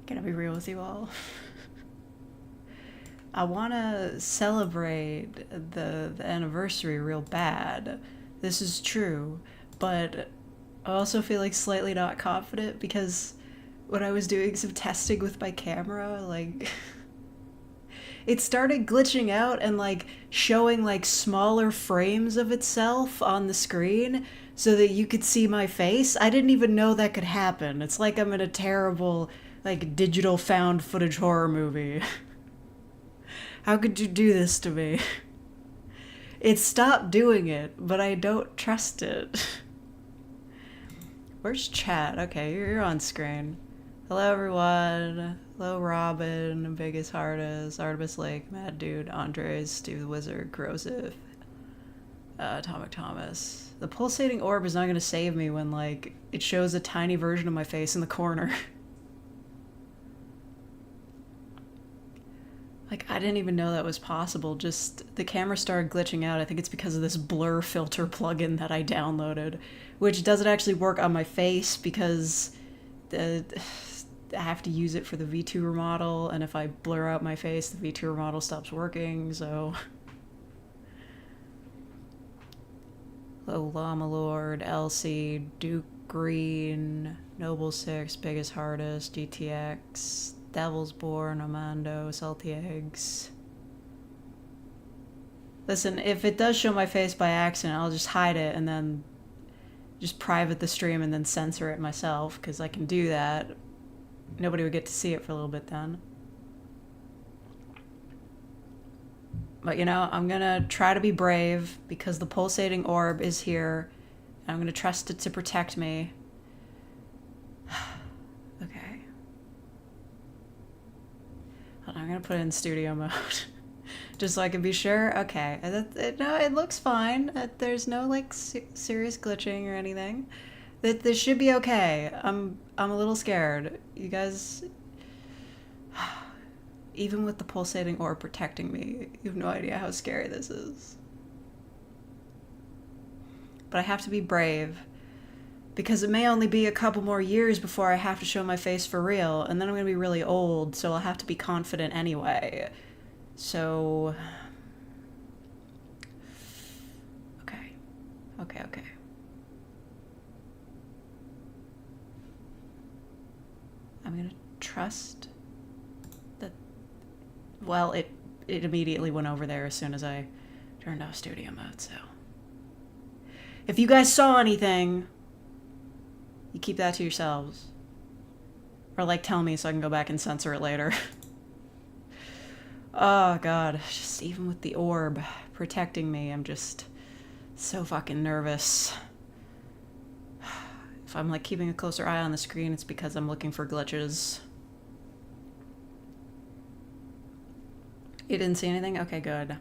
Can I be real with you all? I want to celebrate the anniversary real bad. This is true, but I also feel like slightly not confident because when I was doing some testing with my camera, like it started glitching out and like showing like smaller frames of itself on the screen so that you could see my face. I didn't even know that could happen. It's like I'm in a terrible like digital found footage horror movie. How could you do this to me? It stopped doing it, but I don't trust it. Where's chat? Okay, you're on screen. Hello, everyone. Hello, Robin, Biggest Hardest, Artemis Lake, Mad Dude, Andres, Steve the Wizard, Corrosive, Atomic Thomas. The pulsating orb is not going to save me when, like, it shows a tiny version of my face in the corner. Like, I didn't even know that was possible. Just the camera started glitching out. I think it's because of this blur filter plugin that I downloaded, which doesn't actually work on my face because I have to use it for the VTuber model, and if I blur out my face, the VTuber model stops working, so... Hello, Llama Lord, Elsie, Duke Green, Noble Six, Biggest Hardest, GTX, Devil's Born, Amando, Salty Eggs. Listen, if it does show my face by accident, I'll just hide it and then just private the stream and then censor it myself, because I can do that. Nobody would get to see it for a little bit then. But, you know, I'm gonna try to be brave because the pulsating orb is here. And I'm gonna trust it to protect me. Okay. I'm gonna put it in studio mode. Just so I can be sure. Okay. No, it looks fine. There's no, like, serious glitching or anything. This should be okay. I'm a little scared. You guys... Even with the pulsating orb protecting me, you have no idea how scary this is. But I have to be brave, because it may only be a couple more years before I have to show my face for real, and then I'm going to be really old, so I'll have to be confident anyway. So... Okay. Okay. I'm going to trust... Well, it immediately went over there as soon as I turned off studio mode, so... If you guys saw anything, you keep that to yourselves. Or, like, tell me so I can go back and censor it later. Oh, God. Just even with the orb protecting me, I'm just so fucking nervous. If I'm, like, keeping a closer eye on the screen, it's because I'm looking for glitches. You didn't see anything? Okay, good.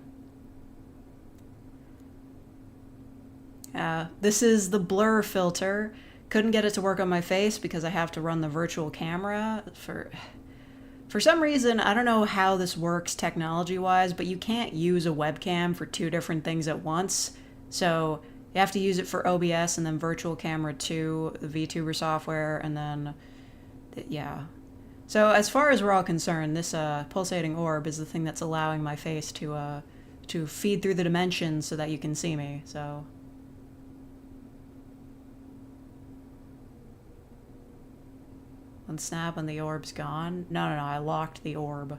This is the blur filter. Couldn't get it to work on my face because I have to run the virtual camera. For some reason, I don't know how this works technology-wise, but you can't use a webcam for two different things at once. So you have to use it for OBS and then virtual camera 2, the VTuber software, and then, yeah. So as far as we're all concerned, this pulsating orb is the thing that's allowing my face to feed through the dimensions so that you can see me, so... Unsnap and the orb's gone? No, I locked the orb.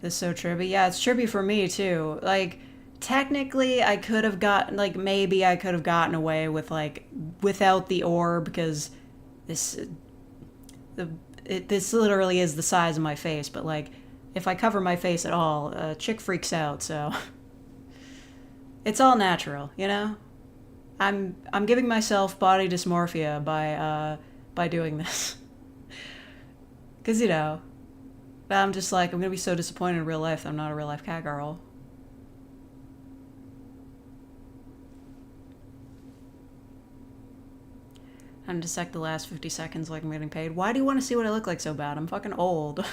This is so trippy. Yeah, it's trippy for me, too. Like, technically, I could have gotten, like, maybe I could have gotten away with, like, without the orb, because this... this literally is the size of my face, but like, if I cover my face at all, a chick freaks out, so... It's all natural, you know? I'm giving myself body dysmorphia by doing this. Because, you know, I'm just like, I'm gonna be so disappointed in real life that I'm not a real life cat girl. And dissect the last 50 seconds like I'm getting paid. Why do you want to see what I look like so bad? I'm fucking old.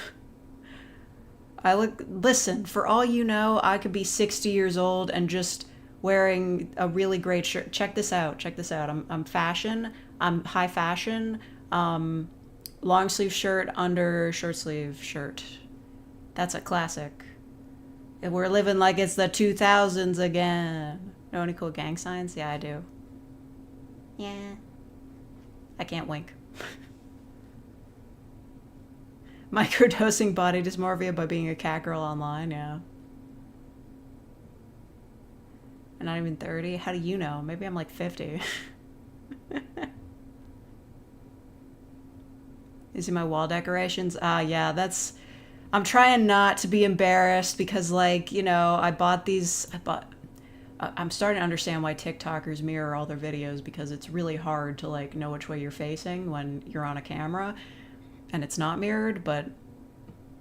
Listen, for all you know, I could be 60 years old and just wearing a really great shirt. Check this out. I'm fashion. I'm high fashion. long sleeve shirt under short sleeve shirt. That's a classic. And we're living like it's the 2000s again. Know any cool gang signs? Yeah, I do. Yeah. I can't wink. Microdosing body dysmorphia by being a cat girl online, yeah. I'm not even 30. How do you know? Maybe I'm like 50. You see my wall decorations? Yeah, that's... I'm trying not to be embarrassed because, like, you know, I'm starting to understand why TikTokers mirror all their videos because it's really hard to, like, know which way you're facing when you're on a camera and it's not mirrored, but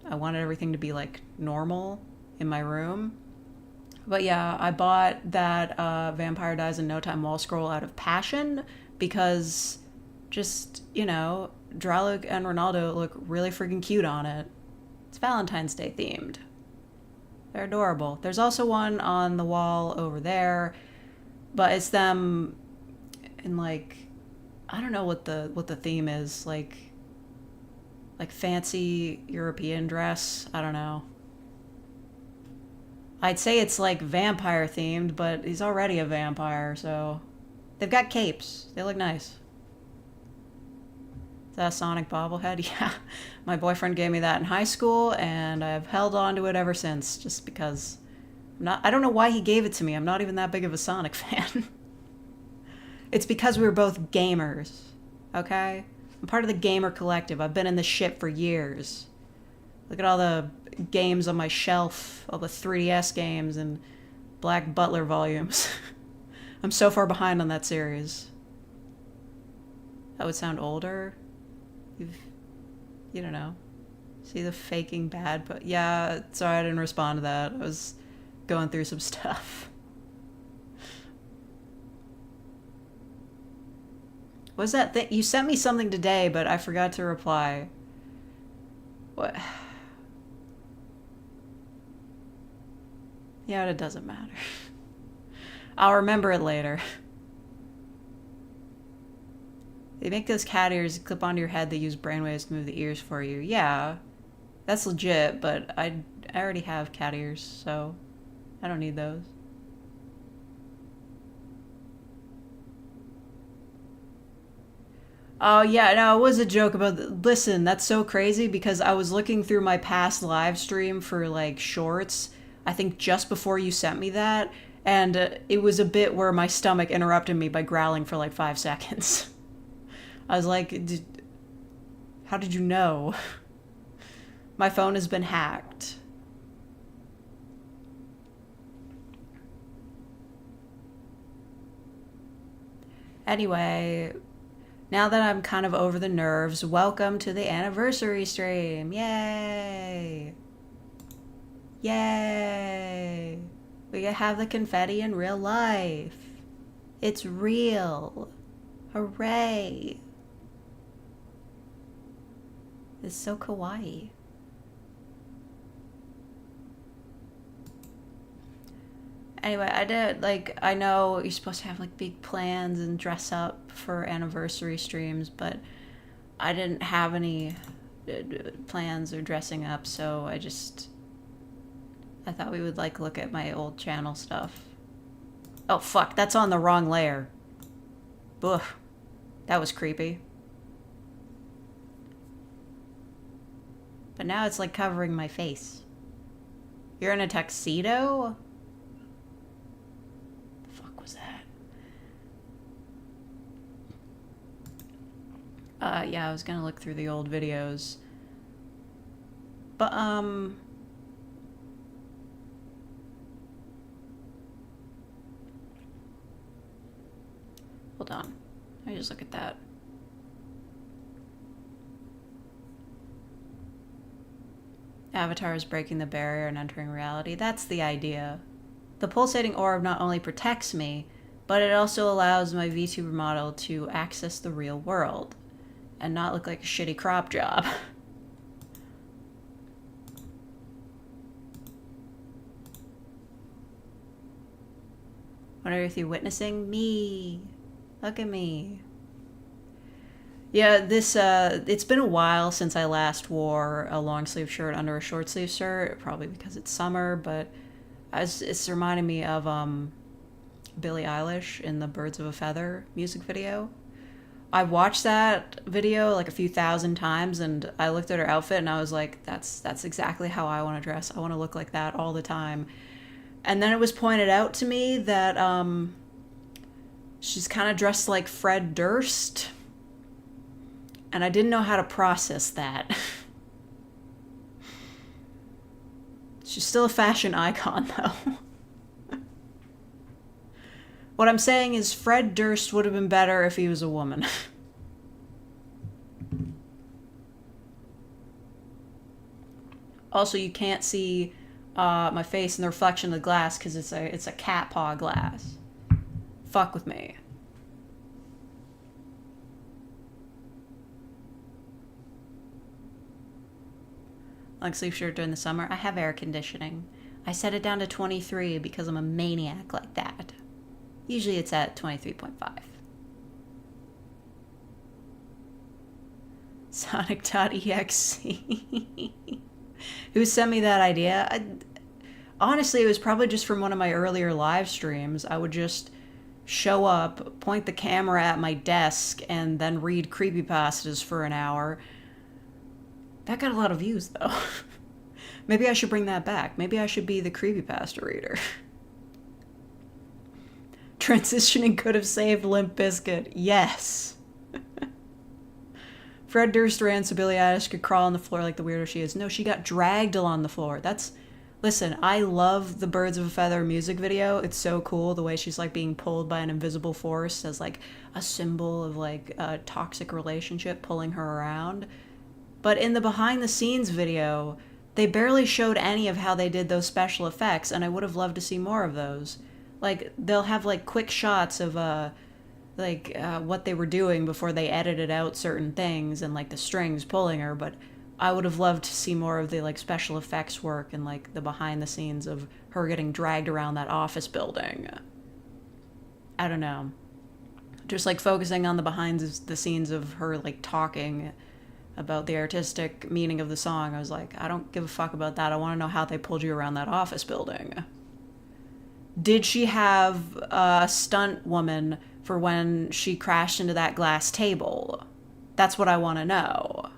I wanted everything to be, like, normal in my room. But yeah, I bought that Vampire Dies in No Time wall scroll out of passion because just, you know, Draluk and Ronaldo look really freaking cute on it. It's Valentine's Day themed. They're adorable. There's also one on the wall over there, but it's them in, like, I don't know what the theme is, like fancy European dress. I don't know. I'd say it's like vampire themed, but he's already a vampire, so they've got capes. They look nice. Is that a Sonic bobblehead? Yeah. My boyfriend gave me that in high school, and I've held on to it ever since, just because I don't know why he gave it to me. I'm not even that big of a Sonic fan. It's because we were both gamers, okay? I'm part of the gamer collective. I've been in this shit for years. Look at all the games on my shelf, all the 3DS games and Black Butler volumes. I'm so far behind on that series. That would sound older. You don't know. See the faking bad, but yeah, sorry I didn't respond to that. I was going through some stuff. What's that thing? You sent me something today, but I forgot to reply. What? Yeah, it doesn't matter. I'll remember it later. They make those cat ears clip onto your head. They use brainwaves to move the ears for you. Yeah, that's legit, but I already have cat ears, so I don't need those. Oh, yeah, no, it was a joke about... Listen, that's so crazy because I was looking through my past live stream for, like, shorts, I think just before you sent me that, and it was a bit where my stomach interrupted me by growling for, like, 5 seconds. I was like, how did you know? My phone has been hacked. Anyway... Now that I'm kind of over the nerves, welcome to the anniversary stream. Yay! Yay! We have the confetti in real life. It's real. Hooray! It's so kawaii. Anyway, I know you're supposed to have, like, big plans and dress up for anniversary streams, but I didn't have any plans or dressing up, so I thought we would, like, look at my old channel stuff. Oh, fuck, that's on the wrong layer. Ugh, that was creepy. But now it's, like, covering my face. You're in a tuxedo? Yeah, I was gonna look through the old videos. But, hold on. Let me just look at that. Avatar is breaking the barrier and entering reality. That's the idea. The pulsating orb not only protects me, but it also allows my VTuber model to access the real world and not look like a shitty crop job. What are you witnessing? Me. Look at me. Yeah, this it's been a while since I last wore a long sleeve shirt under a short sleeve shirt, probably because it's summer, but it's reminding me of Billie Eilish in the Birds of a Feather music video. I watched that video like a few thousand times, and I looked at her outfit and I was like, that's exactly how I want to dress. I want to look like that all the time. And then it was pointed out to me that she's kind of dressed like Fred Durst, and I didn't know how to process that. She's still a fashion icon, though. What I'm saying is Fred Durst would have been better if he was a woman. Also, you can't see my face in the reflection of the glass because it's a cat paw glass. Fuck with me. Long sleeve shirt during the summer. I have air conditioning. I set it down to 23 because I'm a maniac like that. Usually it's at 23.5. Sonic.exe. Who sent me that idea? Honestly, it was probably just from one of my earlier live streams. I would just show up, point the camera at my desk, and then read creepypastas for an hour. That got a lot of views, though. Maybe I should bring that back. Maybe I should be the creepypasta reader. Transitioning could have saved Limp Bizkit. Yes. Fred Durst ran so Billie Eilish could crawl on the floor like the weirdo she is. No, she got dragged along the floor. Listen, I love the Birds of a Feather music video. It's so cool the way she's like being pulled by an invisible force as like a symbol of like a toxic relationship pulling her around. But in the behind the scenes video, they barely showed any of how they did those special effects, and I would have loved to see more of those. Like, they'll have like quick shots of what they were doing before they edited out certain things and like the strings pulling her, but I would have loved to see more of the like special effects work and like the behind the scenes of her getting dragged around that office building. I don't know. Just like focusing on the behind the scenes of her like talking about the artistic meaning of the song. I was like, I don't give a fuck about that. I want to know how they pulled you around that office building. Did she have a stunt woman for when she crashed into that glass table? That's what I want to know.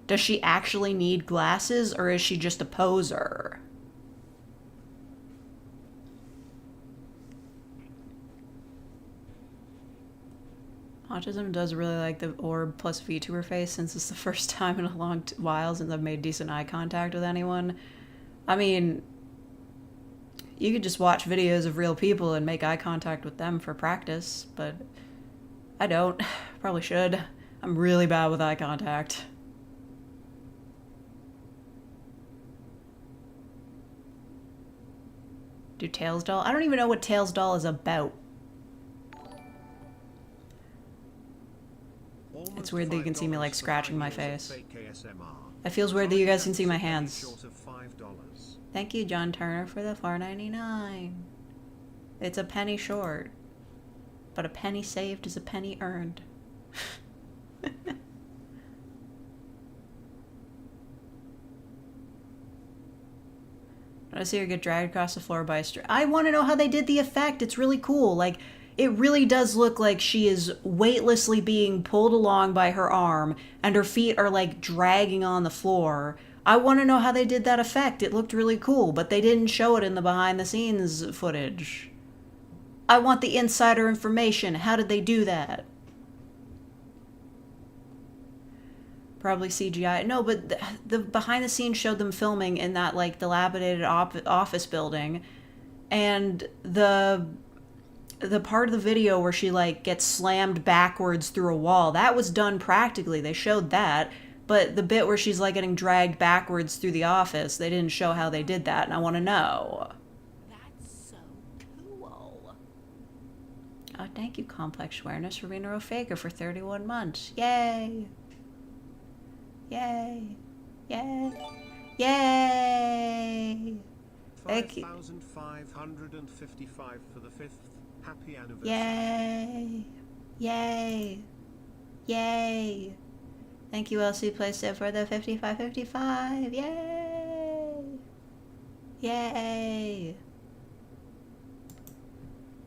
Does she actually need glasses, or is she just a poser? Autism does really like the orb plus VTuber face, since it's the first time in a long while since I've made decent eye contact with anyone. I mean, you could just watch videos of real people and make eye contact with them for practice, but I don't. Probably should. I'm really bad with eye contact. Do Tails Doll? I don't even know what Tails Doll is about. It's weird that you can see me like scratching my face. It feels weird that you guys can see my hands. Thank you, John Turner, for the $4.99. It's a penny short, but a penny saved is a penny earned. I see her get dragged across the floor by a string. I want to know how they did the effect. It's really cool. Like, it really does look like she is weightlessly being pulled along by her arm, and her feet are like dragging on the floor. I want to know how they did that effect. It looked really cool, but they didn't show it in the behind the scenes footage. I want the insider information. How did they do that? Probably CGI. No, but the behind the scenes showed them filming in that like dilapidated office building, and the part of the video where she like gets slammed backwards through a wall, that was done practically. They showed that, but the bit where she's like getting dragged backwards through the office, they didn't show how they did that, and I want to know. That's so cool. Oh, thank you, Complex Awareness, for being a real faker for 31 months. Yay! Yay! Yay! Yay! Thank you. 5,555 for the 5th. Happy anniversary. Yay! Yay! Yay! Thank you, LC Playset, for the 5555. Yay! Yay!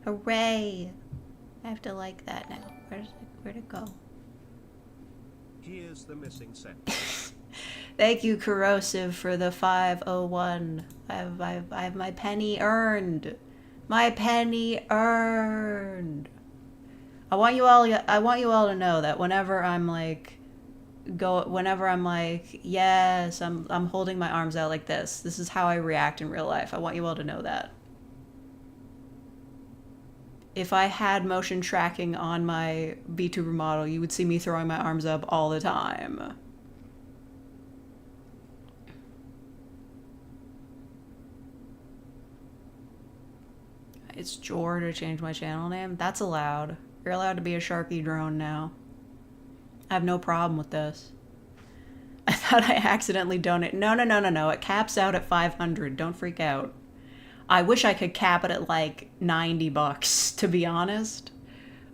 Hooray! I have to like that now. Where'd it go? Here's the missing set. Thank you, Corrosive, for the 501. I have my penny earned. My penny earned. I want you all to know that whenever I'm like, yes, I'm holding my arms out like this. This is how I react in real life. I want you all to know that. If I had motion tracking on my VTuber model, you would see me throwing my arms up all the time. It's Jor to change my channel name. That's allowed. You're allowed to be a Sharky drone now. I have no problem with this. I thought I accidentally donated. No. It caps out at 500. Don't freak out. I wish I could cap it at like $90, to be honest.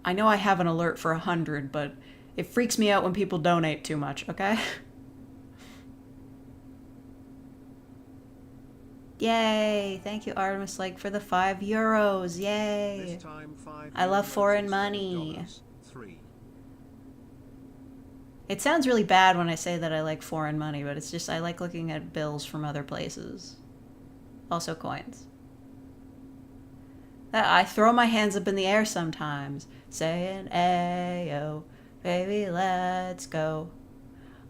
I know I have an alert for 100, but it freaks me out when people donate too much, okay? Yay! Thank you, Artemis Lake, for the €5. Yay! This time, I love foreign money. $3. It sounds really bad when I say that I like foreign money, but it's just I like looking at bills from other places. Also coins. I throw my hands up in the air sometimes, saying, "Ayo, baby, let's go.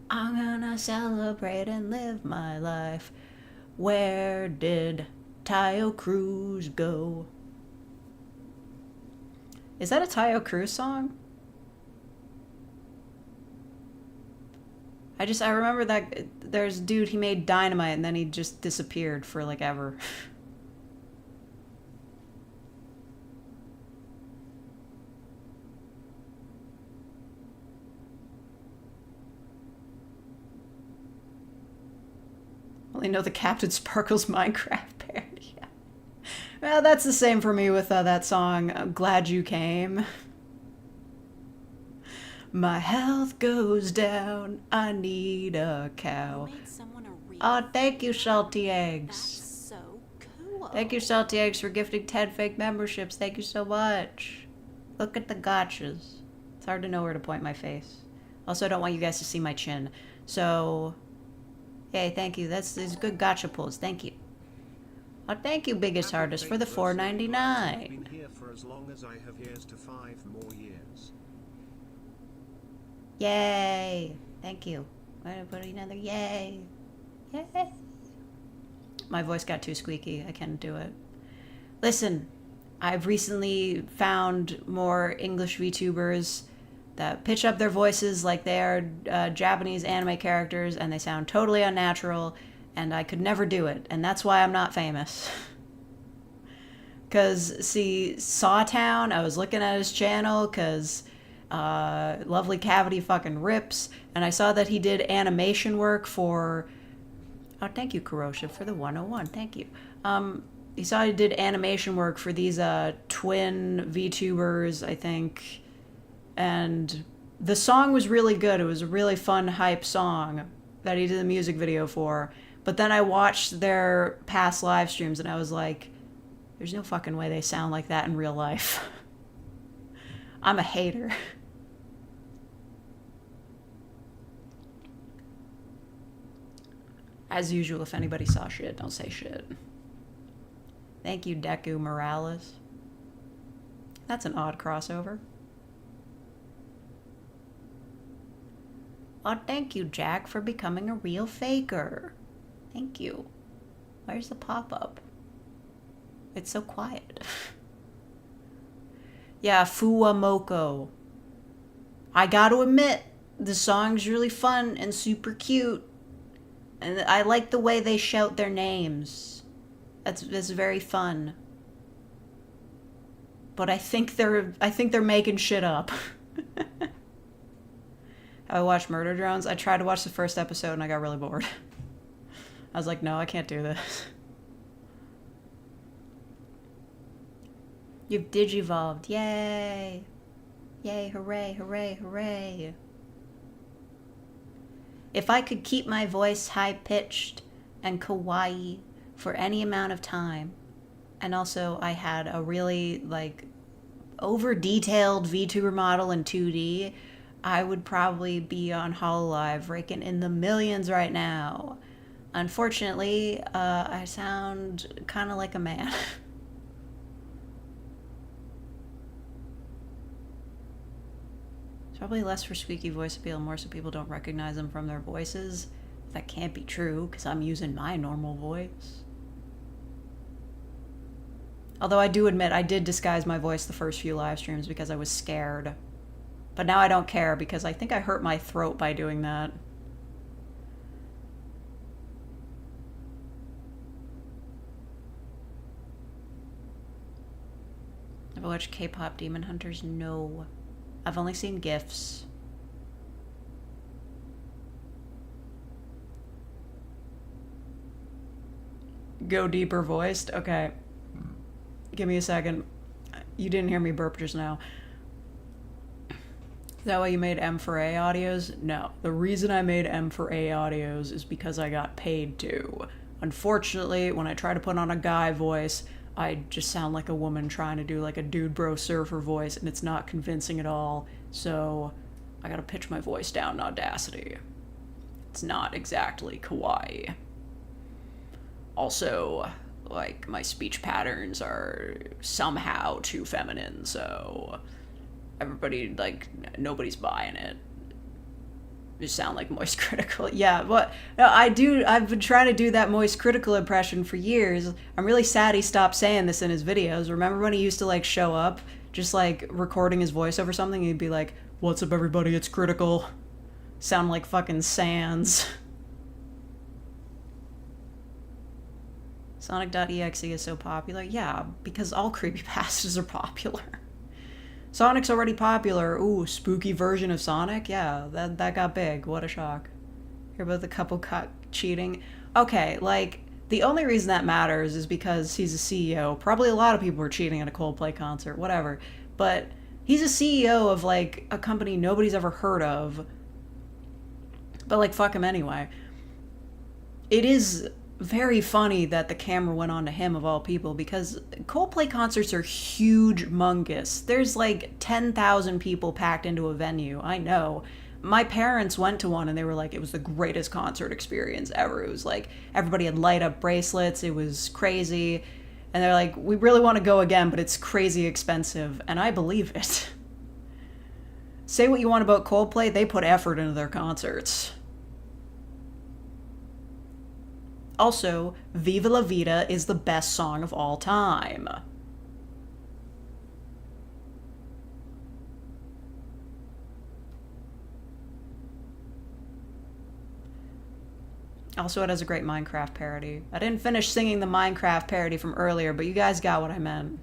I'm gonna celebrate and live my life. Where did Tayo Cruz go?" Is that a Tayo Cruz song? I remember that there's a dude, he made Dynamite and then he just disappeared for like ever. Only know the Captain Sparkles Minecraft parody. Yeah. Well, that's the same for me with that song, I'm Glad You Came. My health goes down, I need a cow. You made someone a real Oh, thank you, Salty That's Eggs. so cool. Thank you, Salty Eggs, for gifting 10 fake memberships. Thank you so much. Look at the gotchas. It's hard to know where to point my face. Also, I don't want you guys to see my chin. So, hey, thank you. That's good gotcha pulls. Thank you. Oh, thank you, Biggest Hardest, for the I've $4.99. been here for as long as I have. Here's to 5 more years. Yay! Thank you. I'm gonna put another yay. Yay! My voice got too squeaky. I can't do it. Listen, I've recently found more English VTubers that pitch up their voices like they are Japanese anime characters and they sound totally unnatural, and I could never do it, and that's why I'm not famous. Because, see, Sawtown, I was looking at his channel because Lovely Cavity fucking rips, and I saw that he did animation work for... Oh, thank you, Corrosive, for the 101. Thank you. He saw he did animation work for these twin VTubers, I think, and the song was really good. It was a really fun, hype song that he did the music video for. But then I watched their past live streams, and I was like, there's no fucking way they sound like that in real life. I'm a hater. As usual, if anybody saw shit, don't say shit. Thank you, Deku Morales. That's an odd crossover. Oh, thank you, Jack, for becoming a real faker. Thank you. Where's the pop-up? It's so quiet. Yeah, Fuwamoko. I gotta admit, the song's really fun and super cute. And I like the way they shout their names. That's very fun. But I think they're making shit up. I watched Murder Drones. I tried to watch the first episode and I got really bored. I was like, no, I can't do this. You've digivolved. Yay. Yay, hooray, hooray, hooray. If I could keep my voice high-pitched and kawaii for any amount of time, and also I had a really, like, over-detailed VTuber model in 2D, I would probably be on Hololive raking in the millions right now. Unfortunately, I sound kind of like a man. It's probably less for squeaky voice appeal, more so people don't recognize them from their voices. That can't be true, because I'm using my normal voice. Although I do admit I did disguise my voice the first few live streams because I was scared. But now I don't care because I think I hurt my throat by doing that. Have I watched K-pop Demon Hunters? No. I've only seen GIFs. Go deeper voiced? Okay. Give me a second. You didn't hear me burp just now. Is that why you made M4A audios? No. The reason I made M4A audios is because I got paid to. Unfortunately, when I try to put on a guy voice, I just sound like a woman trying to do like a dude bro surfer voice, and it's not convincing at all. So I gotta pitch my voice down in Audacity. It's not exactly kawaii. Also, like, my speech patterns are somehow too feminine, so everybody, like, nobody's buying it. You sound like Moist Critical. Yeah, but no, I've been trying to do that Moist Critical impression for years. I'm really sad he stopped saying this in his videos. Remember when he used to, like, show up, just, like, recording his voice over something, and he'd be like, "What's up, everybody, it's Critical." Sound like fucking Sans. Sonic.exe is so popular. Yeah, because all creepypastas are popular. Sonic's already popular. Ooh, spooky version of Sonic? Yeah, that got big. What a shock. Hear about the couple cut cheating? Okay, like, the only reason that matters is because he's a CEO. Probably a lot of people were cheating at a Coldplay concert, whatever. But he's a CEO of, like, a company nobody's ever heard of. But, like, fuck him anyway. It is very funny that the camera went on to him of all people, because Coldplay concerts are huge-mongous. There's like 10,000 people packed into a venue. I know. My parents went to one and they were like, it was the greatest concert experience ever. It was like everybody had light up bracelets. It was crazy. And they're like, we really want to go again, but it's crazy expensive. And I believe it. Say what you want about Coldplay, they put effort into their concerts. Also, Viva La Vida is the best song of all time. Also, it has a great Minecraft parody. I didn't finish singing the Minecraft parody from earlier, but you guys got what I meant.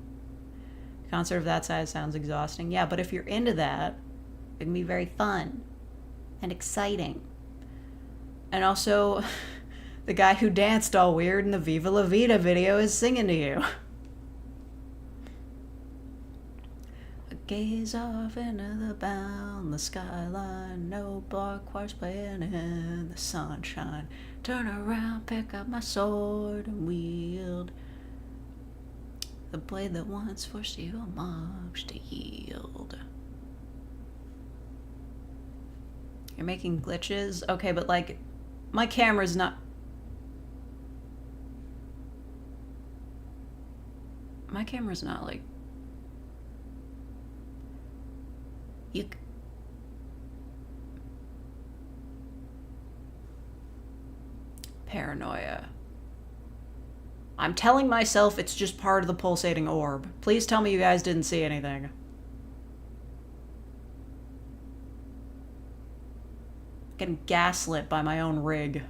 A concert of that size sounds exhausting. Yeah, but if you're into that, it can be very fun and exciting. And also... the guy who danced all weird in the Viva La Vida video is singing to you. I gaze off into the boundless skyline, no block quartz playing in the sunshine. Turn around, pick up my sword and wield the blade that once forced you amongst to yield. You're making glitches? Okay, but like, my camera's not... my camera's not like... you... Paranoia. I'm telling myself it's just part of the pulsating orb. Please tell me you guys didn't see anything. Getting gaslit by my own rig.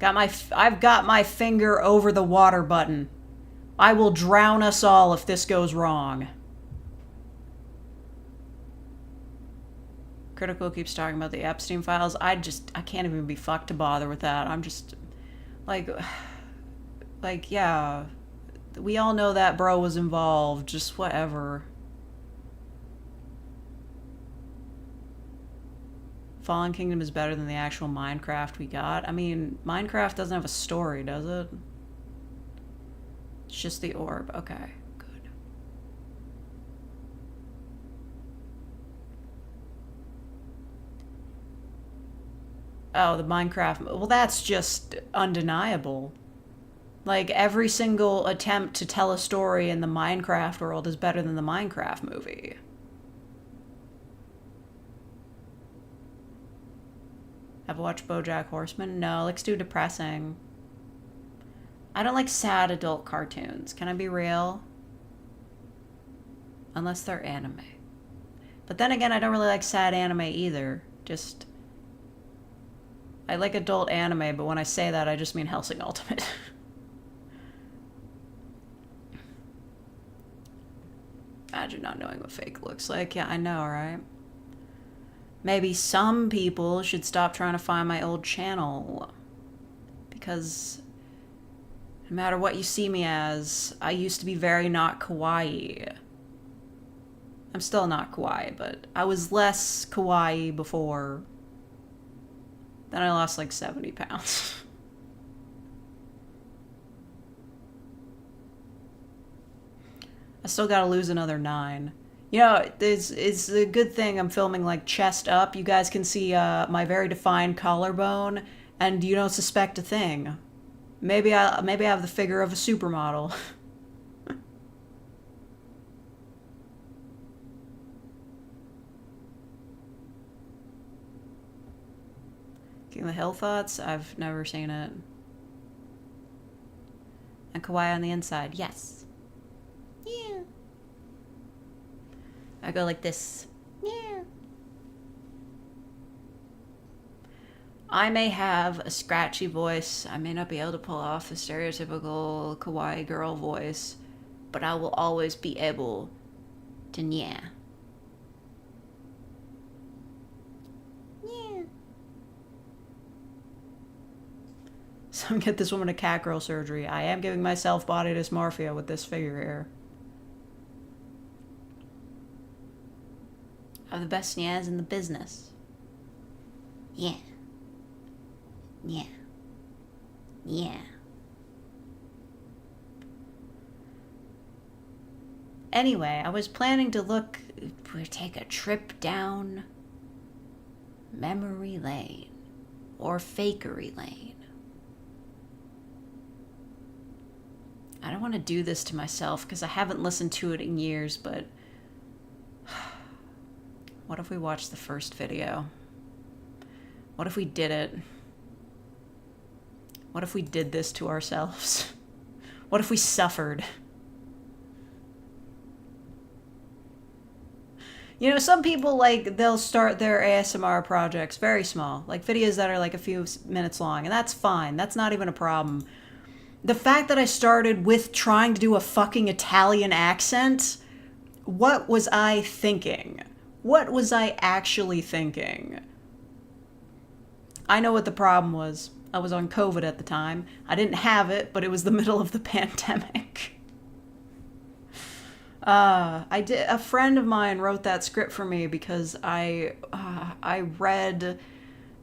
I've got my finger over the water button. I will drown us all if this goes wrong. Critical keeps talking about the Epstein files. I can't even be fucked to bother with that. I'm just, like, yeah. We all know that bro was involved. Just whatever. Fallen Kingdom is better than the actual Minecraft we got. I mean, Minecraft doesn't have a story, does it? It's just the orb. Okay, good. Oh, the Minecraft. Well, that's just undeniable. Like, every single attempt to tell a story in the Minecraft world is better than the Minecraft movie. Ever watched BoJack Horseman? No, looks too depressing. I don't like sad adult cartoons. Can I be real? Unless they're anime. But then again, I don't really like sad anime either. Just... I like adult anime, but when I say that, I just mean Hellsing Ultimate. Imagine not knowing what fake looks like. Yeah, I know, right? Maybe some people should stop trying to find my old channel. Because no matter what you see me as, I used to be very not kawaii. I'm still not kawaii, but I was less kawaii before. Then I lost like 70 pounds. I still gotta lose another 9. You know, it's a good thing I'm filming like chest up. You guys can see my very defined collarbone, and you don't suspect a thing. Maybe I have the figure of a supermodel. King of the Hill thoughts? I've never seen it. And kawaii on the inside, yes. Yeah. I go like this. Yeah. I may have a scratchy voice. I may not be able to pull off the stereotypical kawaii girl voice, but I will always be able to yeah. Yeah. So get this woman a cat girl surgery. I am giving myself body dysmorphia with this figure here. I have the best nyas in the business. Yeah. Yeah. Yeah. Anyway, I was planning to take a trip down memory lane or fakery lane. I don't want to do this to myself because I haven't listened to it in years, but what if we watched the first video? What if we did it? What if we did this to ourselves? What if we suffered? You know, some people, like, they'll start their ASMR projects very small, like videos that are like a few minutes long, and that's fine. That's not even a problem. The fact that I started with trying to do a fucking Italian accent, what was I thinking? What was I actually thinking? I know what the problem was. I was on COVID at the time. I didn't have it, but it was the middle of the pandemic. A friend of mine wrote that script for me because I read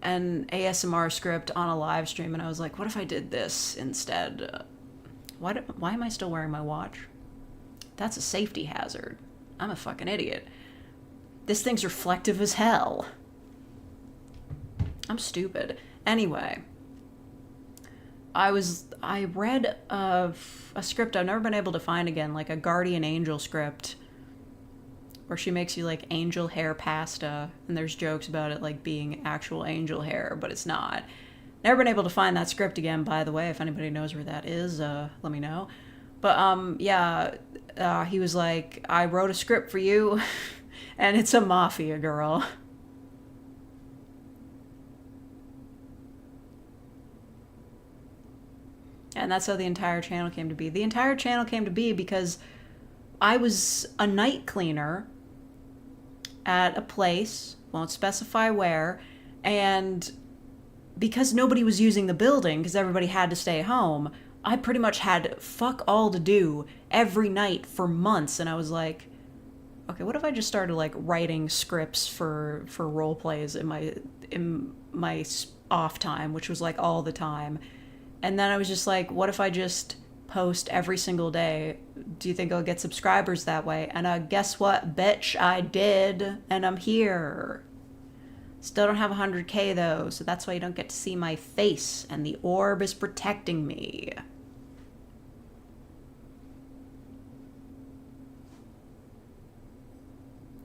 an ASMR script on a live stream, and I was like, what if I did this instead? Why am I still wearing my watch? That's a safety hazard. I'm a fucking idiot. This thing's reflective as hell. I'm stupid. Anyway, I read a script I've never been able to find again, like a Guardian Angel script, where she makes you like angel hair pasta, and there's jokes about it like being actual angel hair, but it's not. Never been able to find that script again, by the way. If anybody knows where that is, let me know. But yeah, he was like, I wrote a script for you, and it's a mafia girl. And that's how the entire channel came to be. The entire channel came to be because I was a night cleaner at a place, won't specify where, and because nobody was using the building, because everybody had to stay home, I pretty much had fuck all to do every night for months, and I was like, Okay, what if I just started like writing scripts for role plays in my off time, which was like all the time. And then I was just like, what if I just post every single day? Do you think I'll get subscribers that way? And guess what, bitch, I did, and I'm here. Still don't have 100K though, so that's why you don't get to see my face, and the orb is protecting me.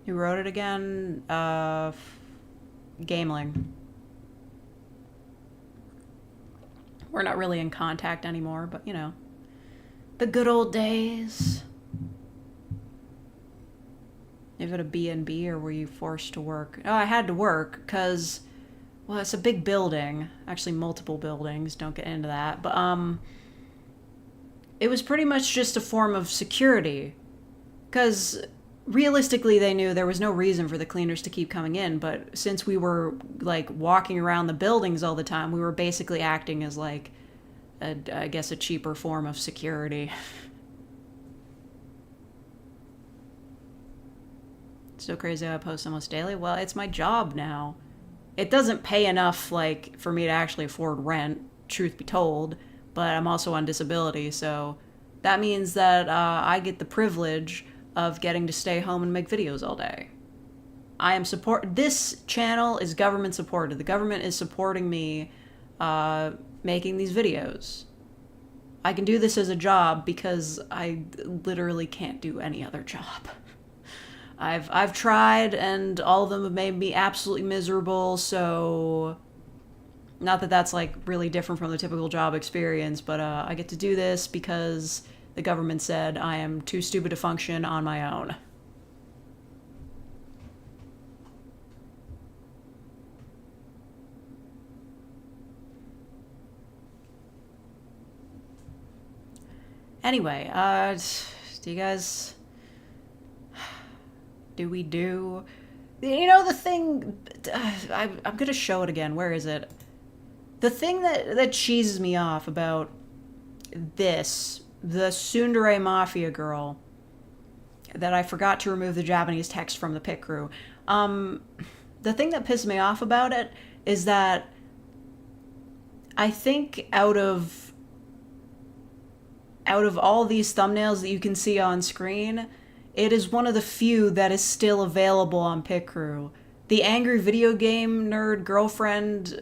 Who wrote it again? Gameling. We're not really in contact anymore, but you know, the good old days. Is it a B&B or were you forced to work? Oh, I had to work because, well, it's a big building. Actually, multiple buildings. Don't get into that. But, it was pretty much just a form of security. Because realistically, they knew there was no reason for the cleaners to keep coming in. But since we were, like, walking around the buildings all the time, we were basically acting as, like, I guess a cheaper form of security. So crazy how I post almost daily. Well, it's my job now. It doesn't pay enough, like, for me to actually afford rent, truth be told, but I'm also on disability, so that means that I get the privilege of getting to stay home and make videos all day. This channel is government supported. The government is supporting me making these videos. I can do this as a job because I literally can't do any other job. I've tried, and all of them have made me absolutely miserable, so not that that's like really different from the typical job experience, but I get to do this because the government said I am too stupid to function on my own. Anyway, do you guys... do? You know, the thing... I'm gonna show it again. Where is it? The thing that cheeses me off about this, the tsundere mafia girl, that I forgot to remove the Japanese text from the pit crew. The thing that pisses me off about it is that I think out of all these thumbnails that you can see on screen, it is one of the few that is still available on Pit Crew. The Angry Video Game Nerd Girlfriend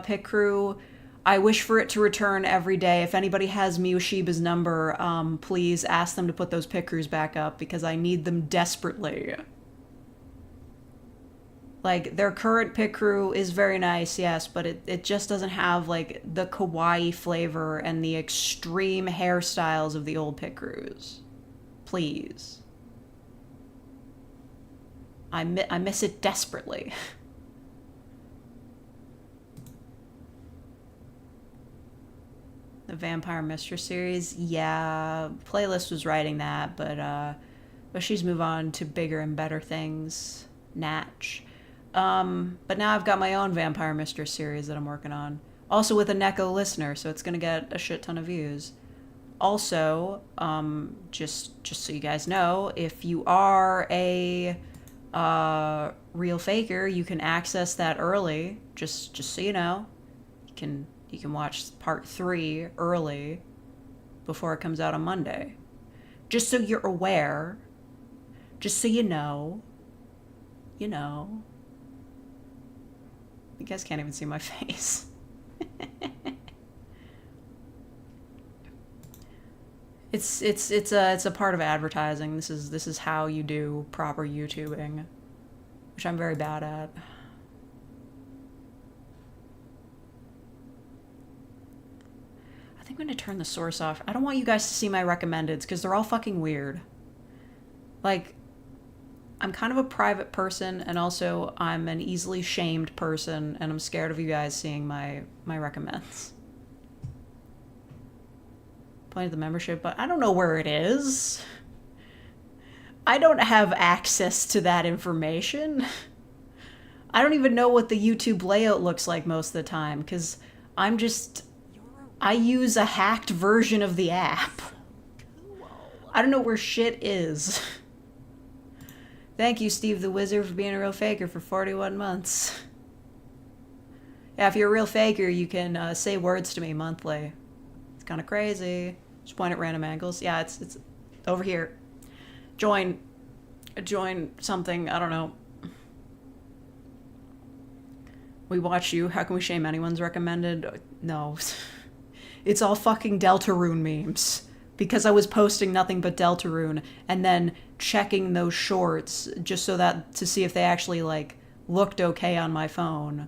Pit Crew, I wish for it to return every day. If anybody has Miyoshiba's number, please ask them to put those Pit Crews back up because I need them desperately. Like, their current Pit Crew is very nice, yes, but it just doesn't have, like, the kawaii flavor and the extreme hairstyles of the old Pit Crews. Please. I miss it desperately. The Vampire Mistress series, yeah, Playlist was writing that, but she's moved on to bigger and better things. Natch. But now I've got my own Vampire Mistress series that I'm working on. Also with a Neko listener, so it's gonna get a shit ton of views. Also, just so you guys know, if you are a real faker, you can access that early. Just so you know, you can watch part 3 early before it comes out on Monday. Just so you're aware. Just so you know. You know. You guys can't even see my face. It's a part of advertising. This is how you do proper YouTubing, which I'm very bad at. I think I'm gonna turn the source off. I don't want you guys to see my recommendeds because they're all fucking weird. Like, I'm kind of a private person, and also I'm an easily shamed person, and I'm scared of you guys seeing my recommends. Point of the membership, but I don't know where it is. I don't have access to that information. I don't even know what the YouTube layout looks like most of the time, because I use a hacked version of the app. I don't know where shit is. Thank you, Steve the Wizard, for being a real faker for 41 months. Yeah, if you're a real faker, you can say words to me monthly. It's kind of crazy. Just point at random angles. Yeah, it's over here. Join something. I don't know. We watch you. How can we shame anyone's recommended? No. It's all fucking Deltarune memes. Because I was posting nothing but Deltarune and then checking those shorts just so that to see if they actually like looked okay on my phone.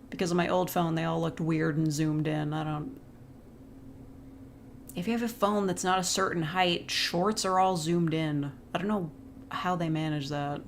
Because on my old phone they all looked weird and zoomed in. I don't. If you have a phone that's not a certain height, shorts are all zoomed in. I don't know how they manage that.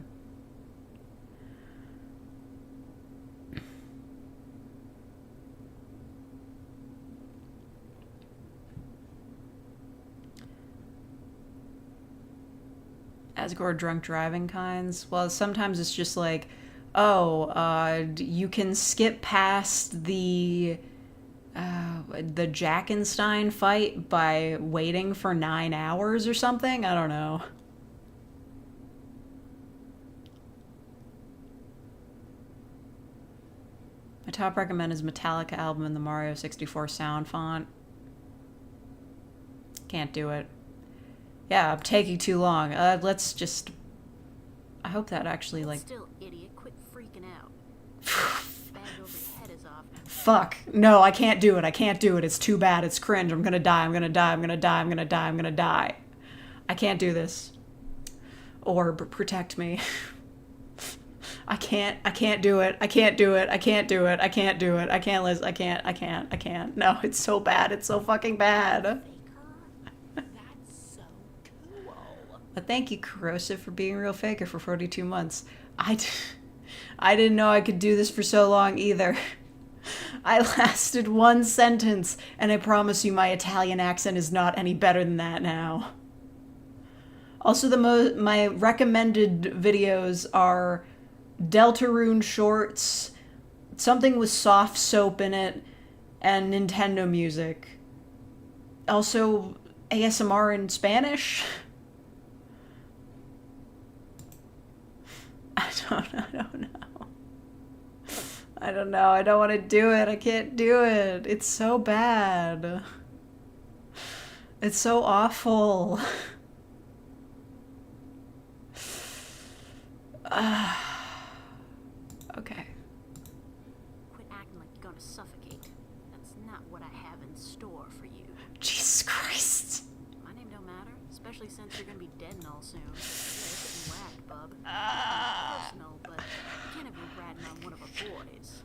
Asgore drunk driving kinds. Well, sometimes it's just like, oh, you can skip past the Jackenstein fight by waiting for 9 hours or something. I don't know. My top recommend is Metallica album in the Mario 64 sound font. Can't do it. Yeah, I'm taking too long. Let's just... I hope that actually, like... Still, idiot, quit freaking out. Bag over your head is off. Fuck. No, I can't do it. I can't do it. It's too bad. It's cringe. I'm gonna die. I'm gonna die. I'm gonna die. I'm gonna die. I'm gonna die. I can't do this. Orb, protect me. I can't do it. I can't do it. I can't do it. I can't do it. I can't, Liz. I can't. No, it's so bad. It's so fucking bad. But thank you, Corrosive, for being a real faker for 42 months. I didn't know I could do this for so long either. I lasted one sentence, and I promise you my Italian accent is not any better than that now. Also, my recommended videos are Deltarune shorts, something with soft soap in it, and Nintendo music. Also, ASMR in Spanish. I don't know. I don't want to do it. I can't do it. It's so bad. It's so awful. Okay. Quit acting like you're gonna suffocate. That's not what I have in store for you. Jesus Christ. My name don't matter, especially since you're gonna be dead and all soon. Yeah, it's getting whacked, bub. Personal, but you can't have you ratting on one of our boys.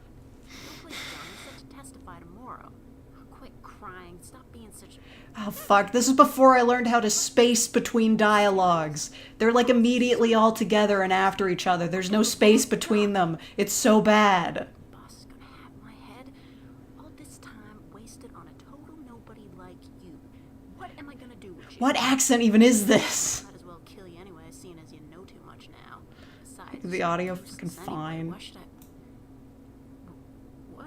Don't play dumb. You're set to testify tomorrow. Quit crying. Stop being such a... Oh, fuck. This is before I learned how to space between dialogues. They're, like, immediately all together and after each other. There's no space between them. It's so bad. Boss is gonna have my head. All this time wasted on a total nobody like you. What am I gonna do with you? What accent even is this? Might as well kill you anyway, seeing as you know too much now. Besides, The audio you're fucking useless anyway. fine. Why should I... What?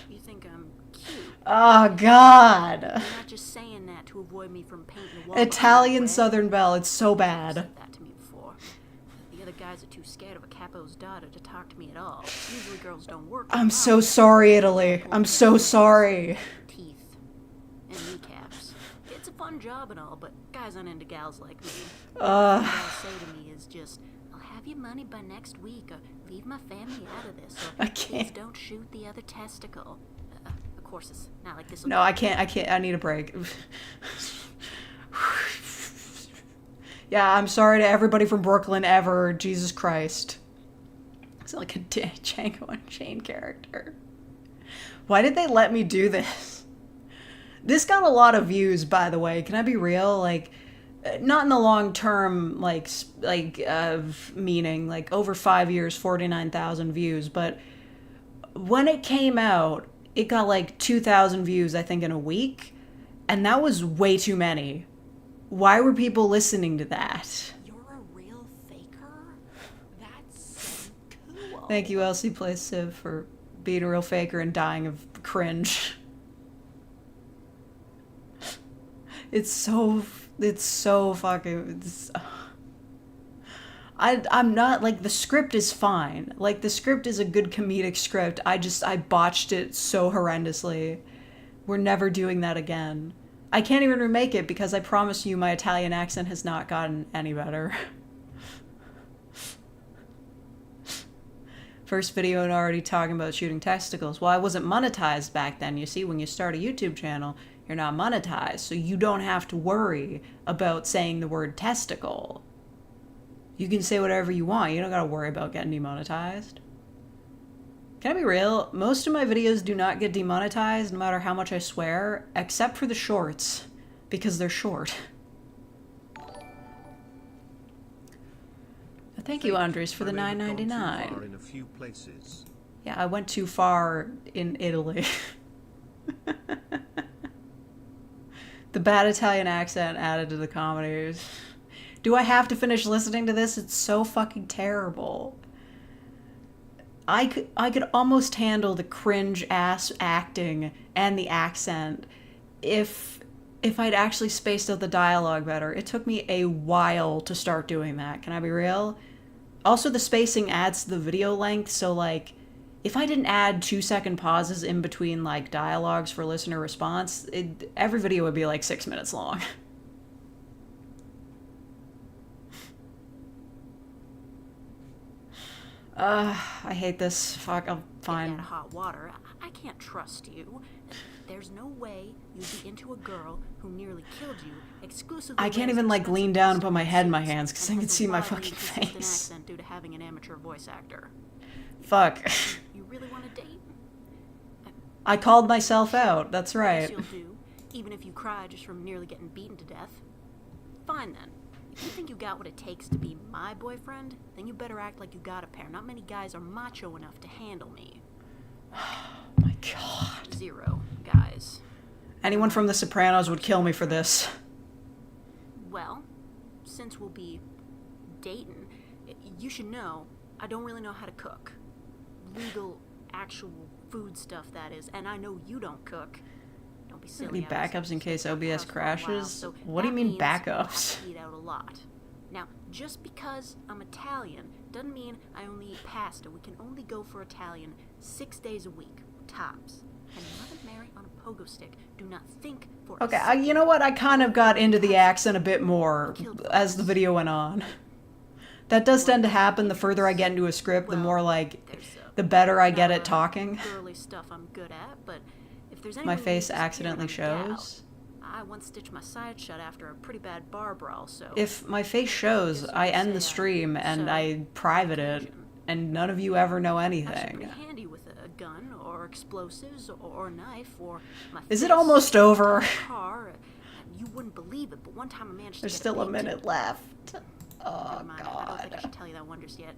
You think I'm cute? Oh, God. You're not just saying that to avoid me from painting the wall. Italian right? Southern Belle. It's so You've bad. said that to me before. The other guys are too scared of a capo's daughter to talk to me at all. Usually girls don't work. I'm so sorry, Italy. I'm so sorry. Teeth and kneecaps. It's a fun job and all, but guys aren't into gals like me. All they say to me is just, "I'll have your money by next week," or "Leave my family out of this," or I "Please can't. don't shoot the other testicle." Of course, it's not like this. No, I can't. I need a break. Yeah, I'm sorry to everybody from Brooklyn ever. Jesus Christ. It's like a Django Unchained character. Why did they let me do this? This got a lot of views, by the way. Can I be real? Like, not in the long term, meaning, like, over 5 years, 49,000 views, but when it came out, it got like 2,000 views, I think, in a week, and that was way too many. Why were people listening to that? You're a real faker? That's so cool. Thank you, Elsie Plays Civ, for being a real faker and dying of cringe. It's so fucking... I'm not, like, the script is fine. Like, the script is a good comedic script. I botched it so horrendously. We're never doing that again. I can't even remake it because I promise you my Italian accent has not gotten any better. First video and already talking about shooting testicles. Well, I wasn't monetized back then. You see, when you start a YouTube channel, you're not monetized, so you don't have to worry about saying the word testicle. You can say whatever you want. You don't gotta worry about getting demonetized. Can I be real? Most of my videos do not get demonetized no matter how much I swear, except for the shorts, because they're short. Thank you, Andres, for the $9.99. In a few places. Yeah, I went too far in Italy. The bad Italian accent added to the comedies. Do I have to finish listening to this? It's so fucking terrible. I could almost handle the cringe ass acting and the accent if I'd actually spaced out the dialogue better. It took me a while to start doing that. Can I be real? Also, the spacing adds to the video length, so, like, if I didn't add 2-second pauses in between, like, dialogues for listener response, every video would be, like, 6 minutes long. I hate this. Fuck, I'm fine. Get that hot water. I can't trust you. There's no way you'd be into a girl who nearly killed you exclusively. I can't even, like, lean down and put my head in my hands because I can see my fucking face. Accent due to having an amateur voice actor. Fuck. You really want to date? I called myself out. That's right. You'll do, even if you cry just from nearly getting beaten to death. Fine then. If you think you got what it takes to be my boyfriend, then you better act like you got a pair. Not many guys are macho enough to handle me. My God. 0 guys. Anyone from The Sopranos would kill me for this. Well, since we'll be dating, you should know I don't really know how to cook. Legal, actual food stuff, that is. And I know you don't cook. Don't be silly. Any backups in case OBS crashes? What do you mean backups? I eat out a lot. Now, just because I'm Italian doesn't mean I only eat pasta. We can only go for Italian 6 days a week, tops. And Mother Mary on a pogo stick. Do not think for a Okay, second. you know what? I kind of got into the accent a bit more as the video went on. That does tend to happen. The further I get into a script, the more, like, the better I get at talking. Girly stuff I'm good at, but if there's My anyone face who accidentally disappeared, I'm shows. I once stitched my side shut after a pretty bad bar brawl, so... If my face shows, I end the stream and I private it, and none of you ever know Actually anything. pretty handy with a gun, or explosives, or a knife, or my Is it fist, almost over? or a car. You wouldn't believe it, but one time I managed to There's get still a peek. minute left. Oh, Never mind, I don't think I God. should tell you that one just yet.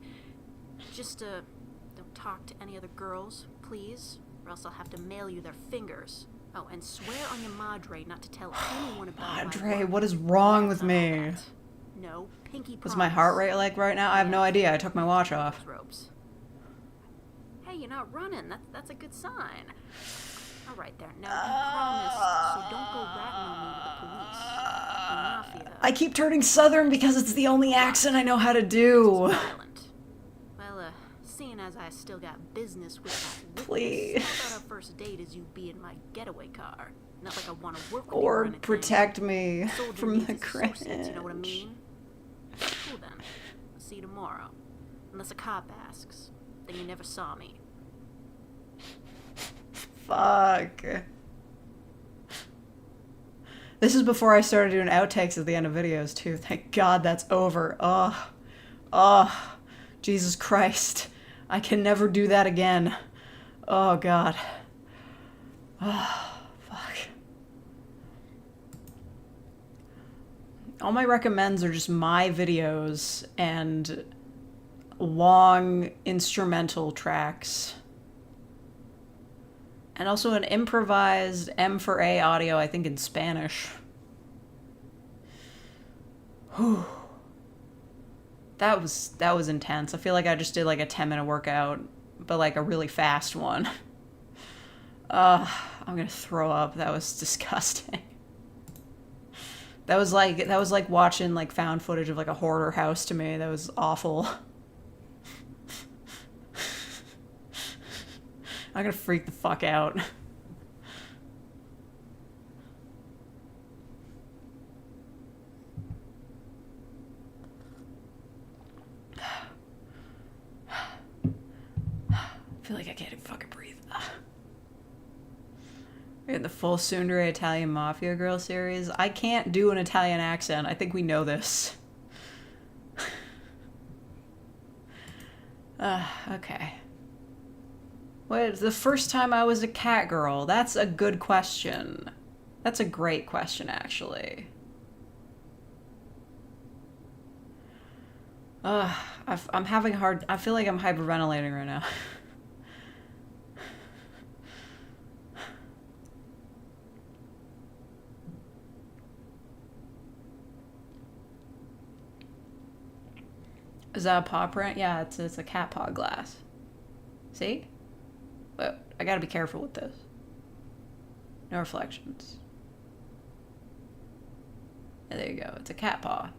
Just, don't talk to any other girls, please, or else I'll have to mail you their fingers. Oh, and swear on your madre not to tell anyone about Madre, my what is wrong with me? No, pinky promise. What's my heart rate like right now? I have no idea. I took my watch off. Ropes. Hey, you're not running. That's a good sign. All right there. Now you promised, so don't go ratting on me with the police. The mafia. I keep turning southern because it's the only accent I know how to do. Violent. Well, seeing as I still got business with that witness, Please. how about our first date is you be in my getaway car? Not like I want to work with you Or or anything. protect me Soldier from needs the his cringe. associates, you know what I mean? Cool then. I'll see you tomorrow. Unless a cop asks. Then you never saw me. Fuck. This is before I started doing outtakes at the end of videos, too. Thank God that's over. Oh. Oh. Jesus Christ. I can never do that again. Oh, God. Oh, fuck. All my recommends are just my videos and long instrumental tracks. And also an improvised M for A audio, I think in Spanish. Whew. That was intense. I feel like I just did like a 10-minute workout, but like a really fast one. I'm gonna throw up. That was disgusting. That was like watching like found footage of like a hoarder house to me. That was awful. I'm gonna freak the fuck out. I feel like I can't even fucking breathe. In the full Tsundere Italian Mafia Girl series. I can't do an Italian accent. I think we know this. Okay. What, the first time I was a cat girl? That's a good question. That's a great question, actually. I'm having hard... I feel like I'm hyperventilating right now. Is that a paw print? Yeah, it's a cat paw glass. See? But I gotta be careful with this. No reflections. Yeah, there you go. It's a cat paw.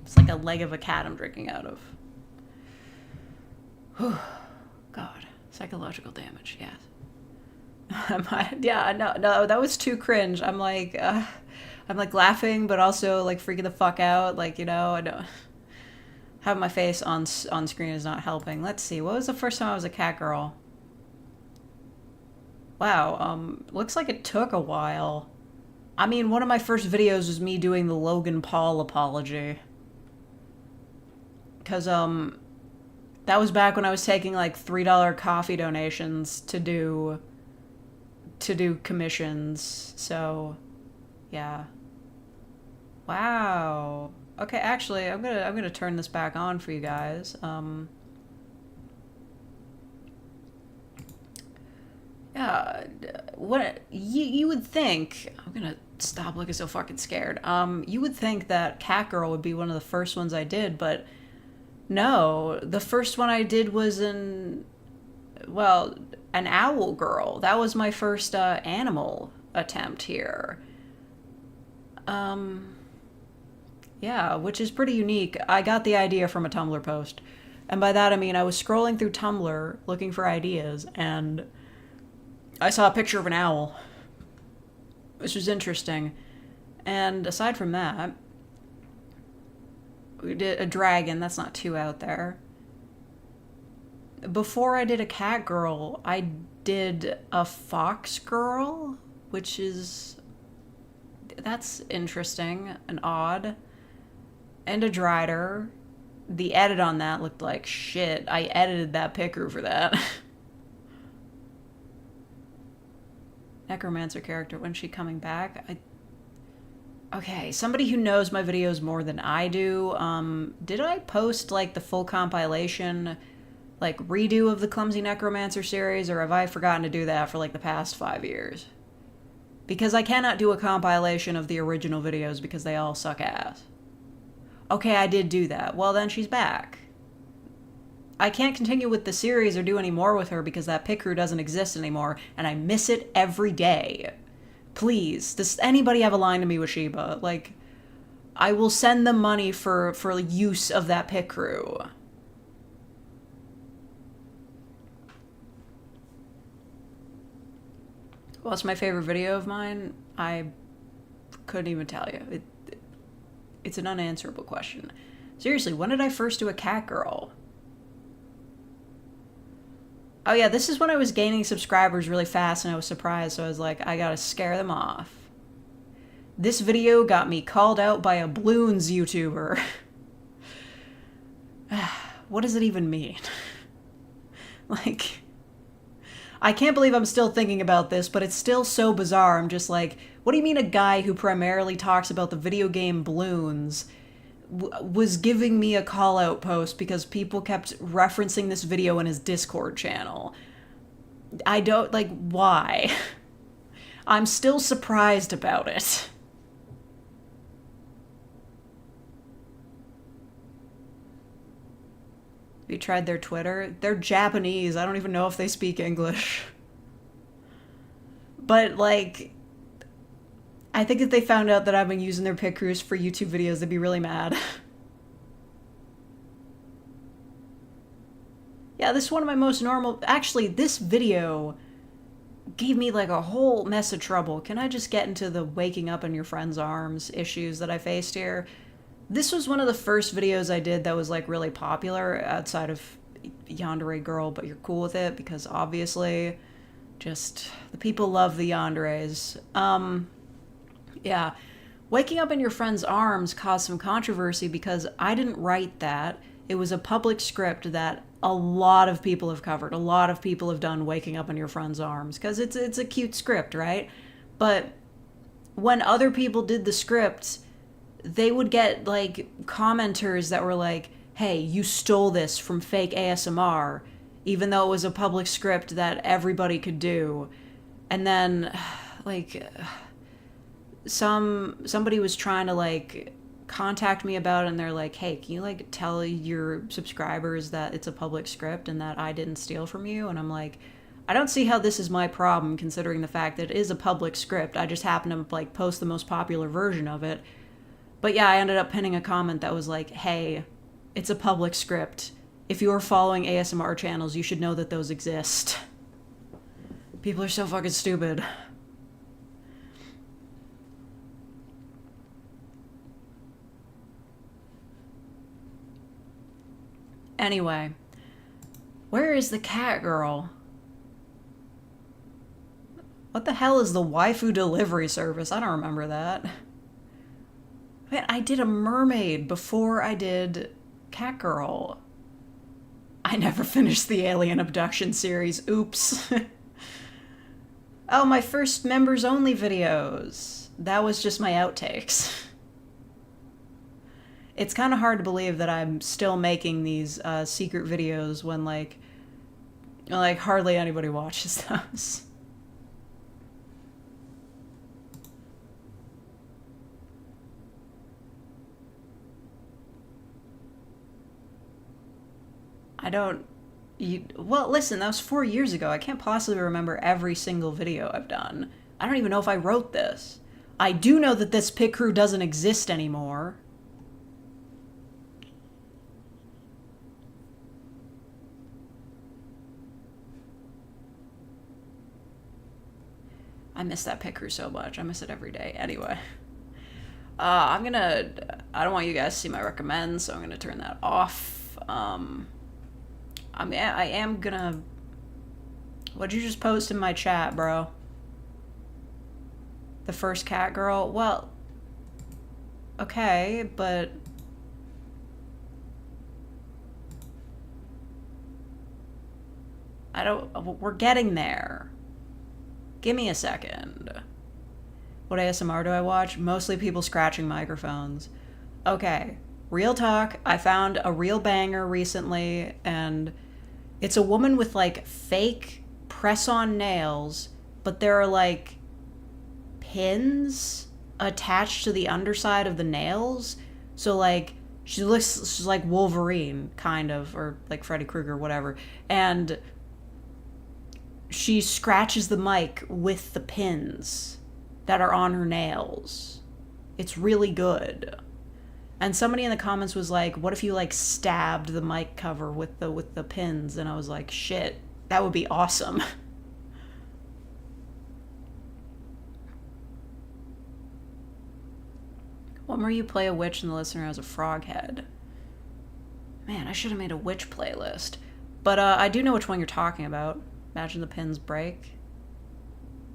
It's like a leg of a cat I'm drinking out of. Whew. God. Psychological damage, yes. Yeah, no, that was too cringe. I'm like laughing, but also like freaking the fuck out. Like, you know, I don't... Having my face on screen is not helping. Let's see. What was the first time I was a cat girl? Wow. Looks like it took a while. I mean, one of my first videos was me doing the Logan Paul apology. Because, that was back when I was taking, like, $3 coffee donations to do commissions. So, yeah. Wow. Okay, actually, I'm gonna turn this back on for you guys. Yeah, what you would think? I'm gonna stop looking so fucking scared. You would think that Cat Girl would be one of the first ones I did, but no, the first one I did was an Owl Girl. That was my first animal attempt here. Yeah, which is pretty unique. I got the idea from a Tumblr post. And by that I mean I was scrolling through Tumblr looking for ideas, and I saw a picture of an owl, which was interesting. And aside from that, we did a dragon. That's not too out there. Before I did a cat girl, I did a fox girl, which is... that's interesting and odd. And a Drider. The edit on that looked like shit. I edited that picture for that. Necromancer character, when's she coming back? Okay, somebody who knows my videos more than I do, did I post, like, the full compilation, like, redo of the Clumsy Necromancer series, or have I forgotten to do that for, like, the past 5 years? Because I cannot do a compilation of the original videos because they all suck ass. Okay, I did do that. Well, then she's back. I can't continue with the series or do any more with her because that pit crew doesn't exist anymore, and I miss it every day. Please, does anybody have a line to me with Sheba? Like, I will send them money for use of that pit crew. What's my favorite video of mine? I couldn't even tell you. It's an unanswerable question. Seriously, when did I first do a cat girl? Oh yeah, this is when I was gaining subscribers really fast and I was surprised, so I was like, I gotta scare them off. This video got me called out by a Bloons YouTuber. What does it even mean? Like, I can't believe I'm still thinking about this, but it's still so bizarre. I'm just like, what do you mean a guy who primarily talks about the video game Bloons was giving me a call-out post because people kept referencing this video in his Discord channel? I don't, like, why? I'm still surprised about it. Have you tried their Twitter? They're Japanese. I don't even know if they speak English. But, like, I think if they found out that I've been using their pit crews for YouTube videos, they'd be really mad. Yeah, this is one of my most normal... Actually, this video gave me like a whole mess of trouble. Can I just get into the waking up in your friend's arms issues that I faced here? This was one of the first videos I did that was like really popular outside of Yandere Girl, but you're cool with it because obviously just the people love the yanderes. Yeah. Waking up in your friend's arms caused some controversy because I didn't write that. It was a public script that a lot of people have covered. A lot of people have done Waking Up in Your Friend's Arms because it's a cute script, right? But when other people did the script, they would get like commenters that were like, hey, you stole this from fake ASMR, even though it was a public script that everybody could do. And then like somebody was trying to like contact me about it, and they're like, hey, can you like tell your subscribers that it's a public script and that I didn't steal from you? And I'm like, I don't see how this is my problem considering the fact that it is a public script. I just happen to like post the most popular version of it. But yeah, I ended up pinning a comment that was like, hey, it's a public script. If you're following ASMR channels, you should know that those exist. People are so fucking stupid. Anyway, where is the cat girl? What the hell is the waifu delivery service? I don't remember that. Man, I did a mermaid before I did cat girl. I never finished the alien abduction series. Oops. Oh, my first members only videos. That was just my outtakes. It's kind of hard to believe that I'm still making these secret videos when like hardly anybody watches those. Well, listen, that was 4 years ago. I can't possibly remember every single video I've done. I don't even know if I wrote this. I do know that this pit crew doesn't exist anymore. I miss that pit crew so much. I miss it every day. Anyway. I don't want you guys to see my recommends, so I'm gonna turn that off. I am gonna... What'd you just post in my chat, bro? The first cat girl? Well... Okay, but... We're getting there. Give me a second. What ASMR do I watch? Mostly people scratching microphones. Okay, real talk. I found a real banger recently, and it's a woman with like fake press-on nails, but there are like pins attached to the underside of the nails. So like she's like Wolverine, kind of, or like Freddy Krueger, whatever. And she scratches the mic with the pins that are on her nails. It's really good. And somebody in the comments was like, what if you like stabbed the mic cover with the pins? And I was like, shit, that would be awesome. What more you play a witch and the listener has a frog head? Man, I should have made a witch playlist. But I do know which one you're talking about. Imagine the pins break.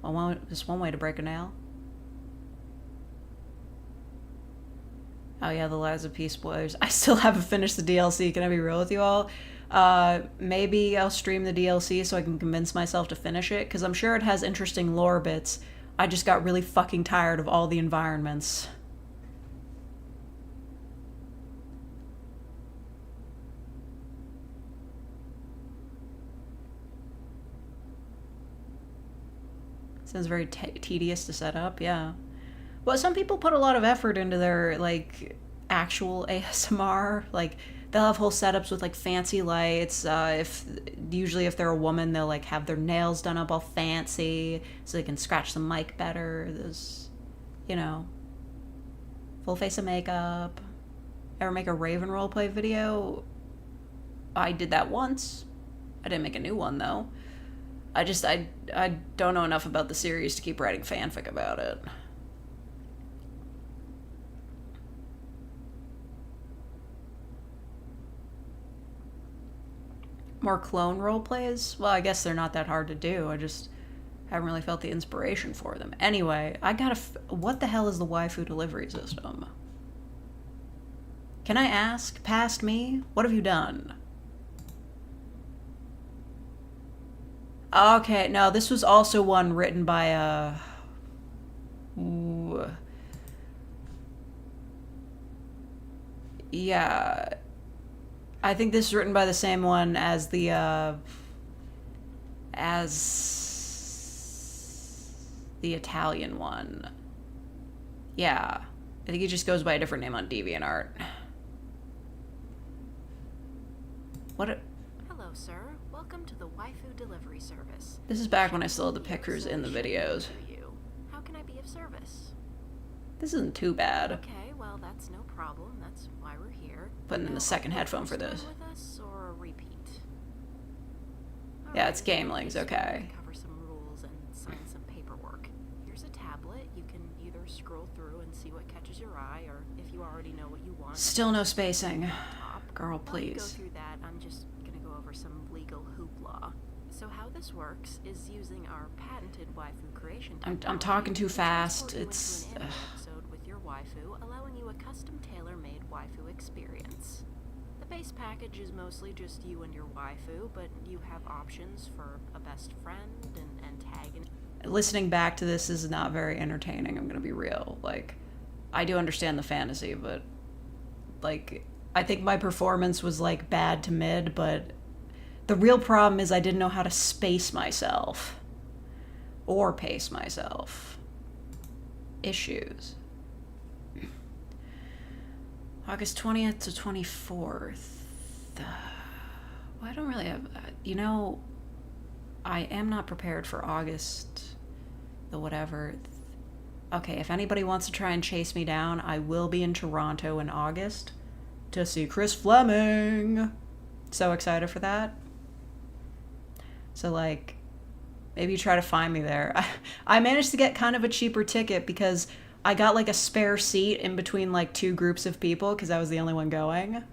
Well, just one way to break a nail. Oh yeah, the Lies of P spoilers. I still haven't finished the DLC. Can I be real with you all? Maybe I'll stream the DLC so I can convince myself to finish it, because I'm sure it has interesting lore bits. I just got really fucking tired of all the environments. Sounds very tedious to set up, yeah. Well, some people put a lot of effort into their, like, actual ASMR. Like, they'll have whole setups with, like, fancy lights. Usually if they're a woman, they'll, like, have their nails done up all fancy so they can scratch the mic better. you know, full face of makeup. Ever make a Raven roleplay video? I did that once. I didn't make a new one, though. I don't know enough about the series to keep writing fanfic about it. More clone roleplays? Well, I guess they're not that hard to do. I just haven't really felt the inspiration for them. Anyway, what the hell is the waifu delivery system? Can I ask? Past me? What have you done? Okay, no, this was also one written by a... Ooh. Yeah. I think this is written by the same one as the, Italian one. Yeah. I think he just goes by a different name on DeviantArt. What? Hello, sir. Welcome to the waifu delivery service. This is back when I still had the pictures in the videos. How can I be of service? This isn't too bad. Okay, well, that's no problem. That's why we're here. Putting in the second headphone for this. With us or a repeat? Yeah, it's game links, okay. Cover some rules and sign some paperwork. Here's a tablet. You can either scroll through and see what catches your eye, or if you already know what you want. Still no spacing. Girl, While you go please. through that, I'm just gonna go over some legal hoopla. So how this works is using our patented waifu creation technology. I'm talking too to fast. transport you It's... into an anime episode with your waifu, allowing you a custom tailor-made waifu experience. The base package is mostly just you and your waifu, but you have options for a best friend, an antagonist. Listening back to this is not very entertaining, I'm gonna be real. Like, I do understand the fantasy, but, like, I think my performance was, like, bad to mid, but the real problem is I didn't know how to space myself. Or pace myself. Issues. August 20th to 24th. Well, I don't really have... You know, I am not prepared for August. The whatever. Okay, if anybody wants to try and chase me down, I will be in Toronto in August to see Chris Fleming. So excited for that. So, like, maybe try to find me there. I managed to get kind of a cheaper ticket because I got, like, a spare seat in between, like, two groups of people because I was the only one going.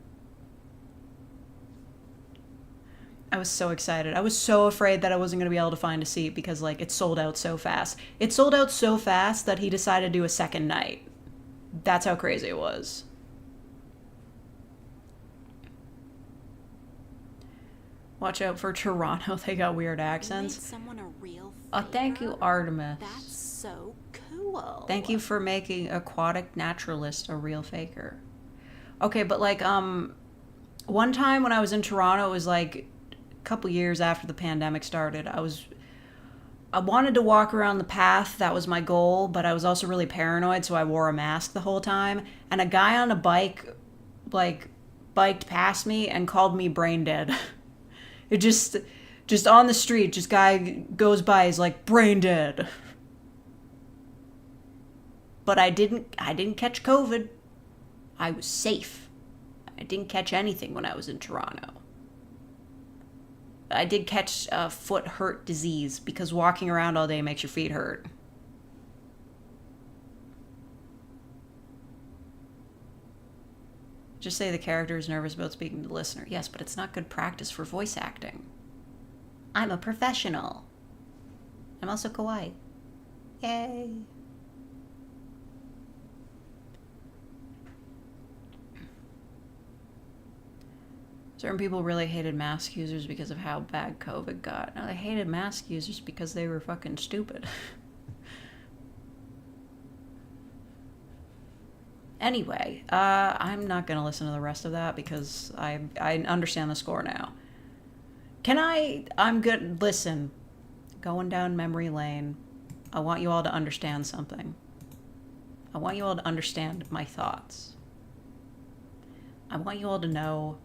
I was so excited. I was so afraid that I wasn't going to be able to find a seat because, like, it sold out so fast. It sold out so fast that he decided to do a second night. That's how crazy it was. Watch out for Toronto. They got weird accents. You made someone a real faker? Oh, thank you, Artemis. That's so cool. Thank you for making Aquatic Naturalist a real faker. Okay, but, like, one time when I was in Toronto, it was, like, a couple years after the pandemic started. I wanted to walk around the path. That was my goal, but I was also really paranoid, so I wore a mask the whole time. And a guy on a bike, like, biked past me and called me brain dead. It just on the street, just guy goes by, he's like, brain dead. But I didn't catch COVID. I was safe. I didn't catch anything when I was in Toronto. I did catch a foot hurt disease because walking around all day makes your feet hurt. Just say the character is nervous about speaking to the listener. Yes, but it's not good practice for voice acting. I'm a professional. I'm also kawaii. Yay. Certain people really hated mask users because of how bad COVID got. No, they hated mask users because they were fucking stupid. Anyway, I'm not going to listen to the rest of that because I understand the score now. I'm good. Listen, going down memory lane, I want you all to understand something. I want you all to understand my thoughts. I want you all to know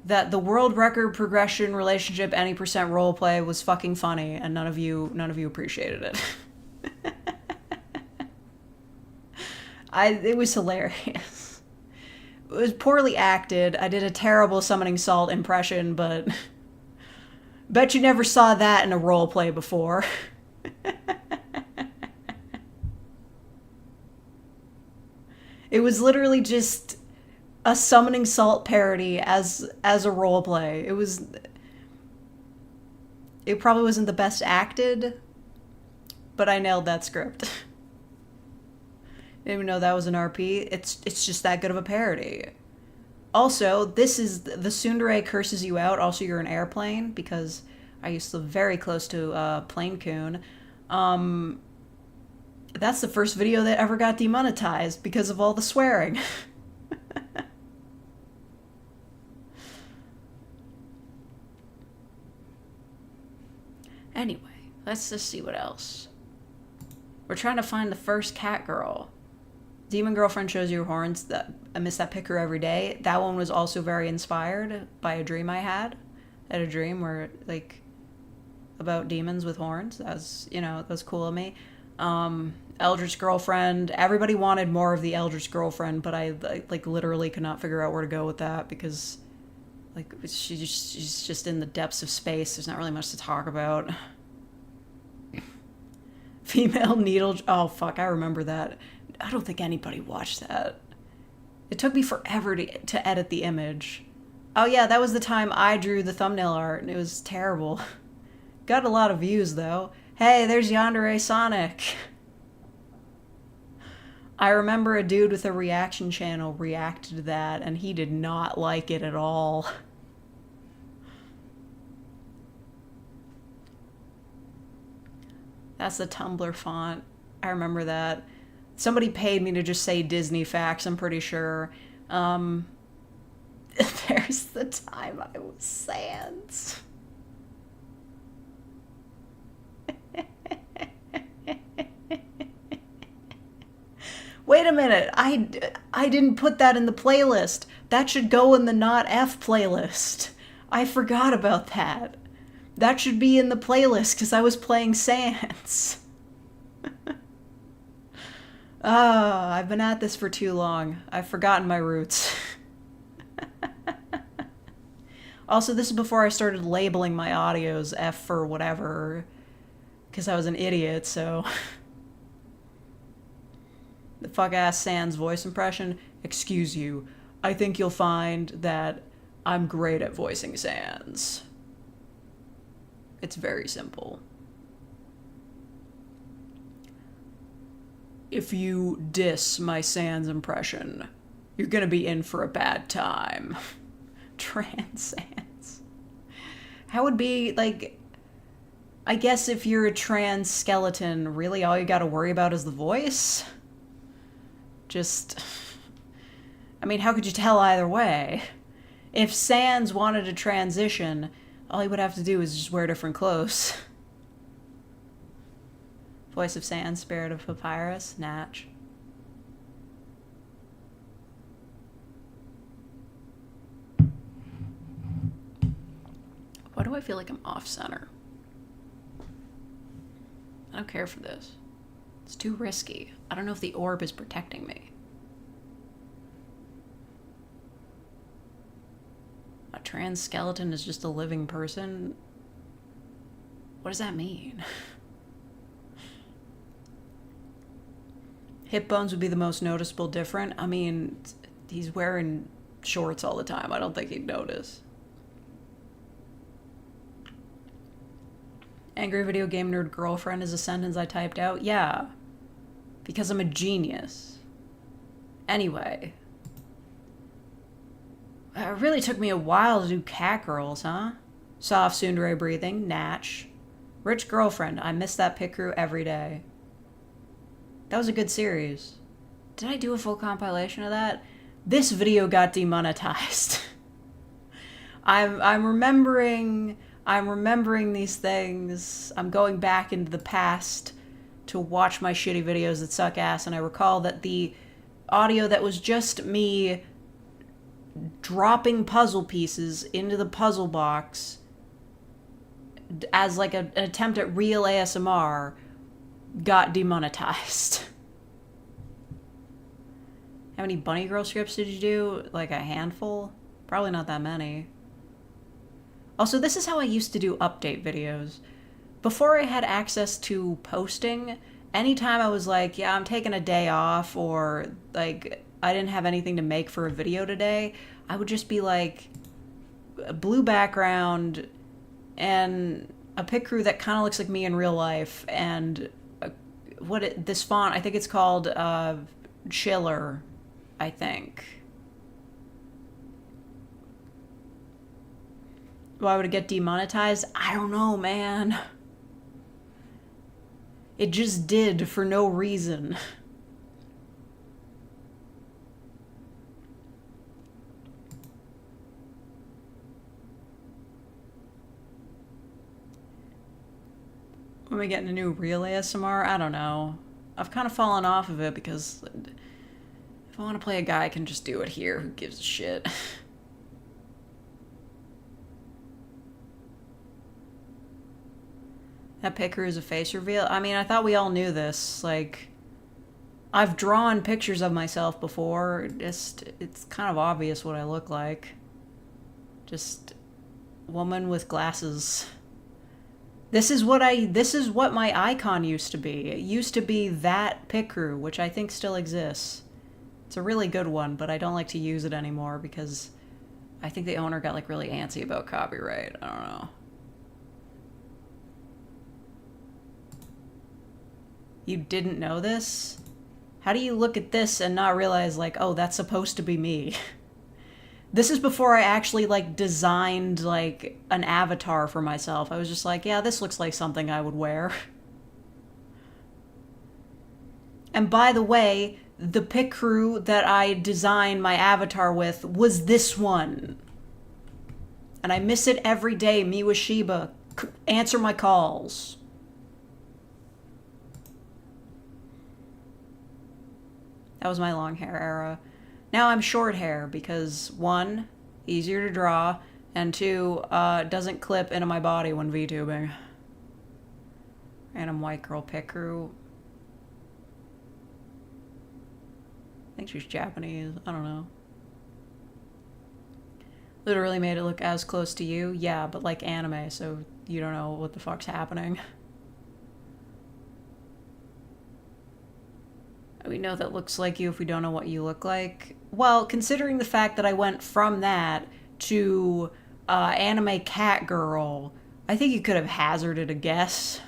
that the world record progression relationship any percent roleplay was fucking funny and none of you appreciated it. It was hilarious. It was poorly acted. I did a terrible summoning salt impression, but bet you never saw that in a roleplay before. It was literally just a summoning salt parody as a roleplay. It probably wasn't the best acted, but I nailed that script. Didn't even know that was an RP. It's just that good of a parody. Also, this is the tsundere curses you out. Also, you're an airplane, because I used to live very close to Plane Coon. That's the first video that ever got demonetized because of all the swearing. Anyway, let's just see what else. We're trying to find the first cat girl. Demon Girlfriend Shows You Your Horns. I miss that picker every day. That one was also very inspired by a dream I had. I had a dream where, like, about demons with horns. That was, that was cool of me. Eldritch Girlfriend. Everybody wanted more of the Eldritch Girlfriend, but I like literally could not figure out where to go with that because, like, she's just in the depths of space. There's not really much to talk about. Female needle. Oh fuck, I remember that. I don't think anybody watched that. It took me forever to edit the image. Oh yeah, that was the time I drew the thumbnail art, and it was terrible. Got a lot of views though. Hey, there's Yandere Sonic. I remember a dude with a reaction channel reacted to that, and he did not like it at all. That's the Tumblr font. I remember that. Somebody paid me to just say Disney facts, I'm pretty sure. There's the time I was Sans. Wait a minute, I didn't put that in the playlist. That should go in the Not F playlist. I forgot about that. That should be in the playlist because I was playing Sans. I've been at this for too long. I've forgotten my roots. Also, this is before I started labeling my audios F for whatever, because I was an idiot, so... The fuck-ass Sans voice impression, excuse you. I think you'll find that I'm great at voicing Sans. It's very simple. If you diss my Sans impression, you're gonna be in for a bad time. Trans Sans. How would be, like... I guess if you're a trans skeleton, really all you gotta worry about is the voice? Just... I mean, how could you tell either way? If Sans wanted to transition, all he would have to do is just wear different clothes. Voice of Sans, Spirit of Papyrus, Natch. Why do I feel like I'm off-center? I don't care for this. It's too risky. I don't know if the orb is protecting me. A trans skeleton is just a living person? What does that mean? Hip bones would be the most noticeable different. I mean, he's wearing shorts all the time. I don't think he'd notice. Angry video game nerd girlfriend is a sentence I typed out. Yeah. Because I'm a genius. Anyway. It really took me a while to do cat girls, huh? Soft tsundere breathing, Natch. Rich girlfriend, I miss that pit crew every day. That was a good series. Did I do a full compilation of that? This video got demonetized. I'm remembering these things. I'm going back into the past to watch my shitty videos that suck ass, and I recall that the audio that was just me dropping puzzle pieces into the puzzle box as like an attempt at real ASMR got demonetized. How many Bunny Girl scripts did you do? Like a handful? Probably not that many. Also, this is how I used to do update videos. Before I had access to posting, anytime I was like, yeah, I'm taking a day off, or like I didn't have anything to make for a video today, I would just be like, a blue background and a pic crew that kind of looks like me in real life, and this font, I think it's called Chiller, I think. Why would it get demonetized? I don't know, man. It just did for no reason. When we getting a new real ASMR? I don't know. I've kind of fallen off of it because if I want to play a guy, I can just do it here. Who gives a shit? That picker is a face reveal? I mean, I thought we all knew this. Like, I've drawn pictures of myself before. It's kind of obvious what I look like. Just woman with glasses. This is what my icon used to be. It used to be that pic crew, which I think still exists. It's a really good one, but I don't like to use it anymore because I think the owner got like really antsy about copyright. I don't know. You didn't know this? How do you look at this and not realize like, oh, that's supposed to be me? This is before I actually like designed like an avatar for myself. I was just like, yeah, this looks like something I would wear. And by the way, the pic crew that I designed my avatar with was this one. And I miss it every day. Miwa Shiba, answer my calls. That was my long hair era. Now I'm short hair because 1, easier to draw, and 2, doesn't clip into my body when VTubing. Random white girl pic crew. I think she's Japanese. I don't know. Literally made it look as close to you. Yeah, but like anime, so you don't know what the fuck's happening. We know that looks like you if we don't know what you look like. Well, considering the fact that I went from that to anime cat girl, I think you could have hazarded a guess.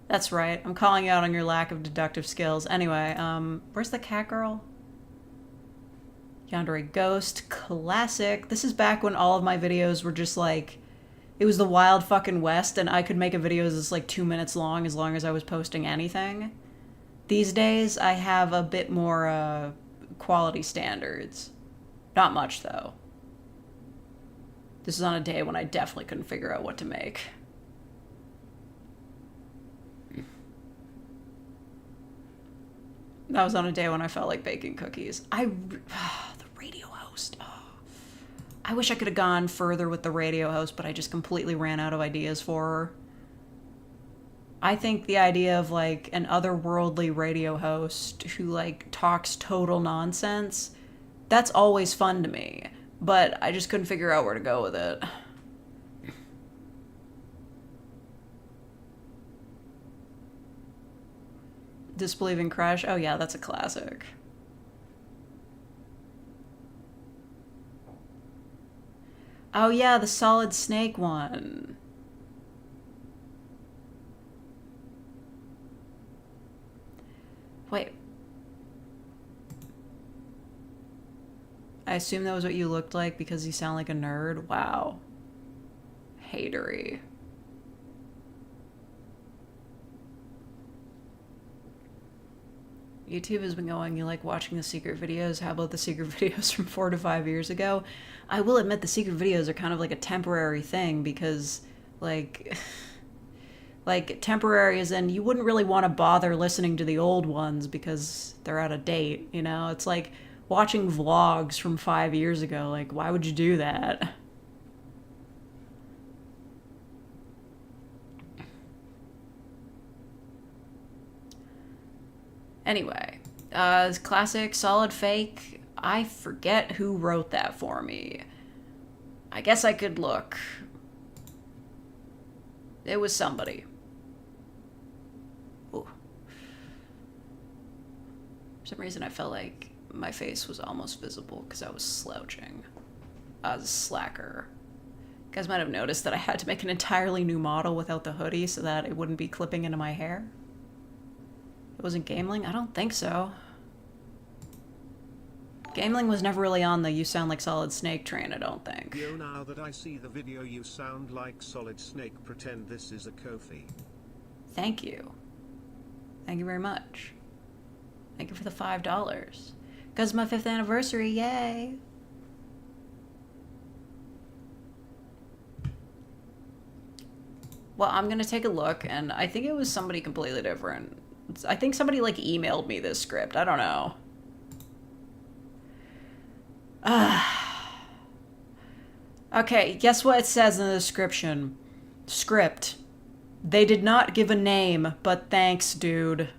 That's right. I'm calling you out on your lack of deductive skills. Anyway, where's the cat girl? Yandere Ghost. Classic. This is back when all of my videos were just like, it was the wild fucking west, and I could make a video that's like 2 minutes long as I was posting anything. These days, I have a bit more quality standards. Not much, though. This is on a day when I definitely couldn't figure out what to make. That was on a day when I felt like baking cookies. The radio host. Oh. I wish I could have gone further with the radio host, but I just completely ran out of ideas for her. I think the idea of like an otherworldly radio host who like talks total nonsense, that's always fun to me, but I just couldn't figure out where to go with it. Disbelieving Crush? Oh yeah, that's a classic. Oh yeah, the Solid Snake one. Wait. I assume that was what you looked like because you sound like a nerd? Wow. Hatery. YouTube has been going, you like watching the secret videos? How about the secret videos from 4 to 5 years ago? I will admit the secret videos are kind of like a temporary thing because, like temporary as in you wouldn't really want to bother listening to the old ones because they're out of date, you know? It's like watching vlogs from 5 years ago. Like, why would you do that? Anyway, classic, solid fake. I forget who wrote that for me. I guess I could look. It was somebody. Ooh. For some reason I felt like my face was almost visible because I was slouching. I was a slacker. You guys might have noticed that I had to make an entirely new model without the hoodie so that it wouldn't be clipping into my hair. It wasn't Gameling? I don't think so. Gameling was never really on the you sound like Solid Snake train, I don't think. Yo, now that I see the video, you sound like Solid Snake. Pretend this is a Kofi. Thank you. Thank you very much. Thank you for the $5. Because it's my 5th anniversary, yay! Well, I'm gonna take a look, and I think it was somebody completely different. I think somebody, like, emailed me this script. I don't know. Okay, guess what it says in the description? Script. They did not give a name, but thanks, dude.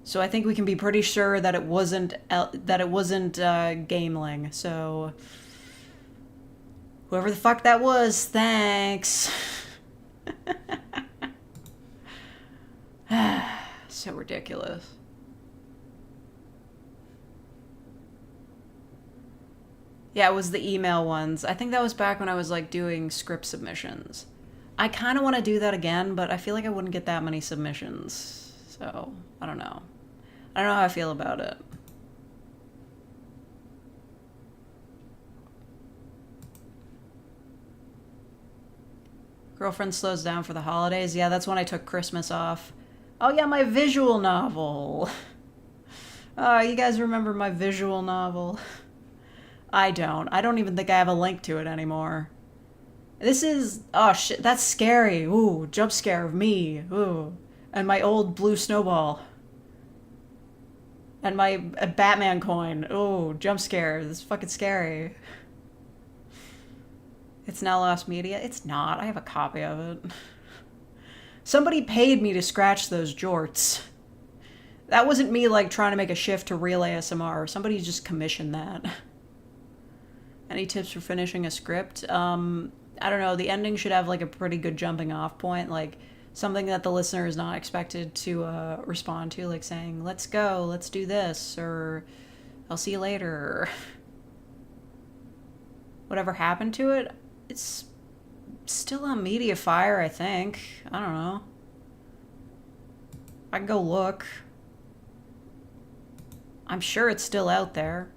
So I think we can be pretty sure that it wasn't Gameling. So whoever the fuck that was, thanks. So ridiculous. Yeah, it was the email ones. I think that was back when I was like doing script submissions. I kind of want to do that again, but I feel like I wouldn't get that many submissions. So, I don't know. I don't know how I feel about it. Girlfriend slows down for the holidays. Yeah, that's when I took Christmas off. Oh yeah, my visual novel. You guys remember my visual novel? I don't. I don't even think I have a link to it anymore. This is... Oh, shit. That's scary. Ooh, jump scare of me. Ooh. And my old blue snowball. And my Batman coin. Ooh, jump scare. This is fucking scary. It's now lost media. It's not. I have a copy of it. Somebody paid me to scratch those jorts. That wasn't me, like, trying to make a shift to real ASMR. Somebody just commissioned that. Any tips for finishing a script? I don't know. The ending should have like a pretty good jumping off point, like something that the listener is not expected to respond to, like saying, let's go, let's do this, or I'll see you later. Whatever happened to it, it's still on Mediafire, I think. I don't know. I can go look. I'm sure it's still out there.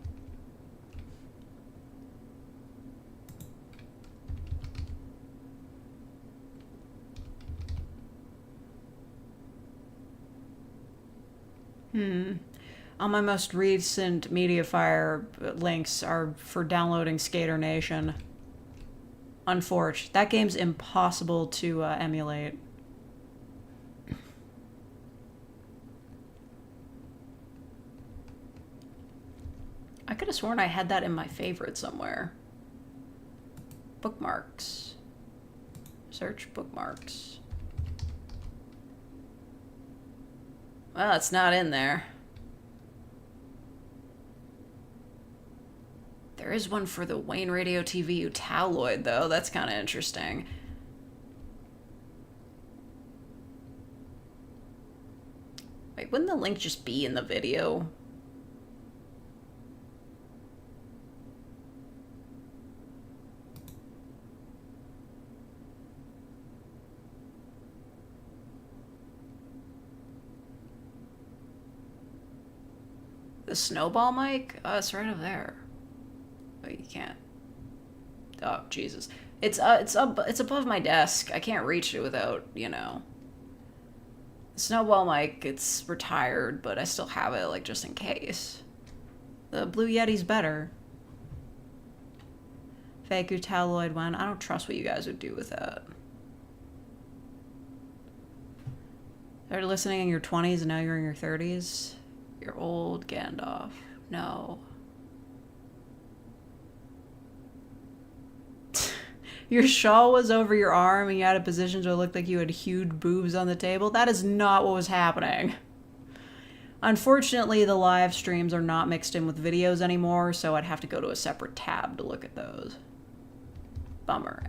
On my most recent Mediafire links are for downloading Skater Nation. Unfortunately, that game's impossible to emulate. I could have sworn I had that in my favorite somewhere. Bookmarks. Search bookmarks. Well, it's not in there. There is one for the Wayne Radio TV Towloid, though. That's kind of interesting. Wait, wouldn't the link just be in the video? The snowball mic? Oh, it's right over there. Oh, you can't. Oh, Jesus. It's above my desk. I can't reach it without, you know. The snowball mic, it's retired, but I still have it, like, just in case. The Blue Yeti's better. Fake Towloid one. I don't trust what you guys would do with that. Started listening in your 20s and now you're in your 30s? You're old, Gandalf. No. Your shawl was over your arm and you had a position so it looked like you had huge boobs on the table? That is not what was happening. Unfortunately, the live streams are not mixed in with videos anymore, so I'd have to go to a separate tab to look at those. Bummer.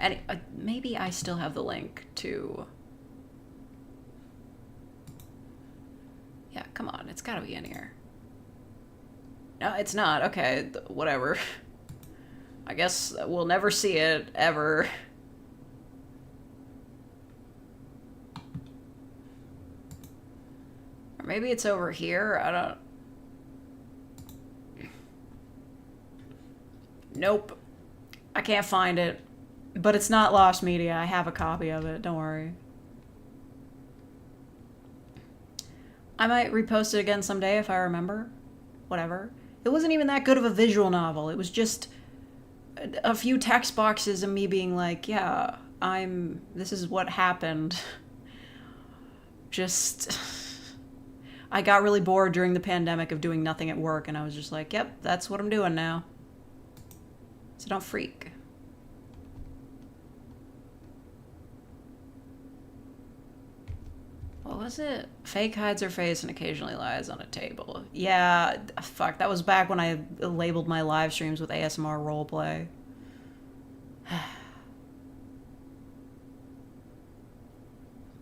Maybe I still have the link to... Yeah, come on. It's gotta be in here. No, it's not. Okay, whatever. I guess we'll never see it, ever. Or maybe it's over here. I don't... Nope. I can't find it. But it's not lost media. I have a copy of it. Don't worry. I might repost it again someday if I remember. Whatever. It wasn't even that good of a visual novel. It was just a few text boxes and me being like, yeah, this is what happened. Just... I got really bored during the pandemic of doing nothing at work, and I was just like, yep, that's what I'm doing now. So don't freak. What was it? Fake hides her face and occasionally lies on a table. Yeah, fuck, that was back when I labeled my live streams with ASMR roleplay.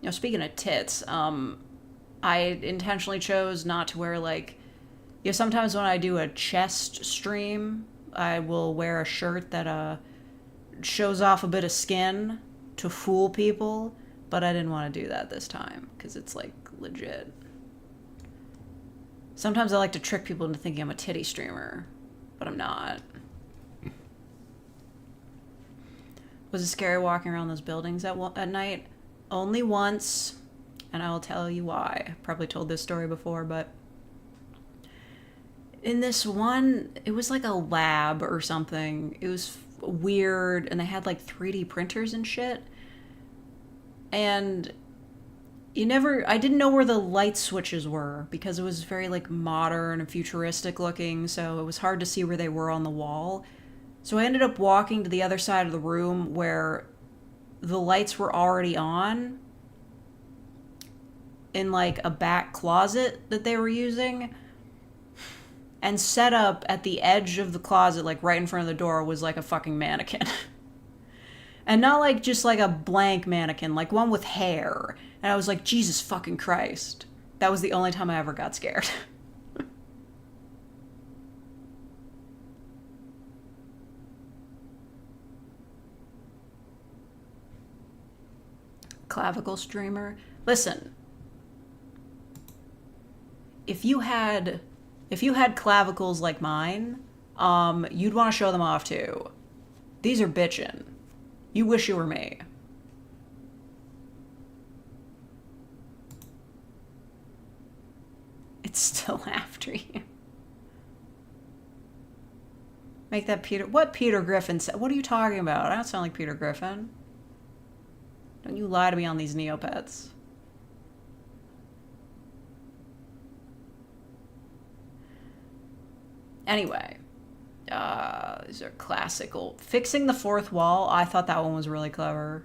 Now, speaking of tits, I intentionally chose not to wear, like... You know, sometimes when I do a chest stream, I will wear a shirt that, shows off a bit of skin to fool people, but I didn't want to do that this time, because it's, like, legit. Sometimes I like to trick people into thinking I'm a titty streamer, but I'm not. Was it scary walking around those buildings at night? Only once, and I will tell you why. I probably told this story before, but in this one, it was like a lab or something. It was weird, and they had like 3D printers and shit. And I didn't know where the light switches were because it was very like modern and futuristic looking, so it was hard to see where they were on the wall. So I ended up walking to the other side of the room where the lights were already on in like a back closet that they were using. And set up at the edge of the closet, like right in front of the door, was like a fucking mannequin. And not like just like a blank mannequin, like one with hair. And I was like, Jesus fucking Christ. That was the only time I ever got scared. Clavicle streamer. Listen. If you had clavicles like mine, you'd want to show them off too. These are bitchin'. You wish you were me. It's still after you. Make that Peter... What Peter Griffin said? What are you talking about? I don't sound like Peter Griffin. Don't you lie to me on these Neopets. Anyway. These are classical. Fixing the fourth wall, I thought that one was really clever.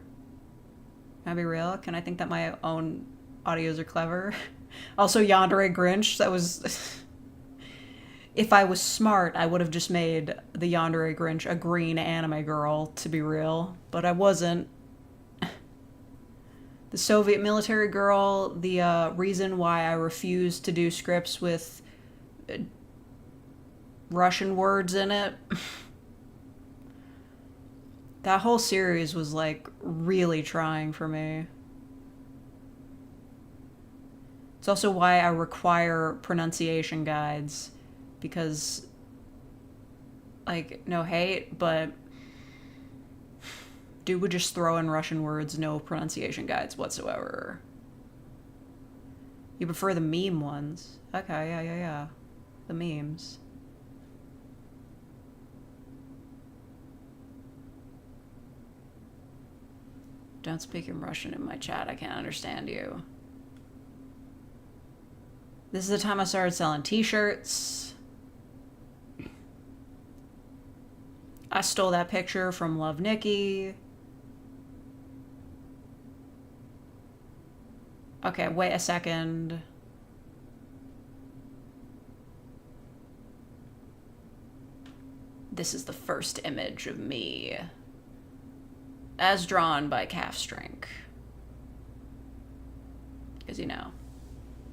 Can I be real? Can I think that my own audios are clever? Also, Yandere Grinch, that was... If I was smart, I would have just made the Yandere Grinch a green anime girl, to be real. But I wasn't. The Soviet military girl, the reason why I refused to do scripts with Russian words in it. That whole series was, like, really trying for me. It's also why I require pronunciation guides. Because, like, no hate, but dude would just throw in Russian words, no pronunciation guides whatsoever. You prefer the meme ones? Okay, yeah. The memes. Don't speak in Russian in my chat, I can't understand you. This is the time I started selling t-shirts. I stole that picture from Love Nikki. Okay, wait a second. This is the first image of me, as drawn by Calf Strink. Because, you know,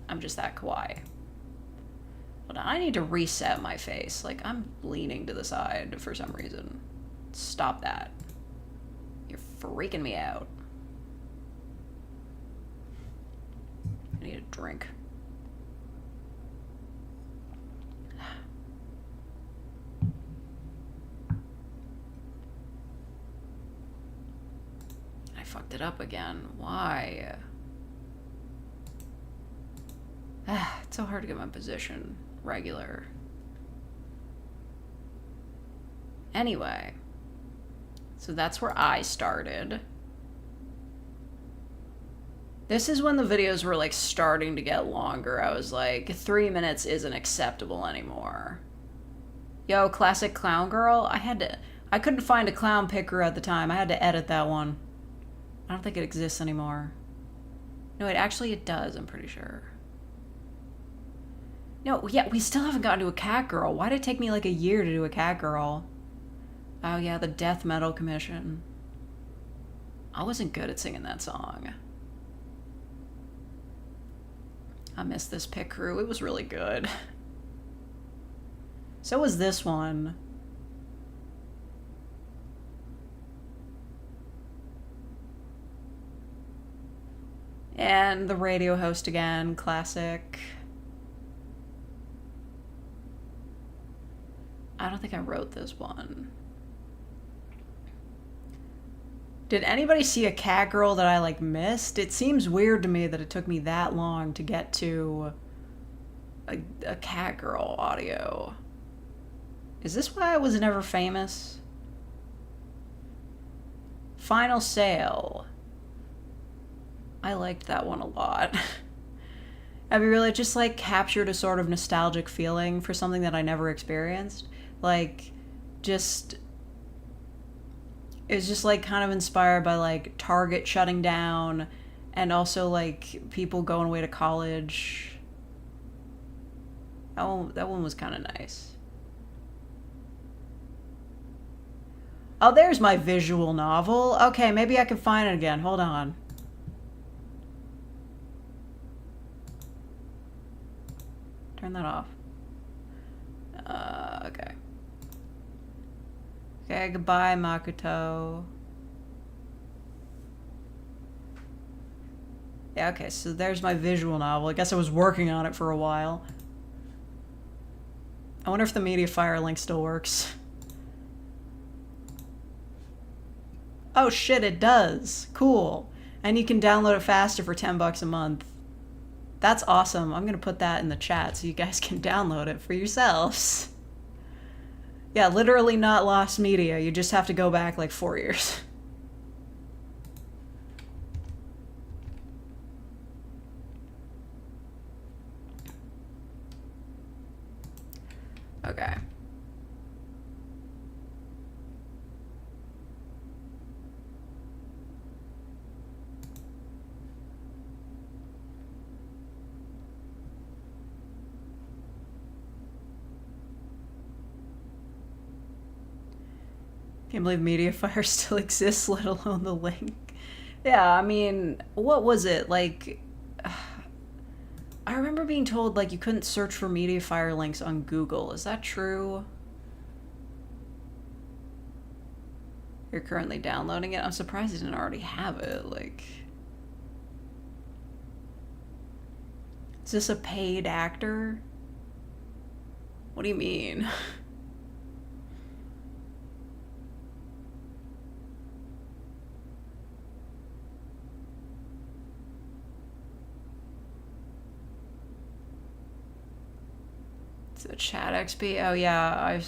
I'm just that kawaii. Hold on, I need to reset my face. Like, I'm leaning to the side for some reason. Stop that. You're freaking me out. I need a drink. I fucked it up again. Why? It's so hard to get my position regular. Anyway. So that's where I started. This is when the videos were like starting to get longer. I was like, 3 minutes isn't acceptable anymore. Yo, classic clown girl. I couldn't find a clown picker at the time. I had to edit that one. I don't think it exists anymore. No, it does, I'm pretty sure. No, yeah, we still haven't gotten to a cat girl. Why did it take me like a year to do a cat girl? Oh yeah, the Death Metal Commission. I wasn't good at singing that song. I missed this pick crew. It was really good. So was this one. And the radio host again, classic. I don't think I wrote this one. Did anybody see a cat girl that I like missed? It seems weird to me that it took me that long to get to a cat girl audio. Is this why I was never famous? Final Sale. I liked that one a lot. I mean, really just like captured a sort of nostalgic feeling for something that I never experienced. Like, it was just like kind of inspired by like Target shutting down and also like people going away to college. That one was kind of nice. Oh, there's my visual novel. Okay, maybe I can find it again. Hold on. Turn that off. Okay. Okay, goodbye, Makoto. Yeah, okay, so there's my visual novel. I guess I was working on it for a while. I wonder if the Mediafire link still works. Oh shit, it does. Cool. And you can download it faster for 10 bucks a month. That's awesome. I'm gonna put that in the chat so you guys can download it for yourselves. Yeah, literally not lost media. You just have to go back like 4 years. Okay. Can't believe Mediafire still exists, let alone the link. Yeah, I mean, what was it? Like, I remember being told, like, you couldn't search for Mediafire links on Google. Is that true? You're currently downloading it? I'm surprised you didn't already have it. Like, is this a paid actor? What do you mean? The chat XP. Oh yeah,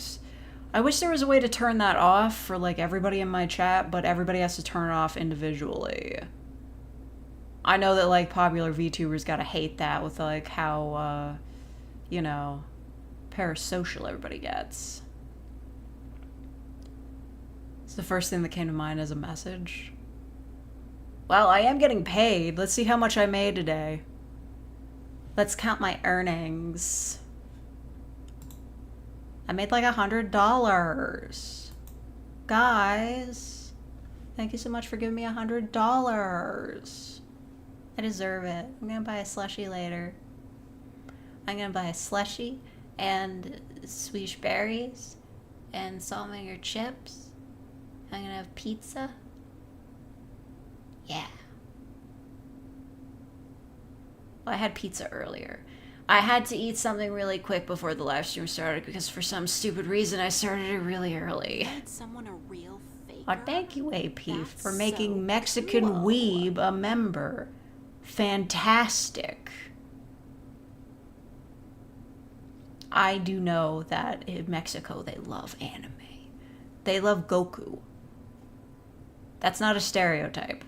I wish there was a way to turn that off for like everybody in my chat, but everybody has to turn it off individually. I know that like popular VTubers gotta hate that with like how you know, parasocial everybody gets. It's the first thing that came to mind as a message. Well, I am getting paid. Let's see how much I made today. Let's count my earnings. I made like $100. Guys, thank you so much for giving me $100. I deserve it. I'm gonna buy a slushie later. I'm gonna buy a slushie and Swedish berries and salt and vinegar chips. I'm gonna have pizza. Yeah. Well, I had pizza earlier. I had to eat something really quick before the live stream started because for some stupid reason I started it really early. Made someone a real faker? Oh, thank you, AP, That's for making so Mexican cool. Weeb a member. Fantastic. I do know that in Mexico they love anime. They love Goku. That's not a stereotype.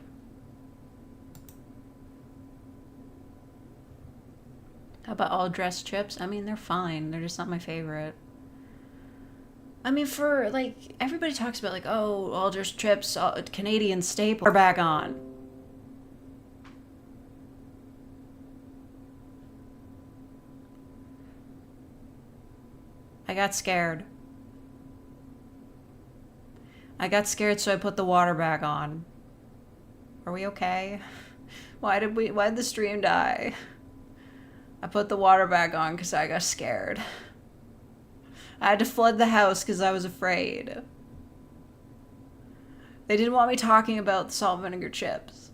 How about all dressed chips? I mean, they're fine. They're just not my favorite. I mean, for, like, everybody talks about, like, oh, all dressed chips, Canadian staple. We're back on. I got scared. I got scared, so I put the water back on. Are we okay? Why'd the stream die? I put the water back on because I got scared. I had to flood the house because I was afraid. They didn't want me talking about the salt and vinegar chips.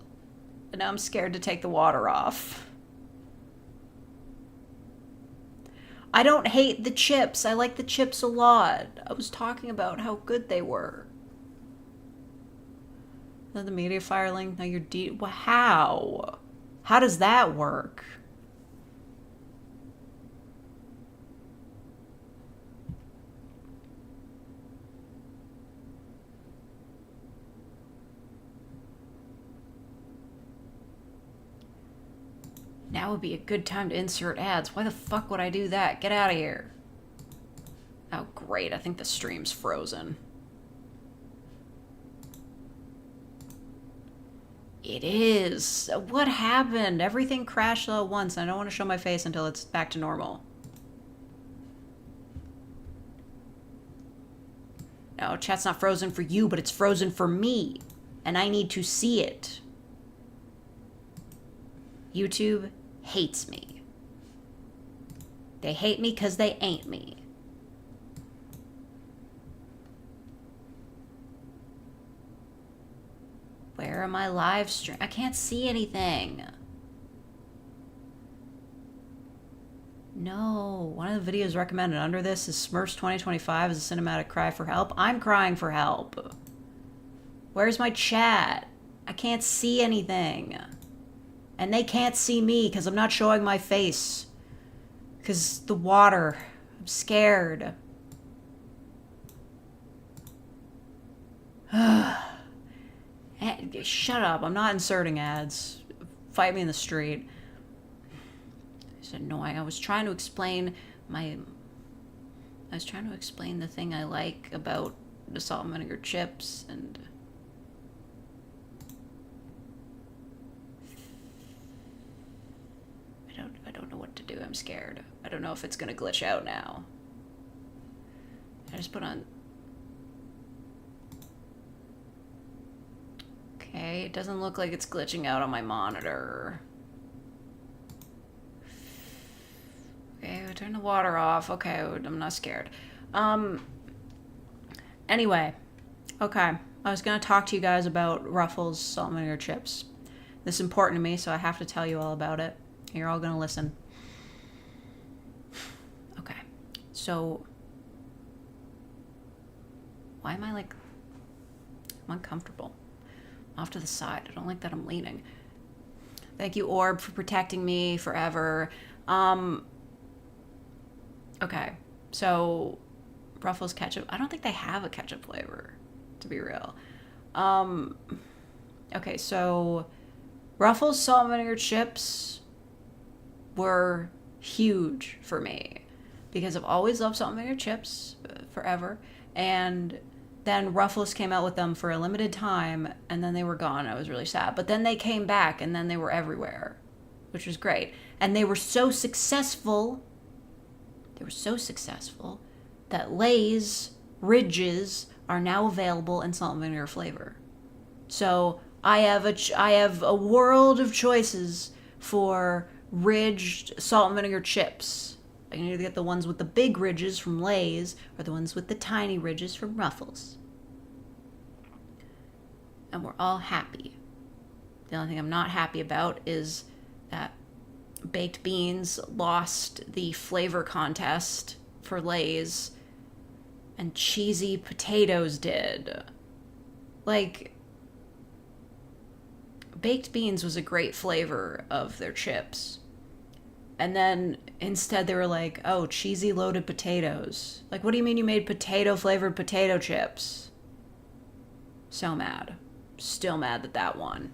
And now I'm scared to take the water off. I don't hate the chips. I like the chips a lot. I was talking about how good they were. Is that the media fire link? Now you're how? How does that work? Now would be a good time to insert ads. Why the fuck would I do that? Get out of here. Oh, great. I think the stream's frozen. It is. What happened? Everything crashed all at once. I don't want to show my face until it's back to normal. No, chat's not frozen for you, but it's frozen for me. And I need to see it. YouTube hates me. They hate me because they ain't me. Where are my live stream? I can't see anything. No. One of the videos recommended under this is Smurfs 2025 as a cinematic cry for help. I'm crying for help. Where's my chat? I can't see anything. And they can't see me because I'm not showing my face. Because the water. I'm scared. Shut up. I'm not inserting ads. Fight me in the street. It's annoying. I was trying to explain the thing I like about the salt and vinegar chips and... I don't know what to do. I'm scared. I don't know if it's gonna glitch out now. I just put on... Okay, it doesn't look like it's glitching out on my monitor. Okay, we'll turn the water off. Okay, I'm not scared. Anyway, okay. I was gonna talk to you guys about Ruffles salt and vinegar chips. This is important to me, so I have to tell you all about it. You're all gonna listen. Okay, so why am I like... I'm uncomfortable. Off to the side. I don't like that I'm leaning. Thank you, Orb, for protecting me forever. Okay, so Ruffles ketchup. I don't think they have a ketchup flavor, to be real. Okay, so Ruffles salt and vinegar chips were huge for me because I've always loved salt and vinegar chips forever, and then Ruffles came out with them for a limited time, and then they were gone. I was really sad. But then they came back, and then they were everywhere, which was great. And they were so successful. They were so successful that Lay's Ridges are now available in salt and vinegar flavor. So I have a world of choices for ridged salt and vinegar chips. I can either get the ones with the big ridges from Lay's or the ones with the tiny ridges from Ruffles. And we're all happy. The only thing I'm not happy about is that baked beans lost the flavor contest for Lay's and cheesy potatoes did. Like, baked beans was a great flavor of their chips. And then instead they were like, oh, cheesy loaded potatoes. Like, what do you mean you made potato flavored potato chips? So mad. Still mad that that won.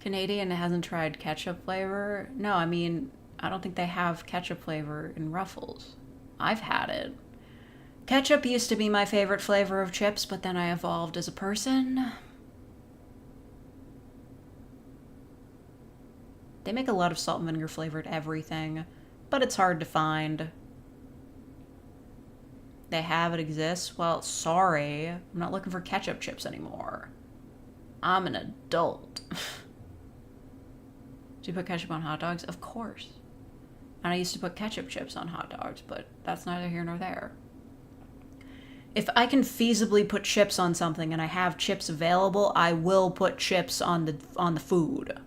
Canadian hasn't tried ketchup flavor? No, I mean, I don't think they have ketchup flavor in Ruffles. I've had it. Ketchup used to be my favorite flavor of chips, but then I evolved as a person. They make a lot of salt and vinegar flavored everything, but it's hard to find. They have it exists? Well, sorry. I'm not looking for ketchup chips anymore. I'm an adult. Do you put ketchup on hot dogs? Of course. And I used to put ketchup chips on hot dogs, but that's neither here nor there. If I can feasibly put chips on something and I have chips available, I will put chips on the food.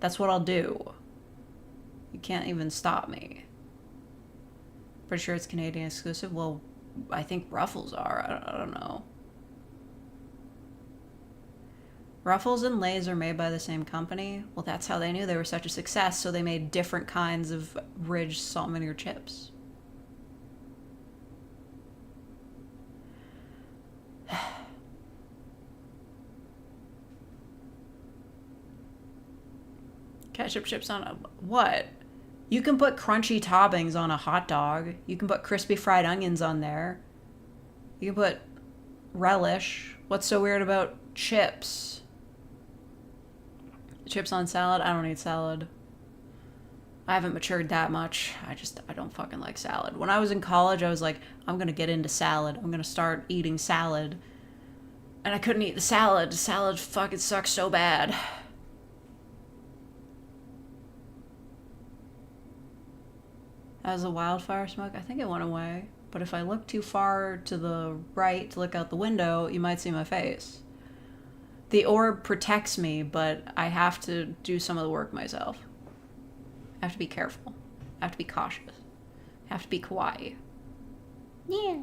That's what I'll do. You can't even stop me. Pretty sure it's Canadian exclusive. Well, I think Ruffles are. I don't know. Ruffles and Lay's are made by the same company. Well, that's how they knew they were such a success, so they made different kinds of ridged salt and vinegar chips. Ketchup chips on a... What? You can put crunchy toppings on a hot dog. You can put crispy fried onions on there. You can put relish. What's so weird about chips? Chips on salad? I don't eat salad. I haven't matured that much. I don't fucking like salad. When I was in college, I was like, I'm gonna get into salad. I'm gonna start eating salad. And I couldn't eat the salad. Salad fucking sucks so bad. As a wildfire smoke, I think it went away. But if I look too far to the right to look out the window, you might see my face. The orb protects me, but I have to do some of the work myself. I have to be careful. I have to be cautious. I have to be kawaii. Yeah.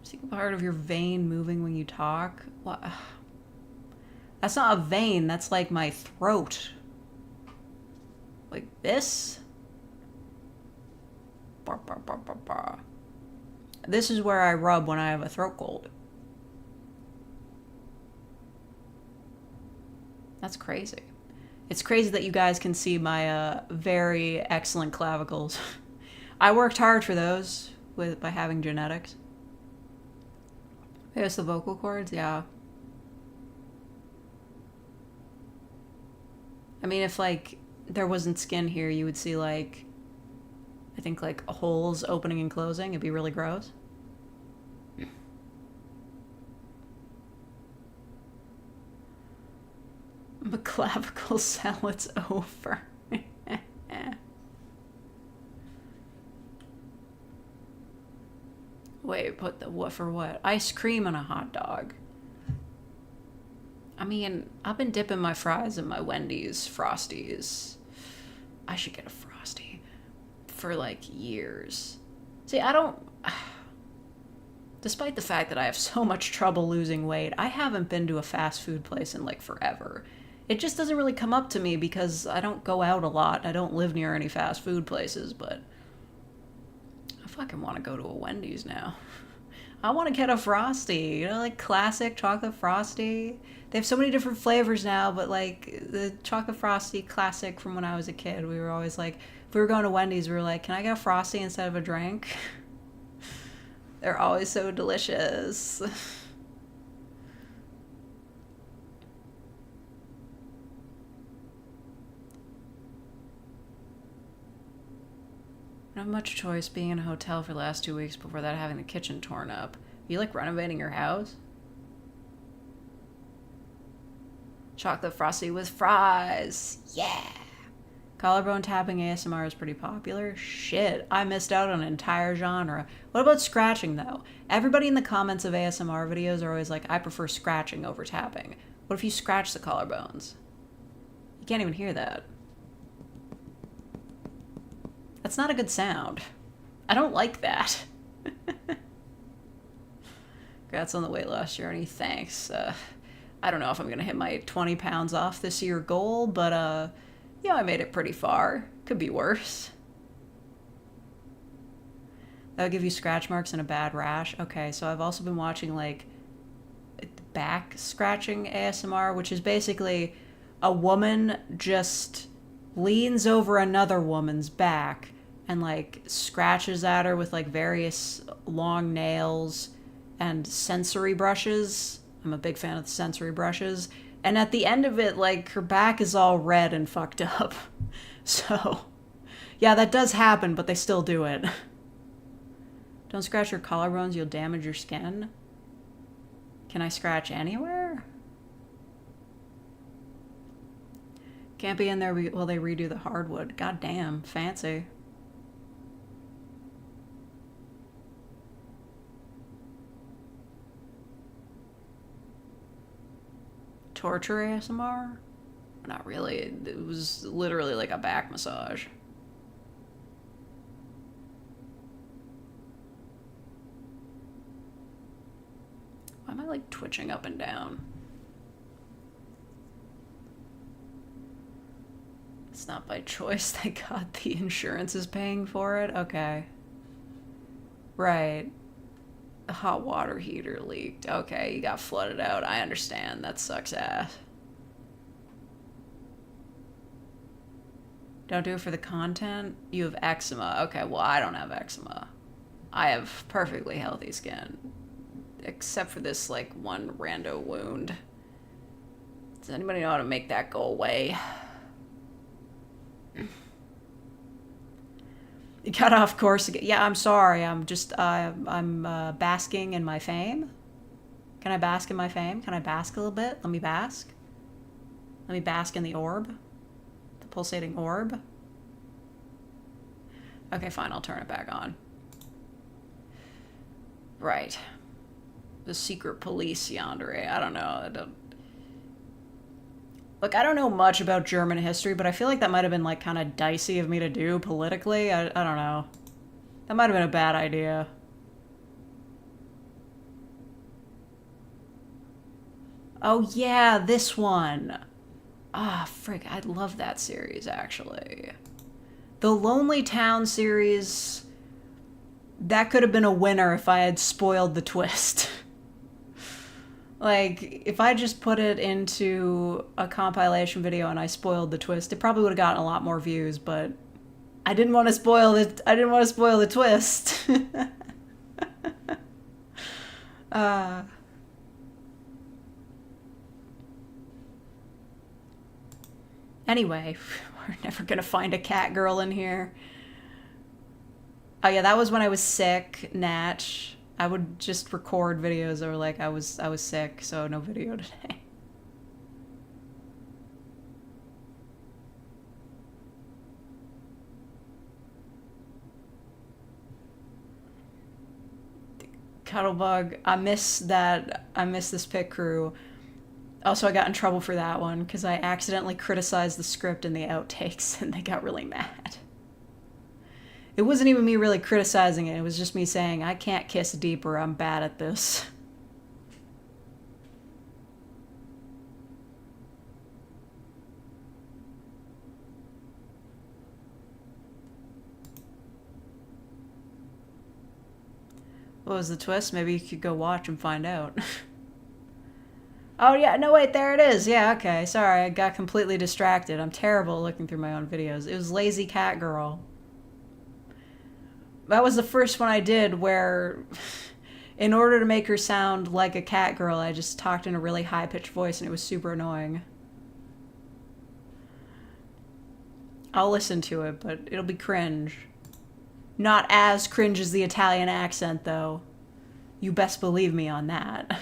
See part of your vein moving when you talk? What? That's not a vein, that's like my throat. Like this? Bar, bar, bar, bar, bar. This is where I rub when I have a throat cold. That's crazy. It's crazy that you guys can see my very excellent clavicles. I worked hard for those by having genetics. There's the vocal cords, yeah. I mean, if like there wasn't skin here, you would see like, I think like holes opening and closing. It'd be really gross. The clavicle salad's over. Wait, put the what for what? Ice cream on a hot dog. I mean, I've been dipping my fries in my Wendy's Frosties. I should get a Frosty for like years. See, I don't... Despite the fact that I have so much trouble losing weight, I haven't been to a fast food place in like forever. It just doesn't really come up to me because I don't go out a lot. I don't live near any fast food places, but I fucking want to go to a Wendy's now. I want to get a Frosty, you know, like classic chocolate Frosty. They have so many different flavors now, but like the chocolate Frosty classic from when I was a kid, we were always like, if we were going to Wendy's, we were like, can I get a Frosty instead of a drink? They're always so delicious. Not much choice being in a hotel for the last 2 weeks before that having the kitchen torn up. You like renovating your house? Chocolate frosty with fries. Yeah. Collarbone tapping ASMR is pretty popular. Shit, I missed out on an entire genre. What about scratching though? Everybody in the comments of ASMR videos are always like, I prefer scratching over tapping. What if you scratch the collarbones? You can't even hear that. That's not a good sound. I don't like that. Congrats on the weight loss journey. Thanks. I don't know if I'm going to hit my 20 pounds off this year goal, but yeah, I made it pretty far. Could be worse. That would give you scratch marks and a bad rash. Okay, so I've also been watching like back scratching ASMR, which is basically a woman just leans over another woman's back and like scratches at her with like various long nails and sensory brushes. I'm a big fan of the sensory brushes. And at the end of it, like her back is all red and fucked up. So yeah, that does happen, but they still do it. Don't scratch your collarbones, you'll damage your skin. Can I scratch anywhere? Can't be in there while they redo the hardwood. God damn, fancy. Torture ASMR? Not really. It was literally like a back massage. Why am I like twitching up and down? It's not by choice, thank God the insurance is paying for it. Okay. Right. The hot water heater leaked. Okay, you got flooded out. I understand. That sucks ass. Don't do it for the content? You have eczema. Okay, well, I don't have eczema. I have perfectly healthy skin. Except for this, like, one rando wound. Does anybody know how to make that go away? You got off course again. Yeah, I'm sorry. I'm just, I'm basking in my fame. Can I bask in my fame? Can I bask a little bit? Let me bask. Let me bask in the orb. The pulsating orb. Okay, fine. I'll turn it back on. Right. The secret police yandere. I don't know. Look, I don't know much about German history, but I feel like that might have been, like, kind of dicey of me to do politically. I don't know. That might have been a bad idea. Oh, yeah, this one. Ah, frick, I love that series, actually. The Lonely Town series, that could have been a winner if I had spoiled the twist. Like, if I just put it into a compilation video and I spoiled the twist, it probably would have gotten a lot more views, but I didn't want to spoil it. I didn't want to spoil the twist. Anyway, we're never gonna find a cat girl in here. Oh yeah, that was when I was sick, Natch. I would just record videos that were like I was sick, so no video today. Cuddlebug, I miss this pit crew. Also, I got in trouble for that one because I accidentally criticized the script in the outtakes and they got really mad. It wasn't even me really criticizing it. It was just me saying, I can't kiss deeper. I'm bad at this. What was the twist? Maybe you could go watch and find out. Oh, yeah. No, wait. There it is. Yeah, okay. Sorry. I got completely distracted. I'm terrible at looking through my own videos. It was Lazy Cat Girl. That was the first one I did where In order to make her sound like a cat girl, I just talked in a really high-pitched voice and it was super annoying. I'll listen to it, but it'll be cringe. Not as cringe as the Italian accent, though. You best believe me on that.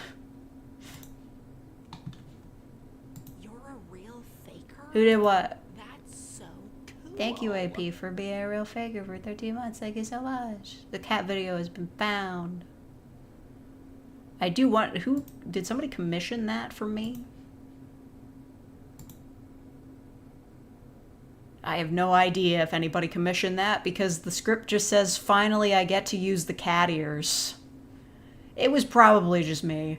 You're a real faker? Who did what? That's so cool. Thank you, AP, for being a real faker for 13 months. Thank you so much. The cat video has been found. I do want... Who... Did somebody commission that for me? I have no idea if anybody commissioned that because the script just says, finally I get to use the cat ears. It was probably just me.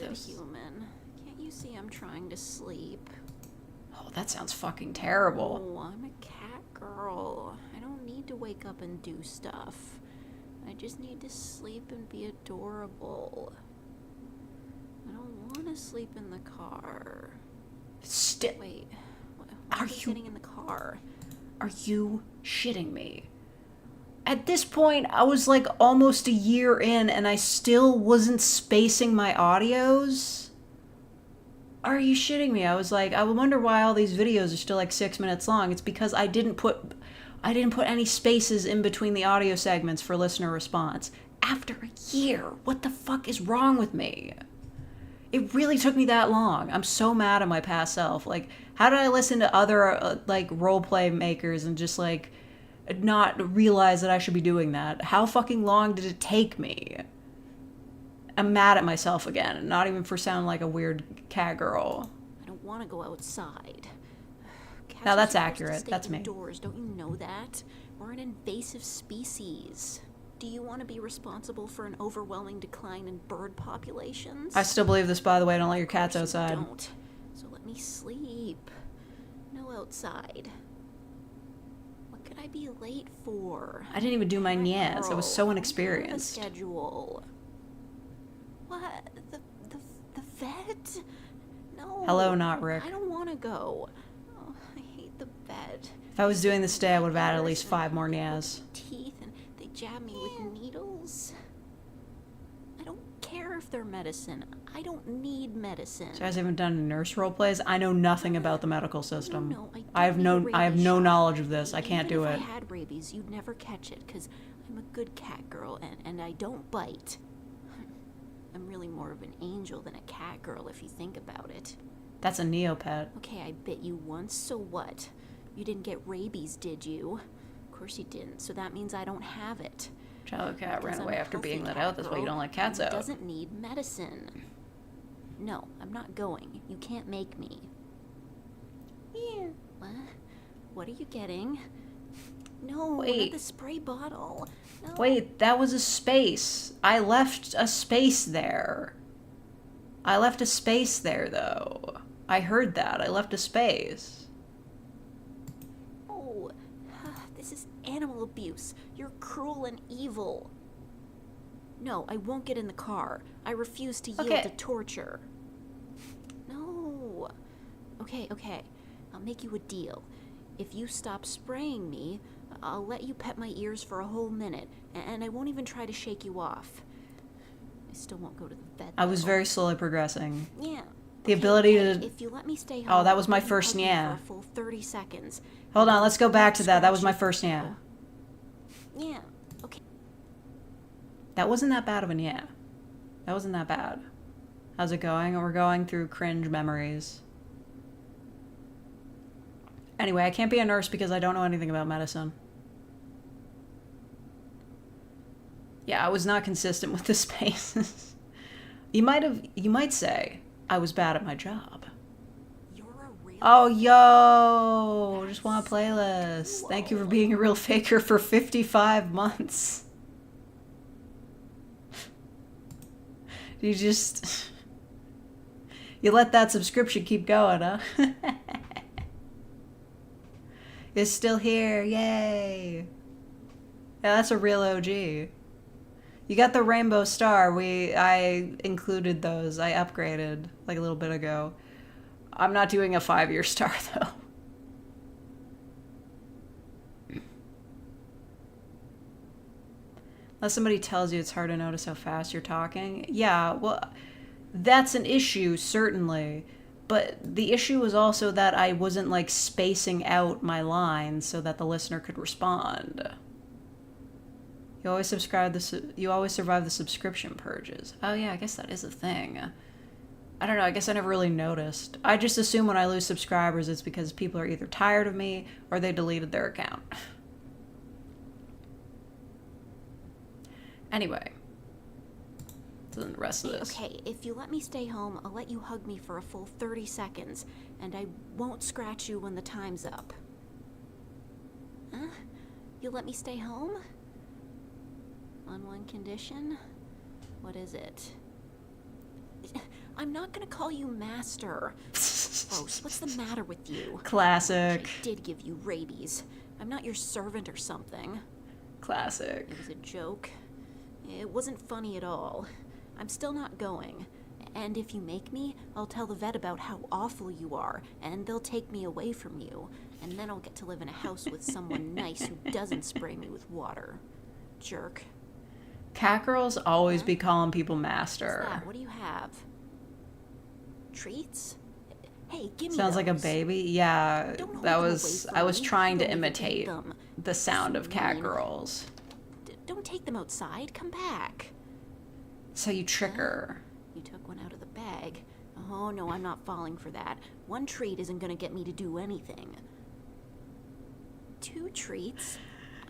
Is it human? Can't you see I'm trying to sleep? Oh, that sounds fucking terrible. Oh, I'm a cat girl. I don't need to wake up and do stuff. I just need to sleep and be adorable. I don't want to sleep in the car. Wait, why are you sitting in the car? Are you shitting me? At this point, I was like almost a year in and I still wasn't spacing my audios. Are you shitting me? I was like, I wonder why all these videos are still like 6 minutes long. It's because I didn't put any spaces in between the audio segments for listener response. After a year, what the fuck is wrong with me? It really took me that long. I'm so mad at my past self. Like, how did I listen to other, like, roleplay makers and just, like, not realize that I should be doing that? How fucking long did it take me? I'm mad at myself again, not even for sounding like a weird cat girl. I don't want to go outside. Cats Now that's are supposed accurate. to stay That's me. indoors. Don't you know that? We're an invasive species. Do you want to be responsible for an overwhelming decline in bird populations? I still believe this, by the way. Don't let your cats Of course you outside. Don't. So let me sleep. No outside. What could I be late for? I didn't even do my nyas. I was so Girl, inexperienced. I have a schedule. What? The vet? No. Hello, not Rick. I don't want to go. Oh, I hate the vet. If I was doing this today, I would have had at least 5 more nyas. Teeth and they jab me with needles. I don't care if they're medicine. I don't need medicine. So you guys haven't done nurse role plays? I know nothing about the medical system. No, I have no rabies shot. knowledge of this. I can't do Even it. if I had rabies, you'd never catch it, because I'm a good cat girl, and I don't bite. I'm really more of an angel than a cat girl, if you think about it. That's a Neopet. Okay, I bit you once, so what? You didn't get rabies, did you? Of course you didn't, so that means I don't have it. Child cat Because ran I'm away a after being healthy let out. cat That's why you girl don't let cats who out. doesn't need medicine. No, I'm not going. You can't make me. Yeah. What? What are you getting? No, Wait. not the spray bottle. No. Wait, that was a space. I left a space there. I left a space there, though. I heard that. I left a space. Oh, this is animal abuse. You're cruel and evil. No, I won't get in the car. I refuse to yield Okay. to torture. No. Okay. I'll make you a deal. If you stop spraying me, I'll let you pet my ears for a whole minute, and I won't even try to shake you off. I still won't go to the vet. I was though. very slowly progressing. Yeah. The ability to... If you let me stay home, Oh, that was my you can first hug me yeah. for a full 30 seconds. Hold And on, then let's go back to that. That was my scratch first you. yeah. Yeah. Okay. That wasn't that bad of an yeah. That wasn't that bad. How's it going? We're going through cringe memories. Anyway, I can't be a nurse because I don't know anything about medicine. Yeah, I was not consistent with the spaces. You might say I was bad at my job. You're a real Oh, yo! Just want a playlist. Thank you for being a real faker for 55 months. You just... You let that subscription keep going, huh? It's still here. Yay! Yeah, that's a real OG. You got the rainbow star. I included those. I upgraded like a little bit ago. I'm not doing a 5-year star though. Unless somebody tells you it's hard to notice how fast you're talking. Yeah, well, that's an issue, certainly. But the issue was also that I wasn't, like, spacing out my lines so that the listener could respond. You always survive the subscription purges. Oh yeah, I guess that is a thing. I don't know, I guess I never really noticed. I just assume when I lose subscribers it's because people are either tired of me or they deleted their account. Anyway. So then the rest of this. Okay, if you let me stay home, I'll let you hug me for a full 30 seconds, and I won't scratch you when the time's up. Huh? You'll let me stay home? On one condition? What is it? I'm not gonna call you master. Gross, what's the matter with you? Classic. I did give you rabies. I'm not your servant or something. Classic. It was a joke. It wasn't funny at all. I'm still not going. And if you make me, I'll tell the vet about how awful you are, and they'll take me away from you. And then I'll get to live in a house with someone nice who doesn't spray me with water. Jerk. Cat girls always be calling people master. What's that? What do you have? Treats? Hey, give me Sounds those. like a baby. Yeah, Don't hold that them was away I from was me. trying to Don't even eat imitate them. the sound of cat mean. girls. Don't take them outside. Come back. So you trick her. You took one out of the bag. Oh, no, I'm not falling for that. One treat isn't gonna get me to do anything. 2 treats?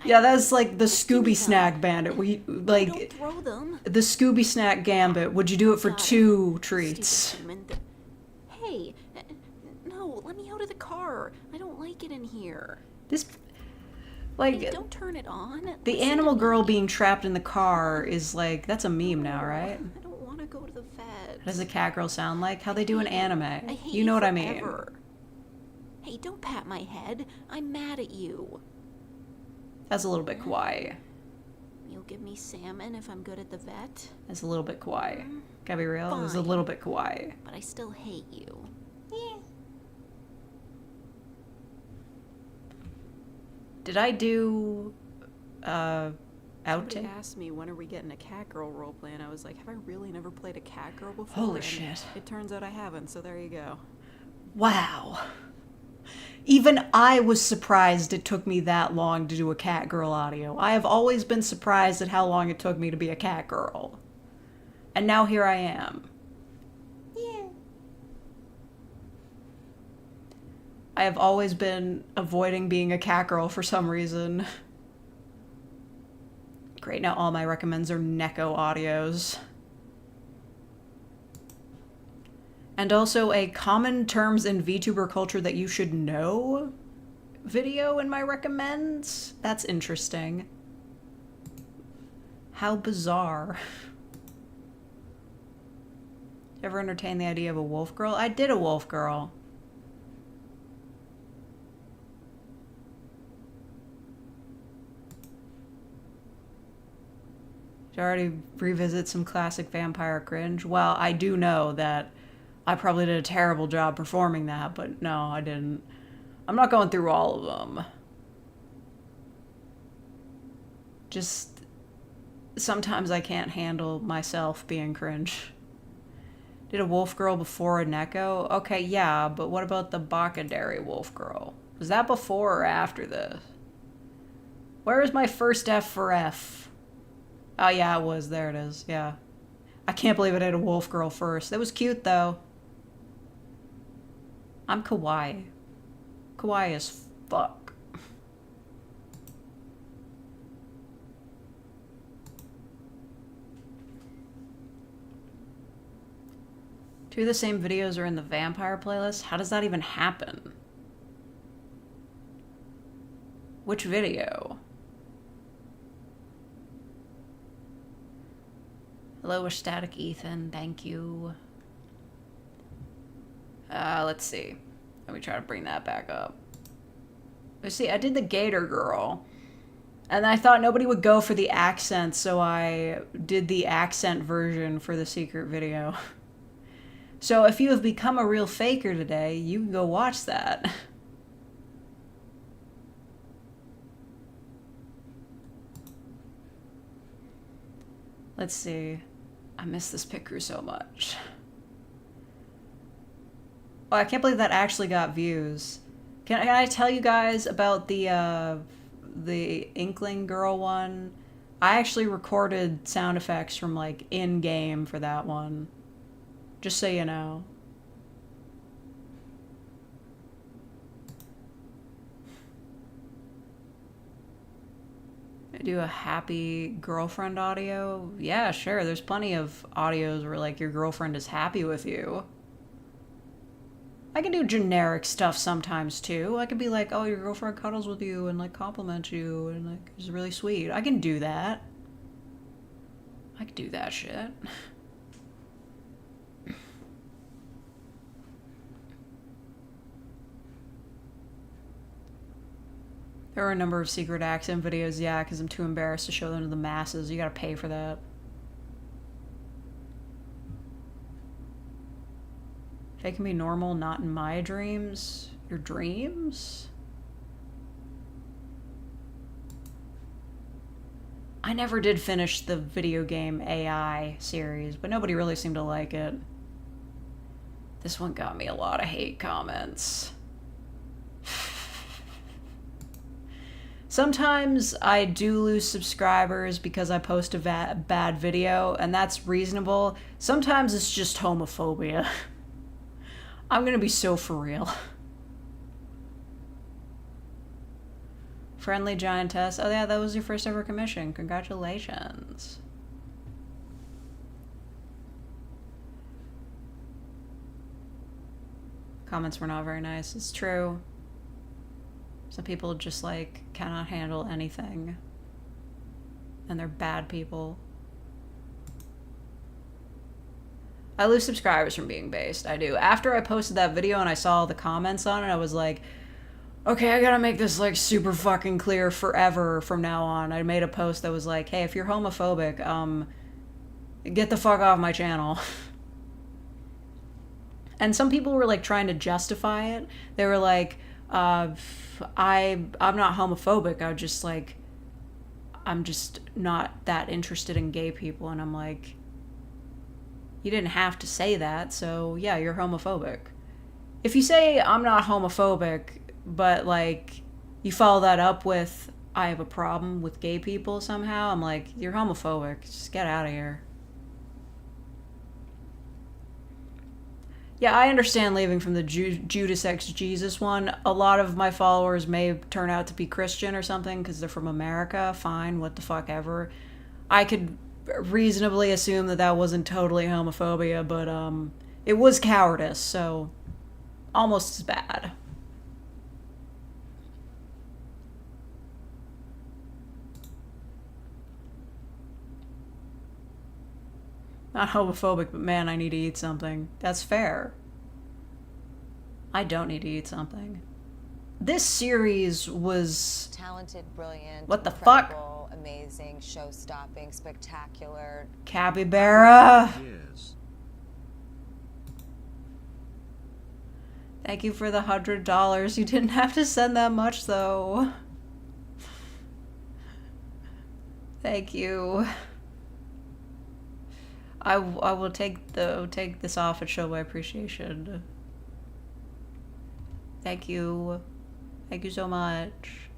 Yeah, that's like the Just give me Scooby some. Snack Bandit. Don't Like throw them. the Scooby Snack Gambit. Would you do it for Got it. 2 treats? Stupid human. Hey, no, let me out of the car. I don't like it in here. This, Hey, like, don't turn it on. the Listen animal to girl me. being trapped in the car is like, that's a meme now, right? I don't want to go to the vet. What does a cat girl sound like? How they do in anime. I hate You know what I mean. forever. Hey, don't pat my head. I'm mad at you. That's a little bit kawaii. You'll give me salmon if I'm good at the vet, That's a little bit kawaii. Gotta be real, it was a Fine. little bit kawaii. but I still hate you. Did I do Somebody outing? asked me, when are we getting a cat girl roleplay? And I was like, have I really never played a cat girl before? Holy And shit. It turns out I haven't, so there you go. Wow. Even I was surprised it took me that long to do a cat girl audio. I have always been surprised at how long it took me to be a cat girl. And now here I am. Yeah. I have always been avoiding being a cat girl for some reason. Great, now all my recommends are Neko audios. And also a common terms in VTuber culture that you should know video in my recommends. That's interesting. How bizarre. Ever entertain the idea of a wolf girl? I did a wolf girl. Did you already revisit some classic vampire cringe? Well, I do know that I probably did a terrible job performing that, but no, I didn't. I'm not going through all of them. Just sometimes I can't handle myself being cringe. Did a wolf girl before a Neko? Okay, yeah, but what about the Bakadari wolf girl? Was that before or after this? Where is my first F for F? Oh yeah, it was. There it is. Yeah. I can't believe I did a wolf girl first. That was cute though. I'm kawaii. Kawaii as fuck. Two of the same videos are in the vampire playlist? How does that even happen? Which video? Hello, Static Ethan. Thank you. Let's see. Let me try to bring that back up. Let's see, I did the Gator Girl. And I thought nobody would go for the accent, so I did the accent version for the secret video. So if you have become a real faker today, you can go watch that. Let's see. I miss this pit crew so much. Oh, I can't believe that actually got views. Can I tell you guys about the Inkling Girl one? I actually recorded sound effects from, like, in-game for that one. Just so you know. I do a happy girlfriend audio? Yeah, sure. There's plenty of audios where, like, your girlfriend is happy with you. I can do generic stuff sometimes, too. I could be like, oh, your girlfriend cuddles with you and, like, compliments you and, like, is really sweet. I can do that. I can do that shit. There are a number of secret accent videos, yeah, because I'm too embarrassed to show them to the masses. You gotta pay for that. They can be normal, not in my dreams. Your dreams? I never did finish the video game AI series, but nobody really seemed to like it. This one got me a lot of hate comments. Sometimes I do lose subscribers because I post a bad video, and that's reasonable. Sometimes it's just homophobia. I'm gonna be so for real. Friendly Giantess. Oh yeah, that was your first ever commission. Congratulations. Comments were not very nice. It's true. Some people just, like, cannot handle anything. And they're bad people. I lose subscribers from being based. I do. After I posted that video and I saw the comments on it, I was like, okay, I gotta make this, like, super fucking clear forever from now on. I made a post that was like, hey, if you're homophobic, get the fuck off my channel. And some people were, like, trying to justify it. They were like, I'm not homophobic. I just, like, I'm just not that interested in gay people. And I'm like, you didn't have to say that, so yeah, you're homophobic. If you say I'm not homophobic, but, like, you follow that up with I have a problem with gay people somehow, I'm like, you're homophobic. Just get out of here. Yeah, I understand leaving from the Judas X Jesus one. A lot of my followers may turn out to be Christian or something because they're from America. Fine, what the fuck ever. I could reasonably assume that that wasn't totally homophobia, but it was cowardice, so almost as bad. Not homophobic, but man, I need to eat something. That's fair. I don't need to eat something. This series was talented, brilliant, what the fuck? Amazing, show-stopping, spectacular. Capybara. Yes. Thank you for the $100. You didn't have to send that much, though. Thank you. I will take this off and show my appreciation. Thank you. Thank you so much.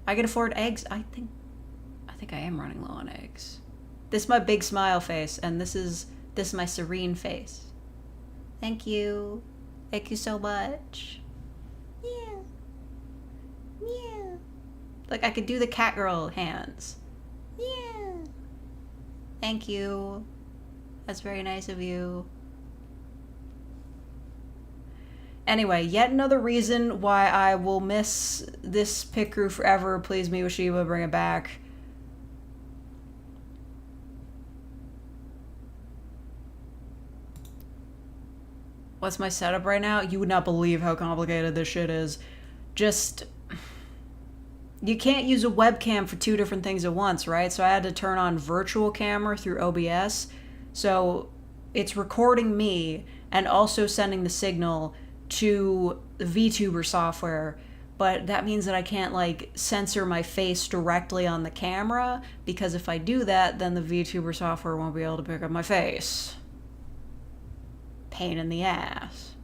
I can afford eggs. I think I am running low on eggs. This is my big smile face, and this is my serene face. Thank you. Thank you so much. Yeah. Yeah. Like, I could do the cat girl hands. Yeah. Thank you. That's very nice of you. Anyway, yet another reason why I will miss this pit crew forever. Please, Miwashiba, bring it back. What's my setup right now? You would not believe how complicated this shit is. Just... You can't use a webcam for two different things at once, right? So I had to turn on virtual camera through OBS. So it's recording me and also sending the signal to the VTuber software, but that means that I can't like censor my face directly on the camera, because if I do that, then the VTuber software won't be able to pick up my face. Pain in the ass.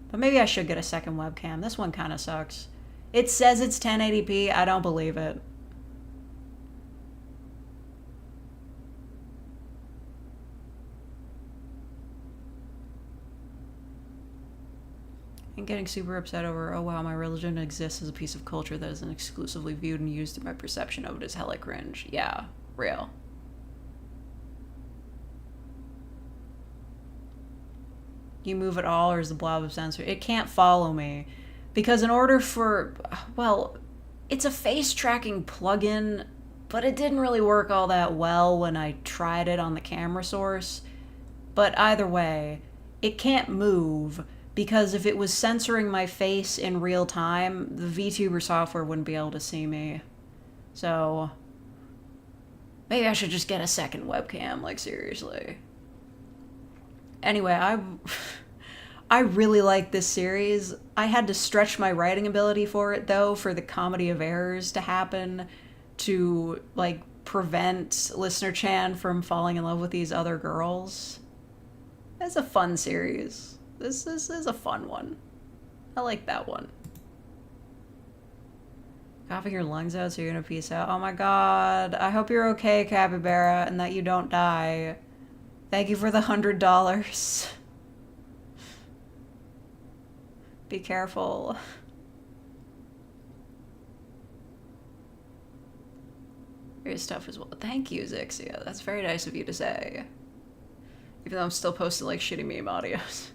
But maybe I should get a second webcam. This one kind of sucks. It says it's 1080p. I don't believe it. And getting super upset over, oh wow, my religion exists as a piece of culture that isn't exclusively viewed and used through my perception of it is hella cringe. Yeah, real. You move at all, or is the blob of sensor? It can't follow me. Because in order for, well, it's a face tracking plugin, but it didn't really work all that well when I tried it on the camera source. But either way, it can't move, because if it was censoring my face in real time, the VTuber software wouldn't be able to see me. So, maybe I should just get a second webcam, like seriously. Anyway, I really like this series. I had to stretch my writing ability for it, though, for the comedy of errors to happen, to, like, prevent Listener Chan from falling in love with these other girls. It's a fun series. This is a fun one. I like that one. Coughing your lungs out so you're gonna peace out. Oh my god. I hope you're okay, Capybara, and that you don't die. Thank you for the $100. Be careful. Your stuff as well. Thank you, Zixia. That's very nice of you to say. Even though I'm still posting like shitty meme audios.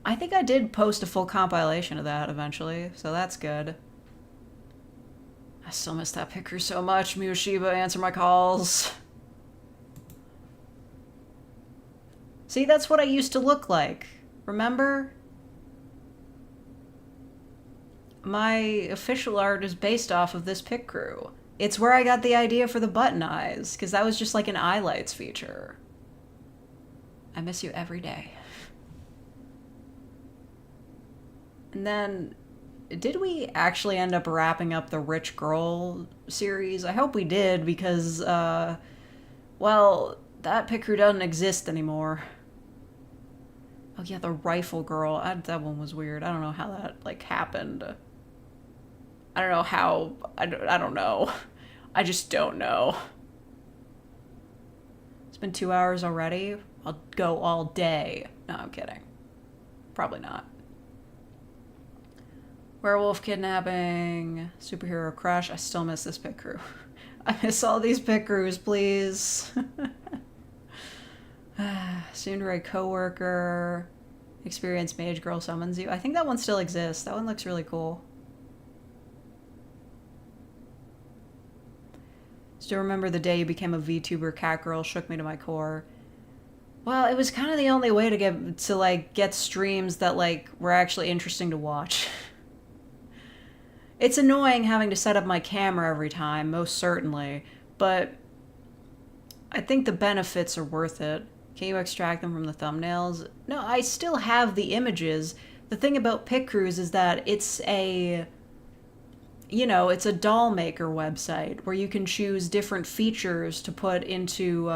I think I did post a full compilation of that eventually, so that's good. I still miss that picture so much. Miyoshiba, answer my calls. See, that's what I used to look like. Remember? My official art is based off of this pic crew. It's where I got the idea for the button eyes, because that was just like an highlights feature. I miss you every day. And then, did we actually end up wrapping up the Rich Girl series? I hope we did, because, well, that pic crew doesn't exist anymore. Oh yeah, the Rifle Girl. That one was weird. I don't know how that, like, happened. I don't know how... I don't know. I just don't know. It's been 2 hours already. I'll go all day. No, I'm kidding. Probably not. Werewolf kidnapping. Superhero crush. I still miss this pit crew. I miss all these pit crews, please. Tsundere coworker. Experienced mage girl summons you. I think that one still exists. That one looks really cool. Still remember the day you became a VTuber cat girl, shook me to my core. Well, it was kind of the only way to get streams that like were actually interesting to watch. It's annoying having to set up my camera every time, most certainly, but I think the benefits are worth it. Can you extract them from the thumbnails? No, I still have the images. The thing about Pic Crews is that it's a... You know, it's a doll maker website where you can choose different features to put into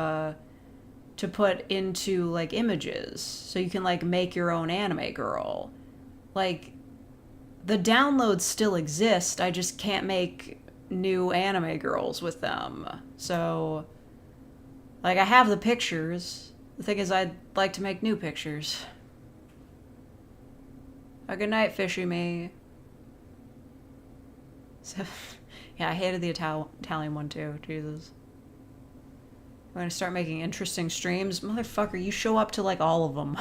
like images. So you can like make your own anime girl. Like, the downloads still exist. I just can't make new anime girls with them. So, like, I have the pictures. The thing is, I'd like to make new pictures. Good night, fishy me. So, yeah, I hated the Italian one too. Jesus. I'm gonna start making interesting streams. Motherfucker, you show up to like all of them.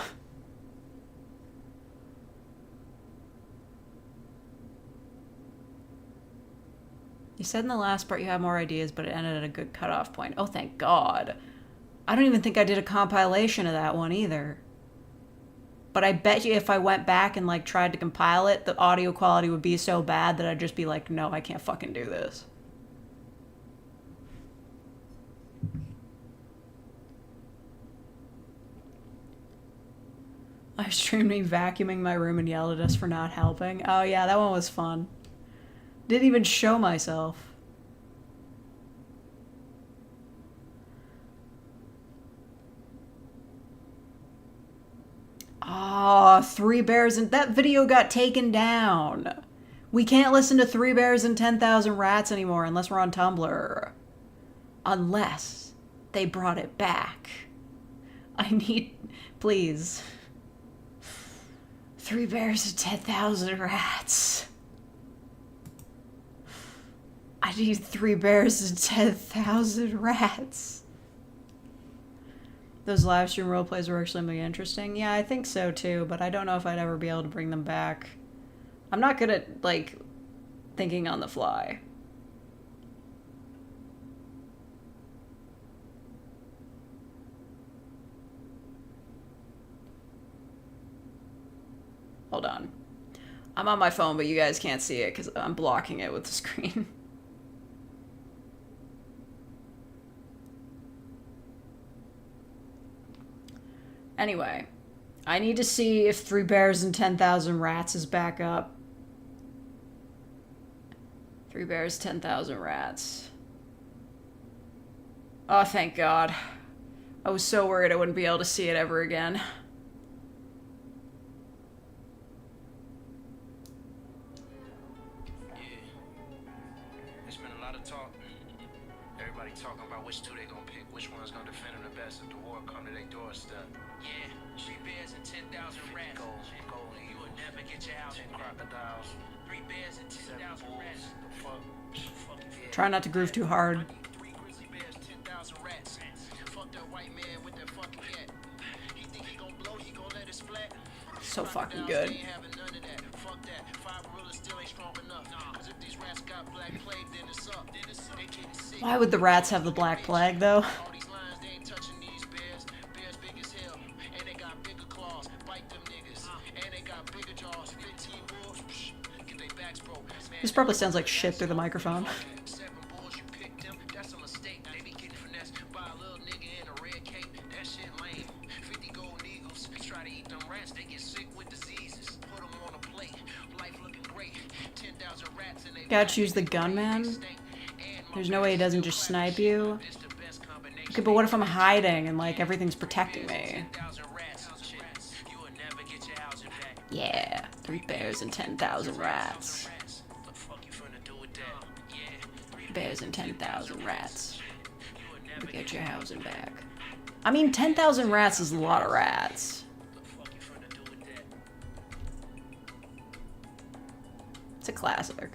You said in the last part you had more ideas, but it ended at a good cutoff point. Oh, thank God. I don't even think I did a compilation of that one either. But I bet you if I went back and like tried to compile it, the audio quality would be so bad that I'd just be like, no, I can't fucking do this. I streamed me vacuuming my room and yelled at us for not helping. Oh yeah, that one was fun. Didn't even show myself. Oh, Three Bears and that video got taken down. We can't listen to Three Bears and 10,000 Rats anymore unless we're on Tumblr. Unless they brought it back. I need, please. Three Bears and 10,000 Rats. I need Three Bears and 10,000 Rats. Those live stream roleplays were actually really interesting. Yeah, I think so too, but I don't know if I'd ever be able to bring them back. I'm not good at, like, thinking on the fly. Hold on. I'm on my phone, but you guys can't see it because I'm blocking it with the screen. Anyway, I need to see if Three Bears and 10,000 Rats is back up. Three Bears, 10,000 Rats. Oh, thank God. I was so worried I wouldn't be able to see it ever again. There's been a lot of talk. Everybody talking about which two they gonna pick, which one's gonna defend them the best if the war come to their doorstep. Yeah, 3 bears and 10,000 rats. Gold you will never get your house. 10 crocodiles. 3 bears and 10,000 rats. The fuck? Yeah. Try not to groove too hard. 3 grizzly bears, 10,000 rats. Fuck that white man with that fucking cat. He think he gon' blow, he gon' let it splat. So fucking good. Why would the rats have the Black Plague, though? This probably sounds like shit through the microphone. Gotta choose the gunman? There's no way he doesn't just snipe you. Okay, but what if I'm hiding and, like, everything's protecting me? Yeah, 3 bears and 10,000 rats. 3 bears and 10,000 rats. You get your housing back. I mean, 10,000 rats is a lot of rats. It's a classic.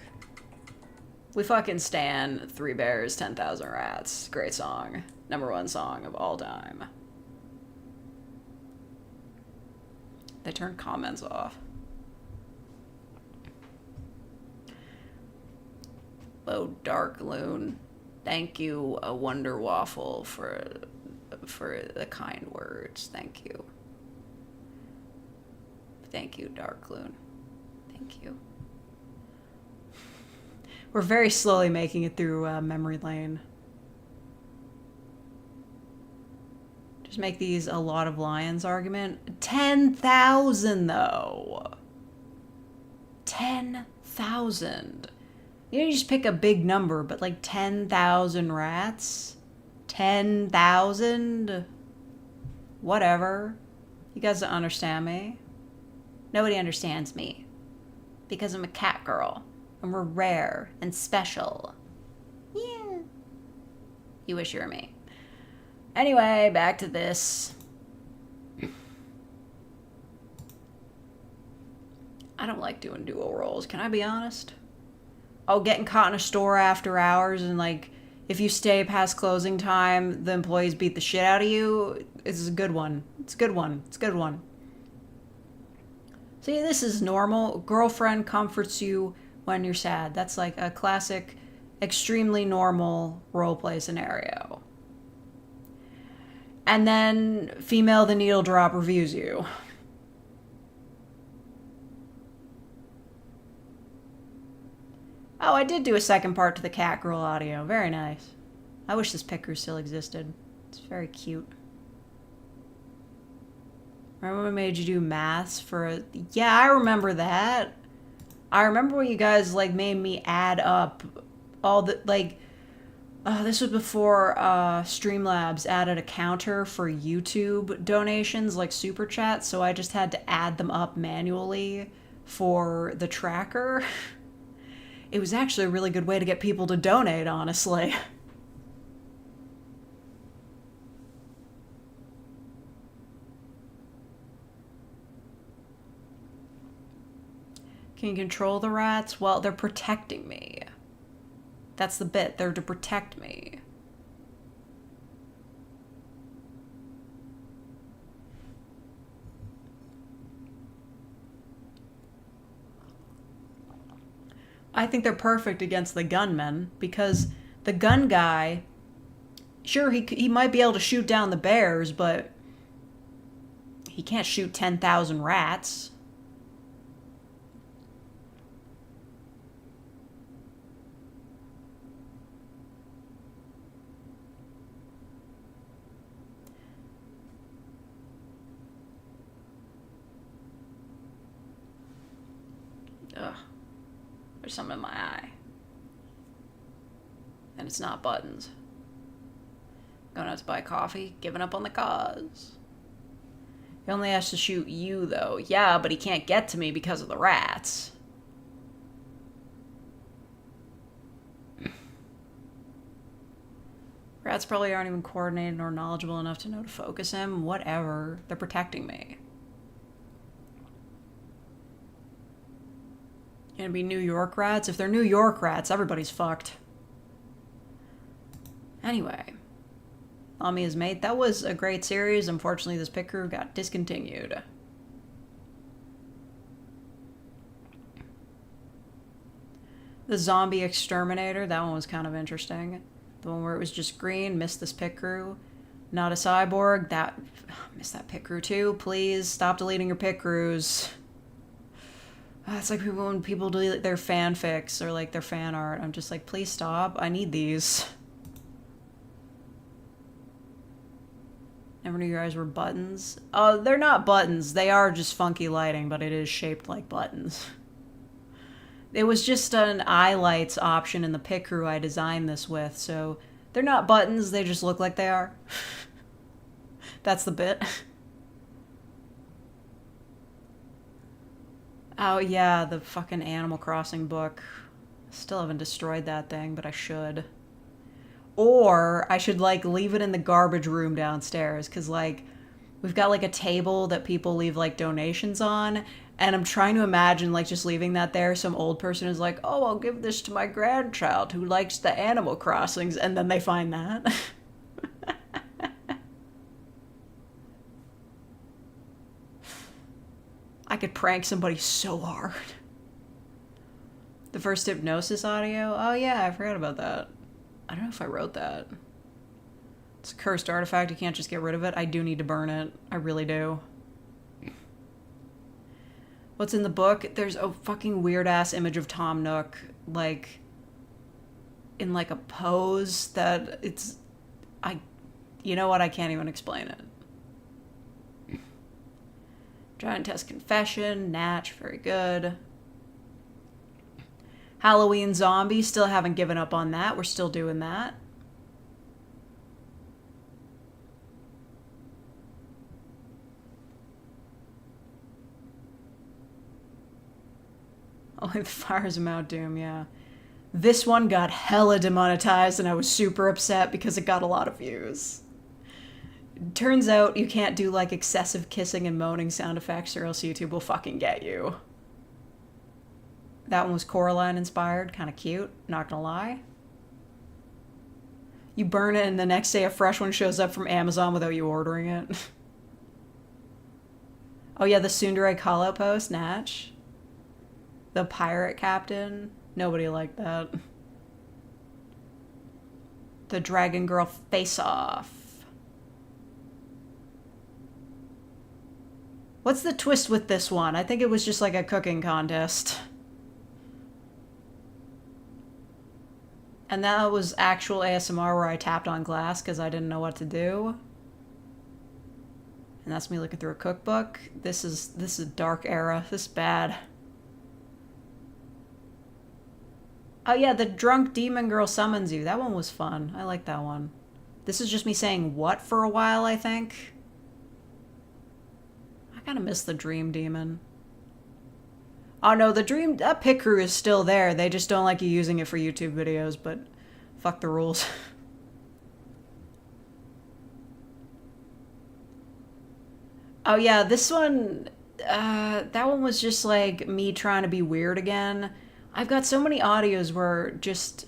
We fucking stan 3 bears, 10,000 rats. Great song. #1 song of all time. They turned comments off. Oh, Dark Loon. Thank you, a Wonder Waffle, for the kind words. Thank you. Thank you, Dark Loon. Thank you. We're very slowly making it through memory lane. Just make these a lot of lions argument. 10,000 though. 10,000. You just pick a big number, but like 10,000 rats? 10,000? Whatever. You guys don't understand me. Nobody understands me. Because I'm a cat girl. And we're rare and special. Yeah. You wish you were me. Anyway, back to this. I don't like doing duo roles, can I be honest? Oh, getting caught in a store after hours and, like, if you stay past closing time, the employees beat the shit out of you. It's a good one. It's a good one. It's a good one. See, this is normal. Girlfriend comforts you when you're sad. That's like a classic, extremely normal roleplay scenario. And then female the needle drop reviews you. Oh, I did do a second part to the cat girl audio. Very nice. I wish this picker still existed. It's very cute. Remember when I made you do maths for a... Yeah, I remember that. I remember when you guys, like, made me add up all the, like... this was before Streamlabs added a counter for YouTube donations, like Super Chat, so I just had to add them up manually for the tracker. It was actually a really good way to get people to donate, honestly. Can you control the rats? Well, they're protecting me. That's the bit. They're to protect me. I think they're perfect against the gunmen because the gun guy, sure, he might be able to shoot down the bears, but he can't shoot 10,000 rats. Ugh. There's something in my eye. And it's not buttons. Going out to buy coffee, giving up on the cause. He only has to shoot you, though. Yeah, but he can't get to me because of the rats. Rats probably aren't even coordinated or knowledgeable enough to know to focus him. Whatever. They're protecting me. Gonna be New York rats? If they're New York rats, everybody's fucked. Anyway. Amiya's Mate. That was a great series. Unfortunately, this pit crew got discontinued. The Zombie Exterminator. That one was kind of interesting. The one where it was just green. Missed this pit crew. Not a Cyborg. That... Missed that pit crew too. Please stop deleting your pit crews. It's like when people delete their fanfics or like their fan art. I'm just like, please stop. I need these. Never knew your eyes were buttons. Oh, they're not buttons. They are just funky lighting, but it is shaped like buttons. It was just an eye lights option in the pit crew I designed this with, so they're not buttons. They just look like they are. That's the bit. Oh yeah, the fucking Animal Crossing book. Still haven't destroyed that thing, but I should. Or I should, like, leave it in the garbage room downstairs, because, like, we've got, like, a table that people leave, like, donations on, and I'm trying to imagine, like, just leaving that there. Some old person is like, oh, I'll give this to my grandchild who likes the Animal Crossings, and then they find that. I could prank somebody so hard. The first hypnosis audio? Oh yeah, I forgot about that. I don't know if I wrote that. It's a cursed artifact, you can't just get rid of it. I do need to burn it. I really do. What's in the book? There's a fucking weird-ass image of Tom Nook, like, in, like, a pose that it's... You know what? I can't even explain it. Giant Test Confession, Natch, very good. Halloween Zombie, still haven't given up on that. We're still doing that. Only the Fires of Mount Doom, yeah. This one got hella demonetized and I was super upset because it got a lot of views. Turns out you can't do, like, excessive kissing and moaning sound effects or else YouTube will fucking get you. That one was Coraline inspired, kind of cute, not gonna lie. You burn it and the next day a fresh one shows up from Amazon without you ordering it. Oh yeah, the Tsundere call-out post, Natch. The pirate captain, nobody liked that. The Dragon Girl face-off. What's the twist with this one? I think it was just like a cooking contest. And that was actual ASMR where I tapped on glass because I didn't know what to do. And that's me looking through a cookbook. This is a dark era. This is bad. Oh yeah, the drunk demon girl summons you. That one was fun. I like that one. This is just me saying what for a while, I think. I kind of miss the dream demon. Oh no, that pit crew is still there. They just don't like you using it for YouTube videos, but fuck the rules. Oh yeah, this one, that one was just like me trying to be weird again. I've got so many audios where just,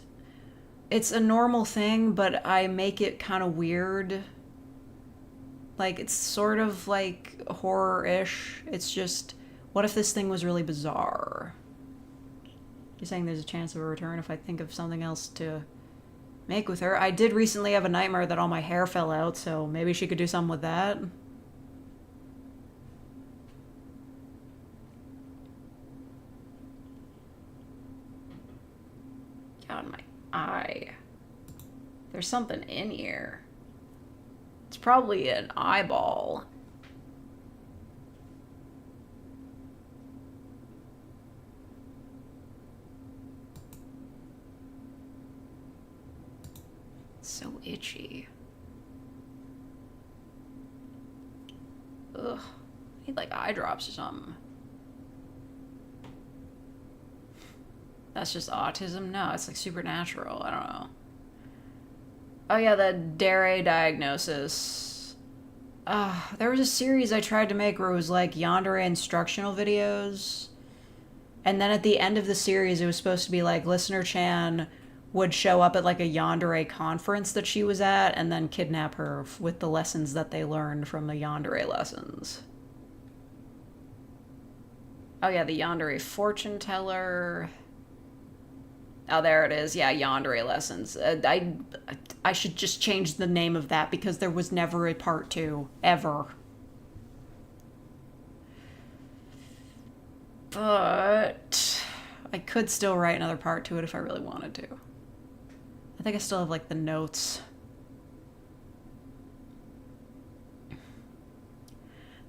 it's a normal thing, but I make it kind of weird. Like, it's sort of like horror-ish. It's just, what if this thing was really bizarre? You're saying there's a chance of a return if I think of something else to make with her. I did recently have a nightmare that all my hair fell out, so maybe she could do something with that. God, my eye. There's something in here. It's probably an eyeball. It's so itchy. Ugh. I need like eye drops or something. That's just autism? No, it's like supernatural. I don't know. Oh yeah, the Dare diagnosis. There was a series I tried to make where it was like yandere instructional videos. And then at the end of the series, it was supposed to be like Listener Chan would show up at like a yandere conference that she was at and then kidnap her with the lessons that they learned from the yandere lessons. Oh yeah, the yandere fortune teller. Oh, there it is. Yeah, yandere lessons. I should just change the name of that because there was never a part 2. Ever. But I could still write another part to it if I really wanted to. I think I still have, like, the notes.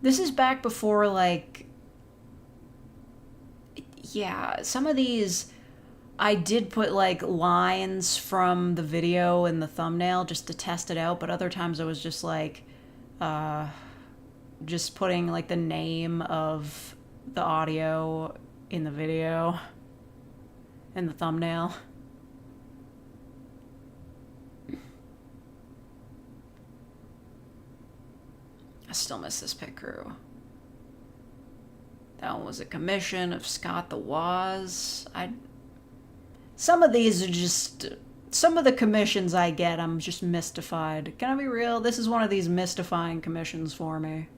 This is back before, like... Yeah, some of these... I did put, like, lines from the video in the thumbnail just to test it out, but other times I was just, like, just putting, like, the name of the audio in the video in the thumbnail. I still miss this pit crew. That one was a commission of Scott the Woz. Some of these are just... Some of the commissions I get, I'm just mystified. Can I be real? This is one of these mystifying commissions for me.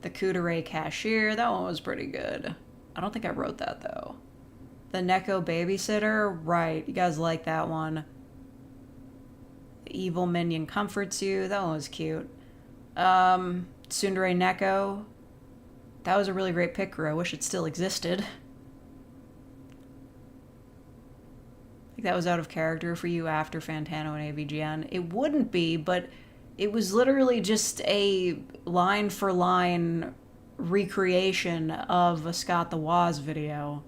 The Couturier Cashier, that one was pretty good. I don't think I wrote that, though. The Neko Babysitter, right. You guys like that one. The Evil Minion Comforts You, that one was cute. Tsundere Neko, that was a really great pit crew. I wish it still existed. That was out of character for you after Fantano and AVGN. It wouldn't be, but it was literally just a line-for-line recreation of a Scott the Woz video.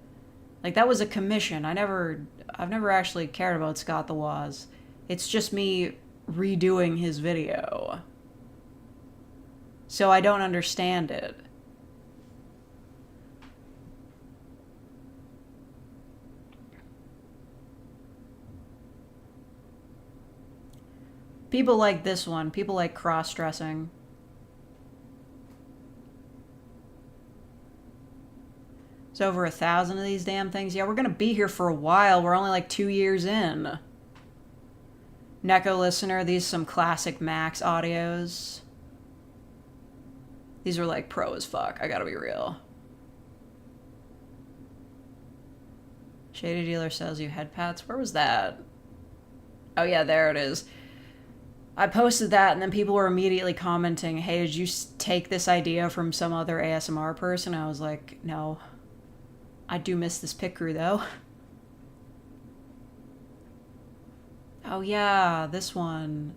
Like, that was a commission. I've never actually cared about Scott the Woz. It's just me redoing his video. So I don't understand it. People like this one. People like cross-dressing. There's over 1,000 of these damn things. Yeah, we're gonna be here for a while. We're only like 2 years in. Neko Listener, these are some classic Max audios. These are like pro as fuck. I gotta be real. Shady Dealer sells you head pats. Where was that? Oh yeah, there it is. I posted that and then people were immediately commenting, hey, did you take this idea from some other ASMR person? I was like, no. I do miss this pit crew though. Oh yeah, this one.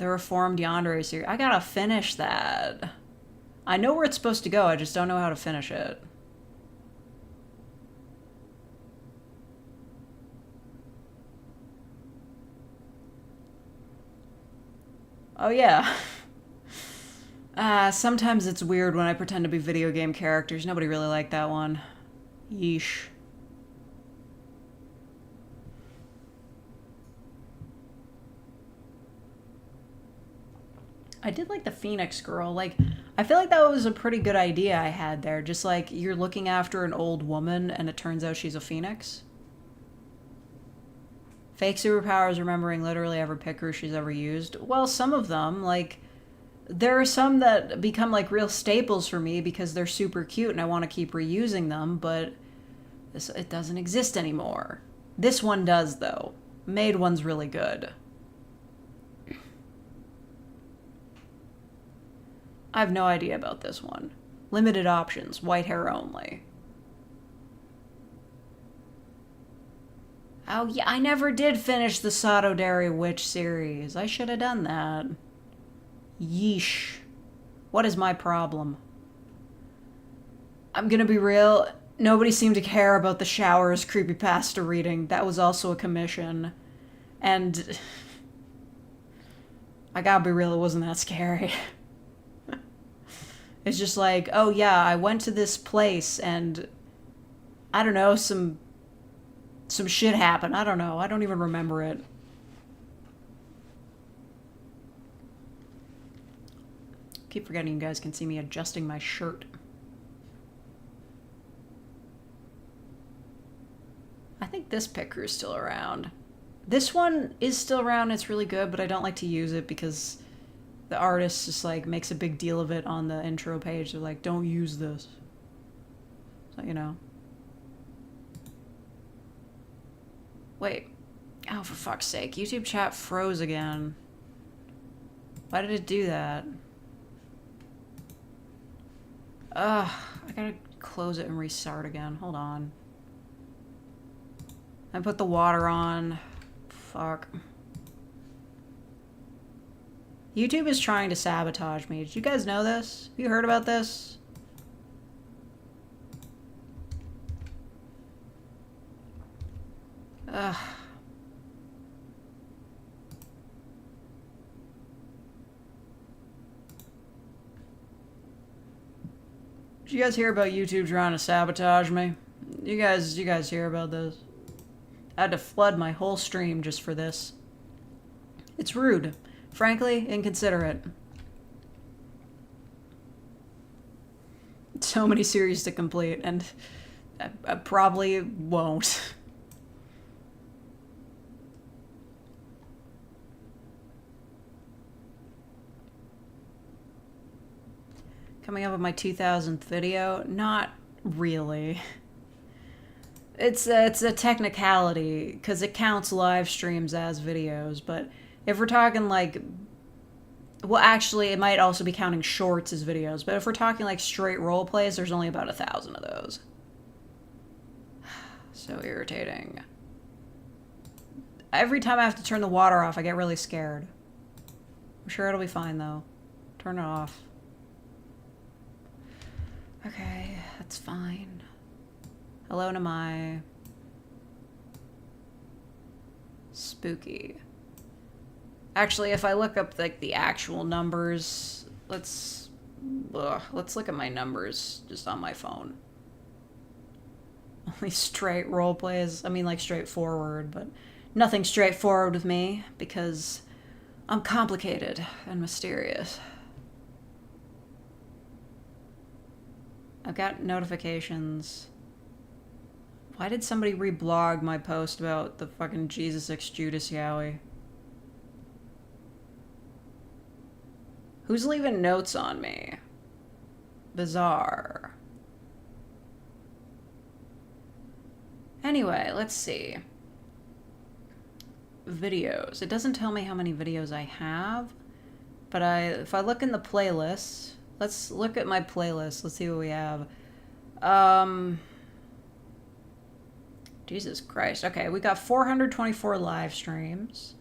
The Reformed Yandere series. I gotta finish that. I know where it's supposed to go, I just don't know how to finish it. Oh yeah. Sometimes it's weird when I pretend to be video game characters. Nobody really liked that one. Yeesh. I did like the Phoenix Girl. Like, I feel like that was a pretty good idea I had there. Just like, you're looking after an old woman and it turns out she's a phoenix. Fake superpowers, remembering literally every picker she's ever used. Well, some of them, like, there are some that become like real staples for me because they're super cute and I want to keep reusing them, but it doesn't exist anymore. This one does, though. Made one's really good. I have no idea about this one. Limited options, white hair only. Oh yeah, I never did finish the Sotodary Witch series. I should have done that. Yeesh. What is my problem? I'm gonna be real, nobody seemed to care about the Showers creepypasta reading. That was also a commission. And I gotta be real, it wasn't that scary. It's just like, oh yeah, I went to this place and I don't know, some shit happened. I don't know. I don't even remember it. Keep forgetting you guys can see me adjusting my shirt. I think this picker is still around. This one is still around. It's really good, but I don't like to use it because the artist just like makes a big deal of it on the intro page. They're like, don't use this. So, you know. Wait. Oh, for fuck's sake. YouTube chat froze again. Why did it do that? Ugh. I gotta close it and restart again. Hold on. I put the water on. Fuck. YouTube is trying to sabotage me. Did you guys know this? Have you heard about this? Ugh. Did you guys hear about YouTube trying to sabotage me? You guys hear about this? I had to flood my whole stream just for this. It's rude. Frankly, inconsiderate. So many series to complete, and I probably won't. Coming up with my 2000th video? Not really. It's a technicality, because it counts live streams as videos, but if we're talking like, well, actually, it might also be counting shorts as videos, but if we're talking like straight role plays, there's only about 1,000 of those. So irritating. Every time I have to turn the water off, I get really scared. I'm sure it'll be fine, though. Turn it off. Okay, that's fine. Hello, Namai. Spooky. Actually, if I look up like the actual numbers, let's look at my numbers just on my phone. Only straight role plays. I mean, like straightforward, but nothing straightforward with me because I'm complicated and mysterious. I've got notifications. Why did somebody reblog my post about the fucking Jesus X Judas Yowie? Who's leaving notes on me? Bizarre. Anyway, let's see. Videos. It doesn't tell me how many videos I have, but if I look in the playlist, let's look at my playlist. Let's see what we have. Jesus Christ. Okay, we got 424 live streams.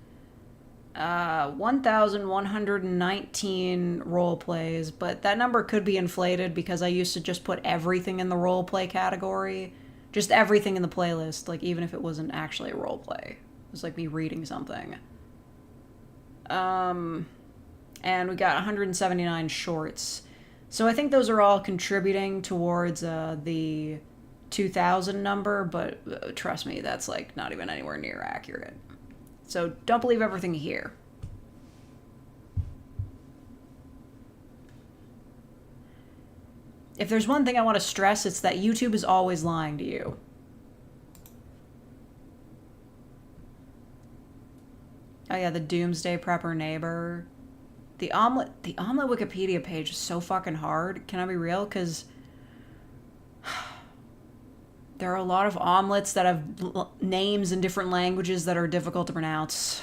1,119 role plays, but that number could be inflated because I used to just put everything in the role play category. Just everything in the playlist, like even if it wasn't actually a role play. It was like me reading something. And we got 179 shorts. So I think those are all contributing towards the 2,000 number, but trust me, that's like not even anywhere near accurate. So don't believe everything you hear. If there's one thing I want to stress, it's that YouTube is always lying to you. Oh yeah, the Doomsday Prepper Neighbor. The omelet Wikipedia page is so fucking hard. Can I be real? Because there are a lot of omelets that have names in different languages that are difficult to pronounce.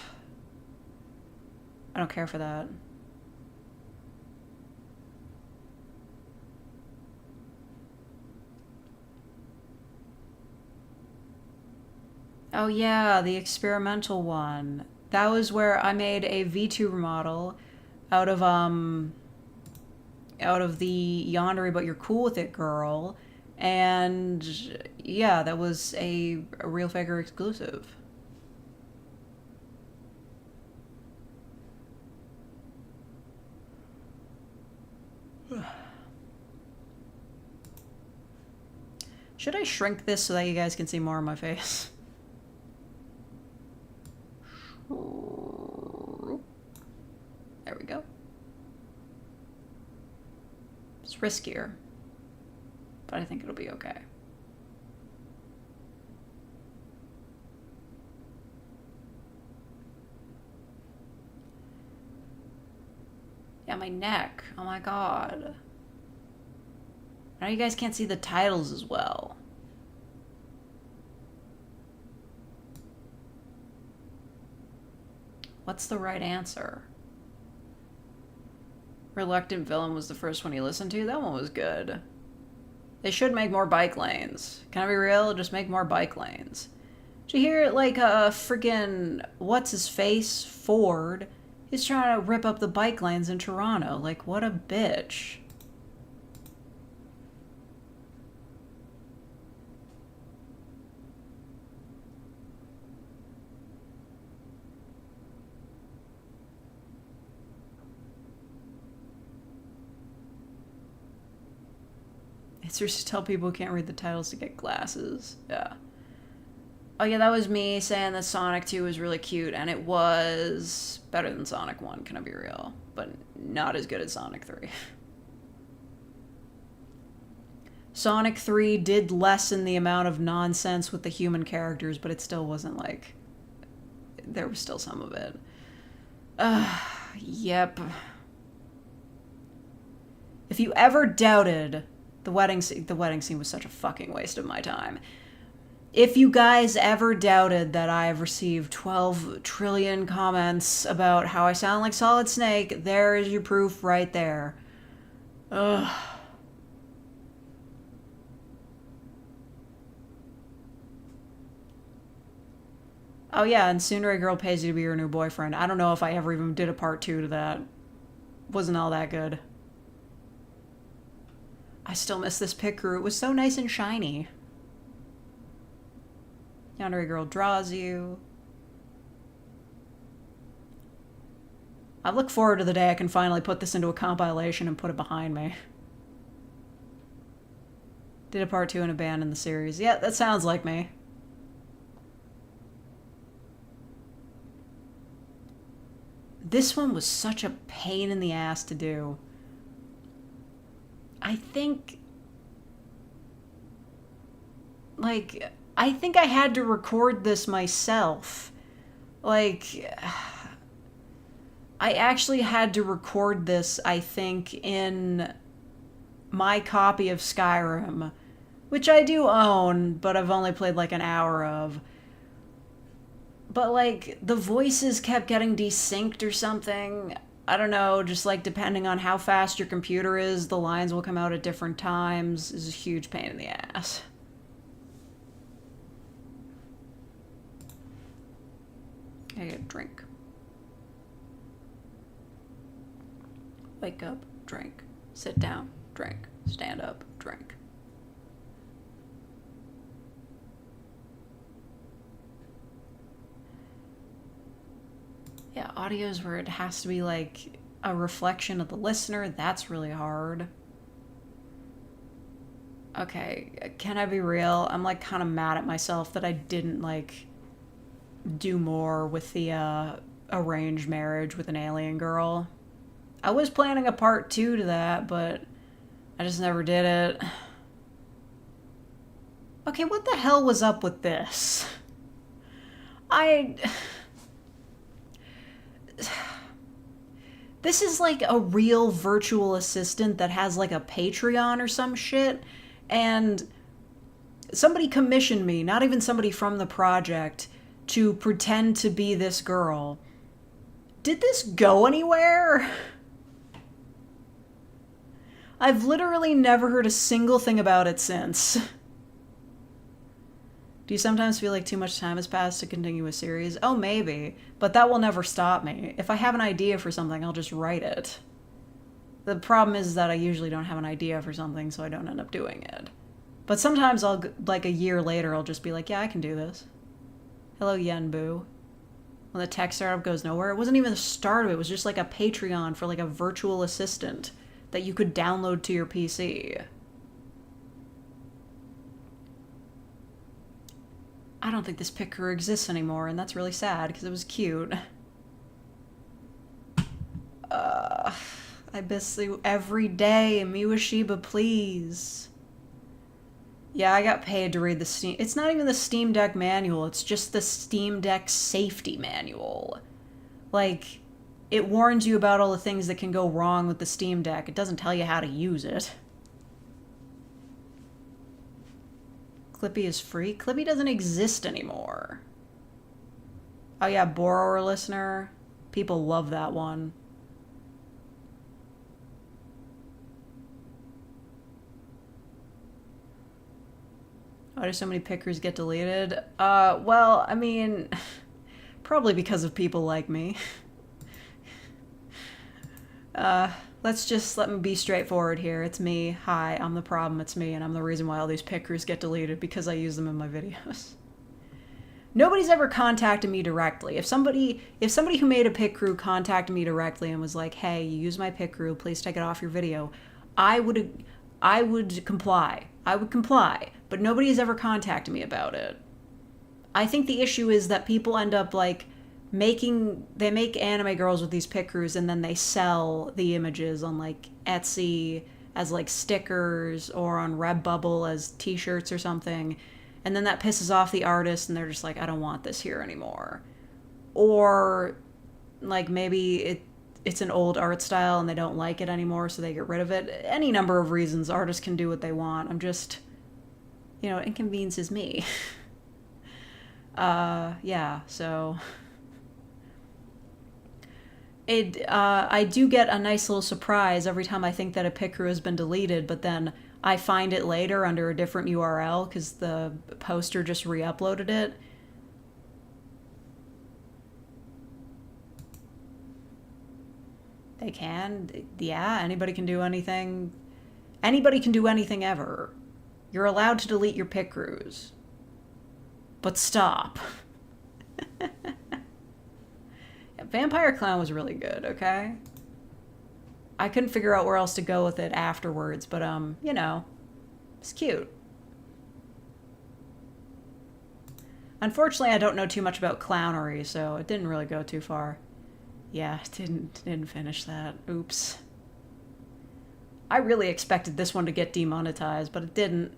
I don't care for that. Oh yeah, the experimental one. That was where I made a VTuber model out of the Yandere But You're Cool With It girl. And yeah, that was a Real Faker exclusive. Should I shrink this so that you guys can see more of my face? There we go. It's riskier, but I think it'll be okay. Yeah, my neck. Oh my god. Now you guys can't see the titles as well. What's the right answer? Reluctant Villain was the first one you listened to. That one was good. They should make more bike lanes. Can I be real? Just make more bike lanes. Did you hear, like, friggin' what's-his-face, Ford, he's trying to rip up the bike lanes in Toronto. Like, what a bitch. It's just to tell people who can't read the titles to get glasses. Yeah. Oh yeah, that was me saying that Sonic 2 was really cute, and it was better than Sonic 1, can I be real? But not as good as Sonic 3. Sonic 3 did lessen the amount of nonsense with the human characters, but it still wasn't like... There was still some of it. Yep. If you ever doubted... The wedding scene was such a fucking waste of my time. If you guys ever doubted that I've received 12 trillion comments about how I sound like Solid Snake, there is your proof right there. Ugh. Oh yeah, and Tsundere Girl Pays You to Be Your New Boyfriend. I don't know if I ever even did a part 2 to that. Wasn't all that good. I still miss this picture. It was so nice and shiny. Yandere Girl Draws You. I look forward to the day I can finally put this into a compilation and put it behind me. Did a part 2 and abandoned the series. Yeah, that sounds like me. This one was such a pain in the ass to do. I think I had to record this myself. Like, I actually had to record this, I think, in my copy of Skyrim, which I do own, but I've only played like an hour of. But, like, the voices kept getting desynced or something. I don't know, just like depending on how fast your computer is, the lines will come out at different times. This is a huge pain in the ass. I get a drink. Wake up, drink. Sit down, drink. Stand up, drink. Yeah, audios where it has to be like a reflection of the listener, that's really hard. Okay, can I be real? I'm like kind of mad at myself that I didn't like do more with the arranged marriage with an alien girl. I was planning a part 2 to that, but I just never did it. Okay, what the hell was up with this? This is like a real virtual assistant that has like a Patreon or some shit, and somebody commissioned me, not even somebody from the project, to pretend to be this girl. Did this go anywhere? I've literally never heard a single thing about it since. Do you sometimes feel like too much time has passed to continue a series? Oh, maybe, but that will never stop me. If I have an idea for something, I'll just write it. The problem is that I usually don't have an idea for something, so I don't end up doing it. But sometimes I'll, like a year later, I'll just be like, yeah, I can do this. Hello, Yen Boo. When the tech startup goes nowhere, it wasn't even the startup, it was just like a Patreon for like a virtual assistant that you could download to your PC. I don't think this pit crew exists anymore, and that's really sad, because it was cute. I miss you every day, Miwashiba, please. Yeah, I got paid to read the Steam... It's not even the Steam Deck manual, it's just the Steam Deck safety manual. Like, it warns you about all the things that can go wrong with the Steam Deck. It doesn't tell you how to use it. Clippy is free? Clippy doesn't exist anymore. Oh yeah, Borrower Listener. People love that one. Why do so many pickers get deleted? Well, I mean, probably because of people like me. Let me be straightforward here. It's me. Hi, I'm the problem. It's me, and I'm the reason why all these pickers get deleted, because I use them in my videos. Nobody's ever contacted me directly. If somebody who made a pick crew contacted me directly and was like, "Hey, you use my pick crew, please take it off your video," I would comply. I would comply, but nobody has ever contacted me about it. I think the issue is that people end up like they make anime girls with these pick crews, and then they sell the images on like Etsy as like stickers or on Redbubble as t-shirts or something, and then that pisses off the artist and they're just like, I don't want this here anymore. Or like maybe it's an old art style and they don't like it anymore, so they get rid of it. Any number of reasons. Artists can do what they want. I'm just, you know, it inconveniences me. Yeah, so I do get a nice little surprise every time I think that a pick crew has been deleted, but then I find it later under a different URL because the poster just re-uploaded it. They can. Yeah, anybody can do anything. Anybody can do anything ever. You're allowed to delete your pick crews. But stop. Vampire Clown was really good, okay? I couldn't figure out where else to go with it afterwards, but, you know, it's cute. Unfortunately, I don't know too much about clownery, so it didn't really go too far. Yeah, didn't finish that. Oops. I really expected this one to get demonetized, but it didn't.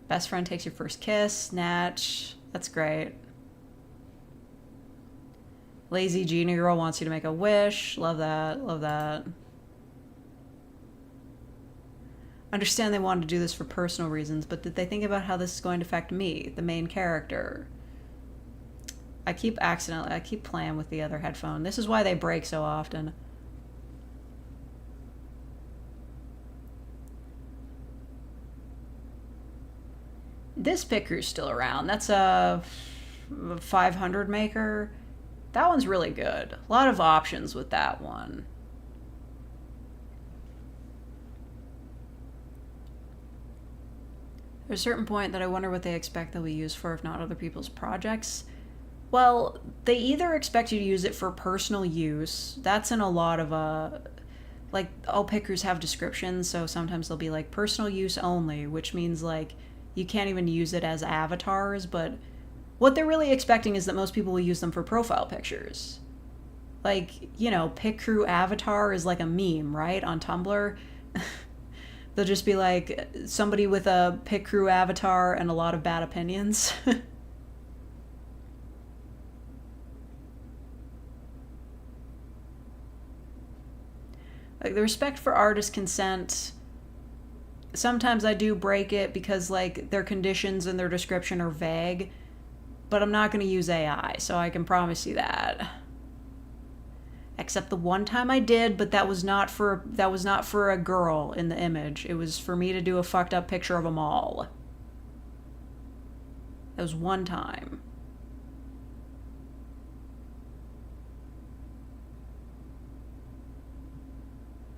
Best friend takes your first kiss. Snatch. That's great. Lazy genie girl wants you to make a wish. Love that. Love that. Understand they wanted to do this for personal reasons, but did they think about how this is going to affect me, the main character? I keep playing with the other headphone. This is why they break so often. This picker's still around. That's a 500 maker. That one's really good. A lot of options with that one. There's a certain point that I wonder what they expect they'll be used for if not other people's projects. Well, they either expect you to use it for personal use. That's in a lot of, like, all pickers have descriptions, so sometimes they'll be like personal use only, which means, like, you can't even use it as avatars, but what they're really expecting is that most people will use them for profile pictures. Like, you know, Pick Crew avatar is like a meme, right? On Tumblr. They'll just be like somebody with a Pick Crew avatar and a lot of bad opinions. Like, the respect for artist consent, sometimes I do break it because, like, their conditions and their description are vague, but I'm not going to use AI, so I can promise you that. Except the one time I did, but that was not for a girl in the image. It was for me to do a fucked up picture of a mall. That was one time.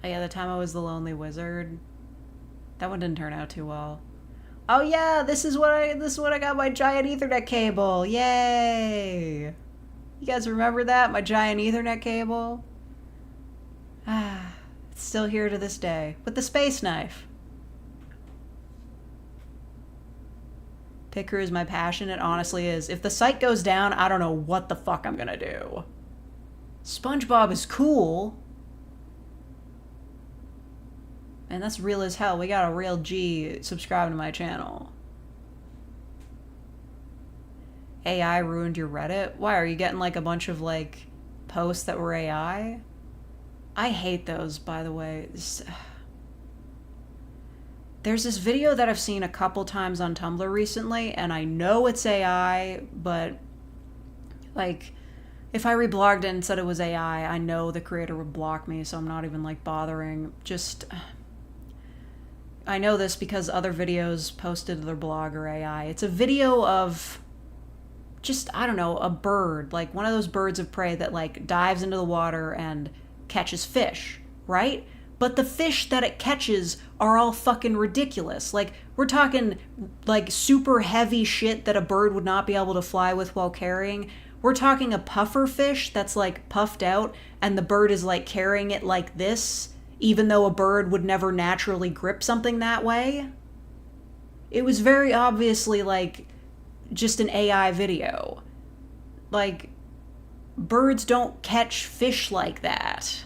Oh yeah, the time I was the Lonely Wizard. That one didn't turn out too well. Oh yeah, this is what I got my giant Ethernet cable. Yay! You guys remember that? My giant Ethernet cable? Ah, it's still here to this day. With the space knife. Picker is my passion. It honestly is. If the site goes down, I don't know what the fuck I'm gonna do. SpongeBob is cool. And that's real as hell. We got a real G subscribing to my channel. AI ruined your Reddit? Why, are you getting like a bunch of like posts that were AI? I hate those, by the way. There's this video that I've seen a couple times on Tumblr recently, and I know it's AI, but like, if I reblogged it and said it was AI, I know the creator would block me, so I'm not even like bothering. Just, I know this because other videos posted to their blog are AI. It's a video of just, I don't know, a bird, like one of those birds of prey that like dives into the water and catches fish, right? But the fish that it catches are all fucking ridiculous. Like, we're talking like super heavy shit that a bird would not be able to fly with while carrying. We're talking a puffer fish that's like puffed out and the bird is like carrying it like this, even though a bird would never naturally grip something that way. It was very obviously like just an AI video. Like, birds don't catch fish like that.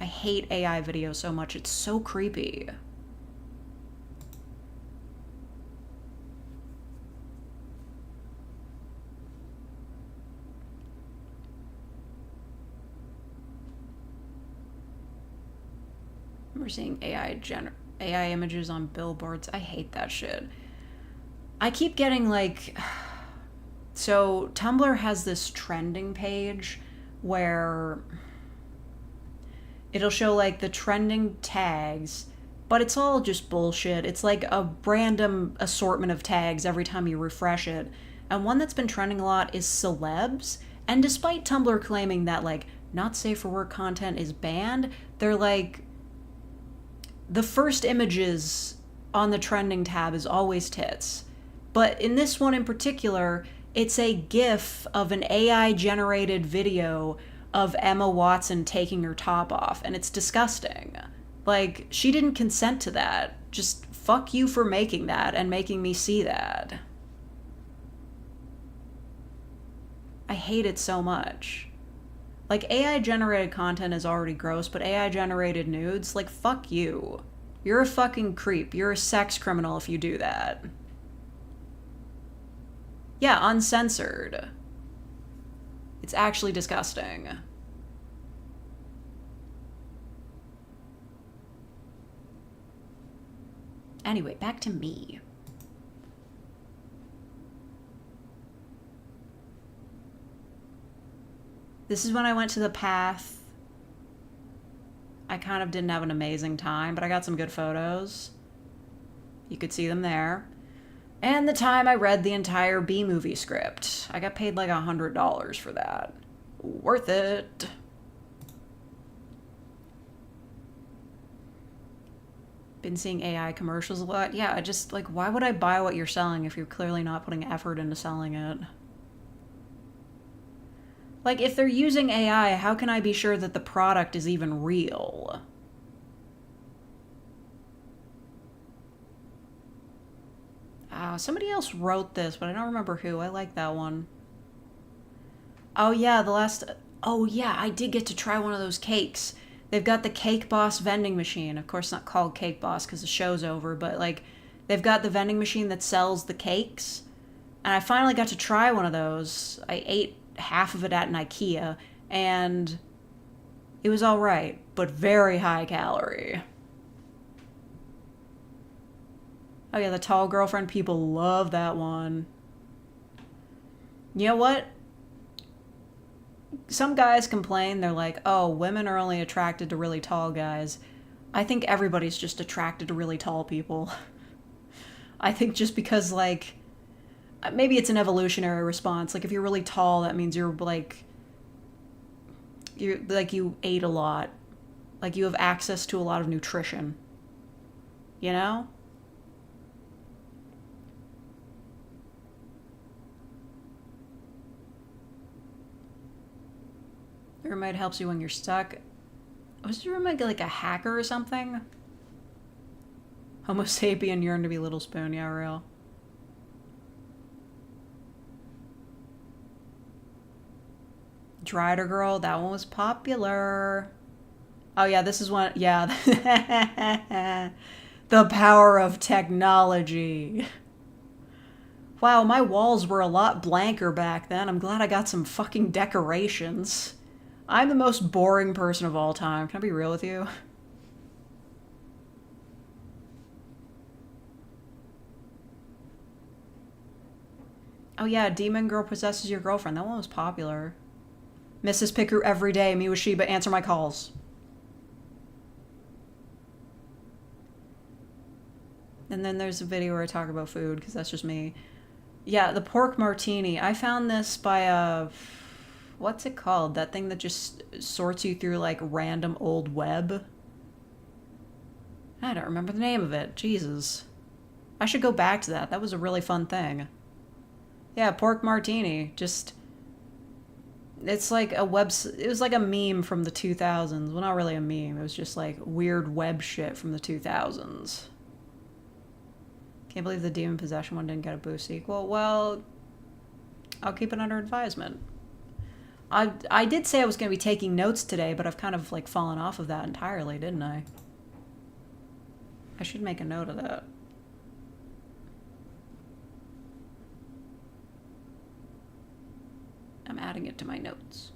I hate AI videos so much. It's so creepy. We're seeing AI images on billboards. I hate that shit. I keep getting like, so Tumblr has this trending page where it'll show like the trending tags, but it's all just bullshit. It's like a random assortment of tags every time you refresh it. And one that's been trending a lot is celebs. And despite Tumblr claiming that like not safe for work content is banned, they're like, the first images on the trending tab is always tits. But in this one in particular, it's a GIF of an AI generated video of Emma Watson taking her top off, and it's disgusting. Like, she didn't consent to that. Just fuck you for making that and making me see that. I hate it so much. Like, AI generated content is already gross, but AI generated nudes, like, fuck you. You're a fucking creep. You're a sex criminal if you do that. Yeah, uncensored. It's actually disgusting. Anyway, back to me. This is when I went to the Path. I kind of didn't have an amazing time, but I got some good photos. You could see them there. And the time I read the entire B-movie script. I got paid like $100 for that. Worth it. been seeing AI commercials a lot. Yeah, I just, like, why would I buy what you're selling if you're clearly not putting effort into selling it? Like, if they're using AI, how can I be sure that the product is even real? Somebody else wrote this, but I don't remember who. I like that one. Oh, yeah, oh, yeah, I did get to try one of those cakes. They've got the Cake Boss vending machine. Of course, not called Cake Boss because the show's over, but, like, they've got the vending machine that sells the cakes. And I finally got to try one of those. I ate half of it at an IKEA, and it was all right, but very high calorie. Oh yeah, the tall girlfriend, people love that one. You know what? Some guys complain, they're like, oh, women are only attracted to really tall guys. I think everybody's just attracted to really tall people. I think just because, like, maybe it's an evolutionary response. Like, if you're really tall, that means you ate a lot. Like, you have access to a lot of nutrition. You know? Your roommate helps you when you're stuck. Was your roommate like a hacker or something? Homo sapien yearn to be Little Spoon, yeah, real. Drider Girl, that one was popular. Oh yeah, this is one, yeah. The power of technology. Wow, my walls were a lot blanker back then. I'm glad I got some fucking decorations. I'm the most boring person of all time. Can I be real with you? Oh yeah, Demon Girl Possesses Your Girlfriend. That one was popular. Mrs. Picker every day. Miwashiba, answer my calls. And then there's a video where I talk about food, because that's just me. Yeah, the pork martini. I found this by a... What's it called? That thing that just sorts you through, like, random old web? I don't remember the name of it. Jesus. I should go back to that. That was a really fun thing. Yeah, pork martini. Just... It's like a it was like a meme from the 2000s. Well, not really a meme. It was just, like, weird web shit from the 2000s. Can't believe the Demon Possession one didn't get a Boo sequel. Well, I'll keep it under advisement. I did say I was going to be taking notes today, but I've kind of, like, fallen off of that entirely, didn't I? I should make a note of that. I'm adding it to my notes.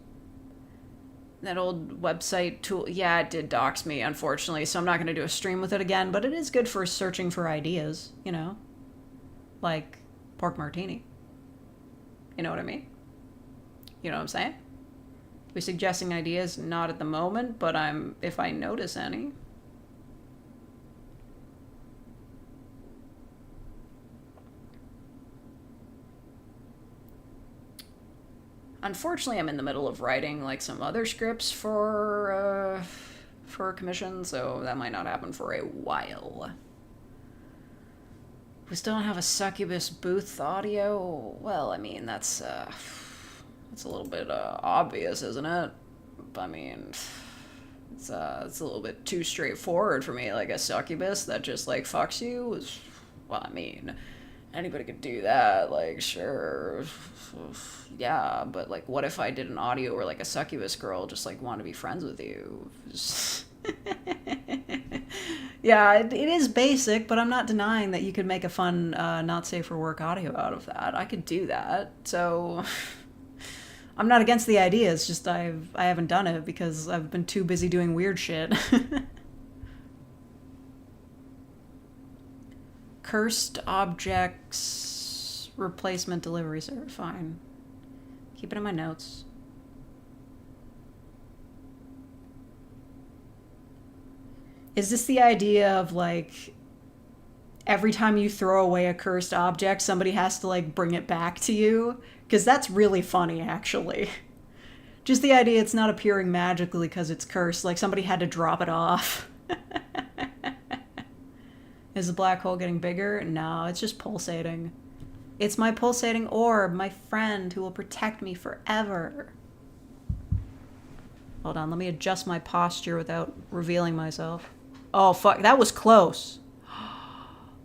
That old website tool, yeah, it did dox me, unfortunately, so I'm not going to do a stream with it again, but it is good for searching for ideas, you know? Like, pork martini. You know what I mean? You know what I'm saying? We're suggesting ideas, not at the moment, but if I notice any. Unfortunately, I'm in the middle of writing, like, some other scripts for a commission, so that might not happen for a while. We still don't have a succubus booth audio. Well, I mean, that's a little bit obvious, isn't it? I mean, it's a little bit too straightforward for me. Like, a succubus that just, like, fucks you is, well, I mean, anybody could do that, like, sure, yeah, but, like, what if I did an audio where, like, a succubus girl just, like, wanted to be friends with you? Yeah, it is basic, but I'm not denying that you could make a fun, not safe for work audio out of that. I could do that, so... I'm not against the idea, it's just I haven't done it because I've been too busy doing weird shit. Cursed objects replacement delivery service. Fine. Keep it in my notes. Is this the idea of, like, every time you throw away a cursed object, somebody has to, like, bring it back to you? Because that's really funny, actually. Just the idea it's not appearing magically because it's cursed, like somebody had to drop it off. Is the black hole getting bigger? No, it's just pulsating. It's my pulsating orb, my friend who will protect me forever. Hold on, let me adjust my posture without revealing myself. Oh, fuck, that was close.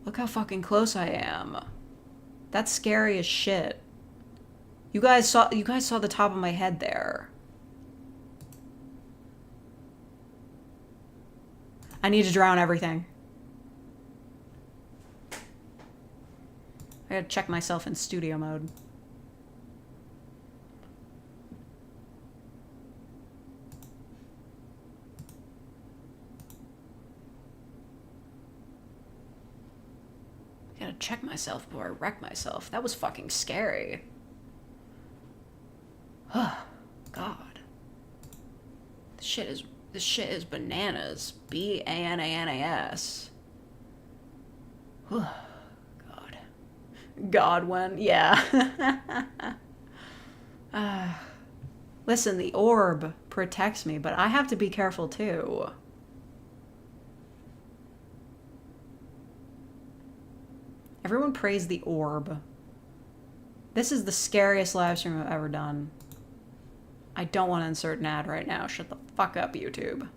Look how fucking close I am. That's scary as shit. You guys saw the top of my head there. I need to drown everything. I gotta check myself in studio mode. I gotta check myself before I wreck myself. That was fucking scary. Oh, God. This shit is bananas. B-A-N-A-N-A-S. God. Godwin, yeah. Listen, the orb protects me, but I have to be careful too. Everyone praise the orb. This is the scariest live stream I've ever done. I don't want to insert an ad right now. Shut the fuck up, YouTube.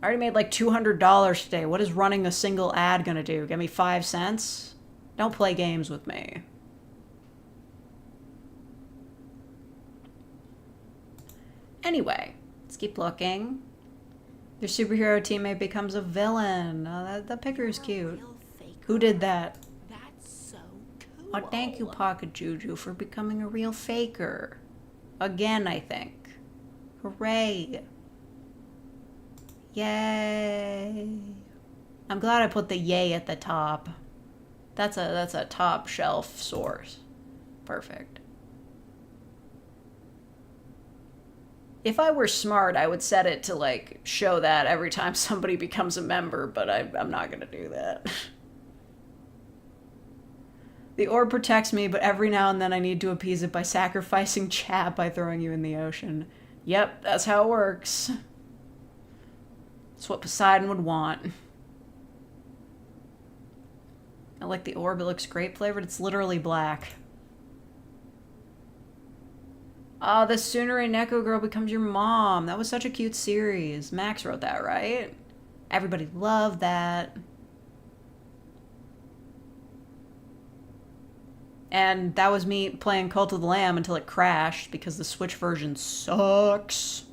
I already made like $200 today. What is running a single ad gonna do? Give me 5 cents? Don't play games with me. Anyway, let's keep looking. Their superhero teammate becomes a villain. Oh, that picture is cute. Who did that? That's so cool. Oh, thank you, Pocket Juju, for becoming a real faker. Again, I think. Hooray. Yay. I'm glad I put the yay at the top. That's a top shelf source. Perfect. If I were smart, I would set it to, like, show that every time somebody becomes a member, but I'm not gonna do that. The orb protects me, but every now and then I need to appease it by sacrificing chat by throwing you in the ocean. Yep, that's how it works. It's what Poseidon would want. I like the orb, it looks grape flavored. It's literally black. Oh, the Tsunere Neko girl becomes your mom. That was such a cute series. Max wrote that, right? Everybody loved that. And that was me playing Cult of the Lamb until it crashed because the Switch version sucks.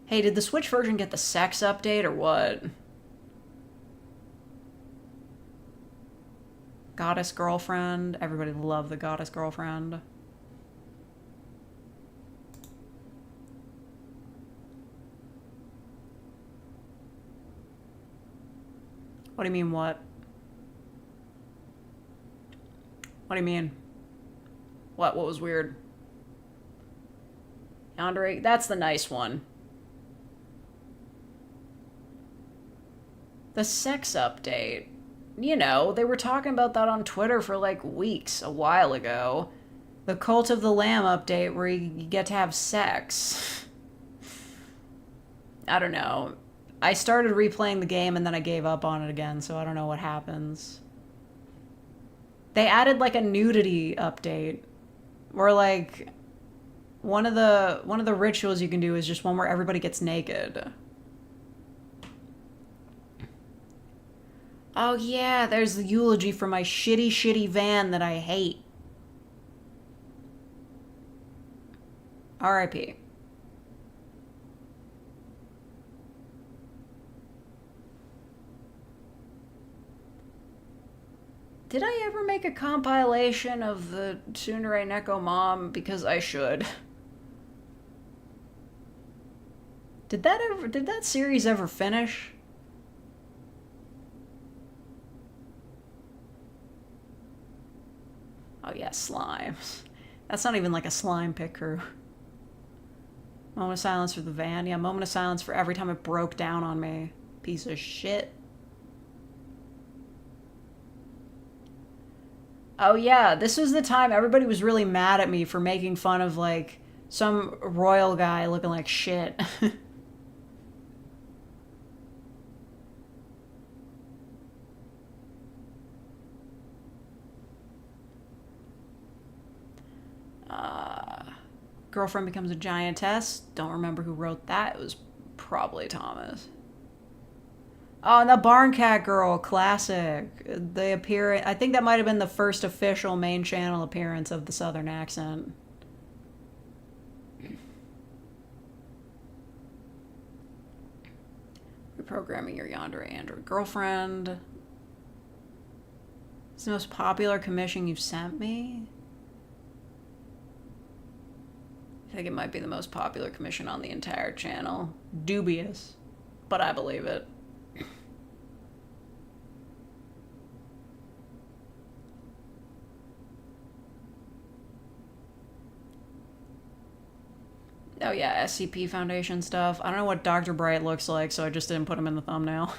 Hey, did the Switch version get the sex update or what? Goddess Girlfriend. Everybody loved the Goddess Girlfriend. What do you mean, what? What do you mean? What was weird? Yandere, that's the nice one. The sex update. You know, they were talking about that on Twitter for like weeks, a while ago. The Cult of the Lamb update where you get to have sex. I don't know. I started replaying the game and then I gave up on it again, so I don't know what happens. They added like a nudity update where like one of the rituals you can do is just one where everybody gets naked. Oh yeah, there's the eulogy for my shitty van that I hate. R.I.P. Did I ever make a compilation of the Tsunere Neko mom? Because I should. Did that series ever finish? Oh yeah, slimes. That's not even like a slime pick crew. Moment of silence for the van. Yeah, moment of silence for every time it broke down on me. Piece of shit. Oh yeah, this was the time everybody was really mad at me for making fun of like some royal guy looking like shit. Girlfriend becomes a giantess. Don't remember who wrote that. It was probably Thomas. Oh, and the Barn Cat Girl, classic. They appear. I think that might have been the first official main channel appearance of the Southern accent. Reprogramming your yandere Android girlfriend. It's the most popular commission you've sent me. I think it might be the most popular commission on the entire channel. Dubious, but I believe it. Oh yeah, SCP Foundation stuff. I don't know what Dr. Bright looks like, so I just didn't put him in the thumbnail.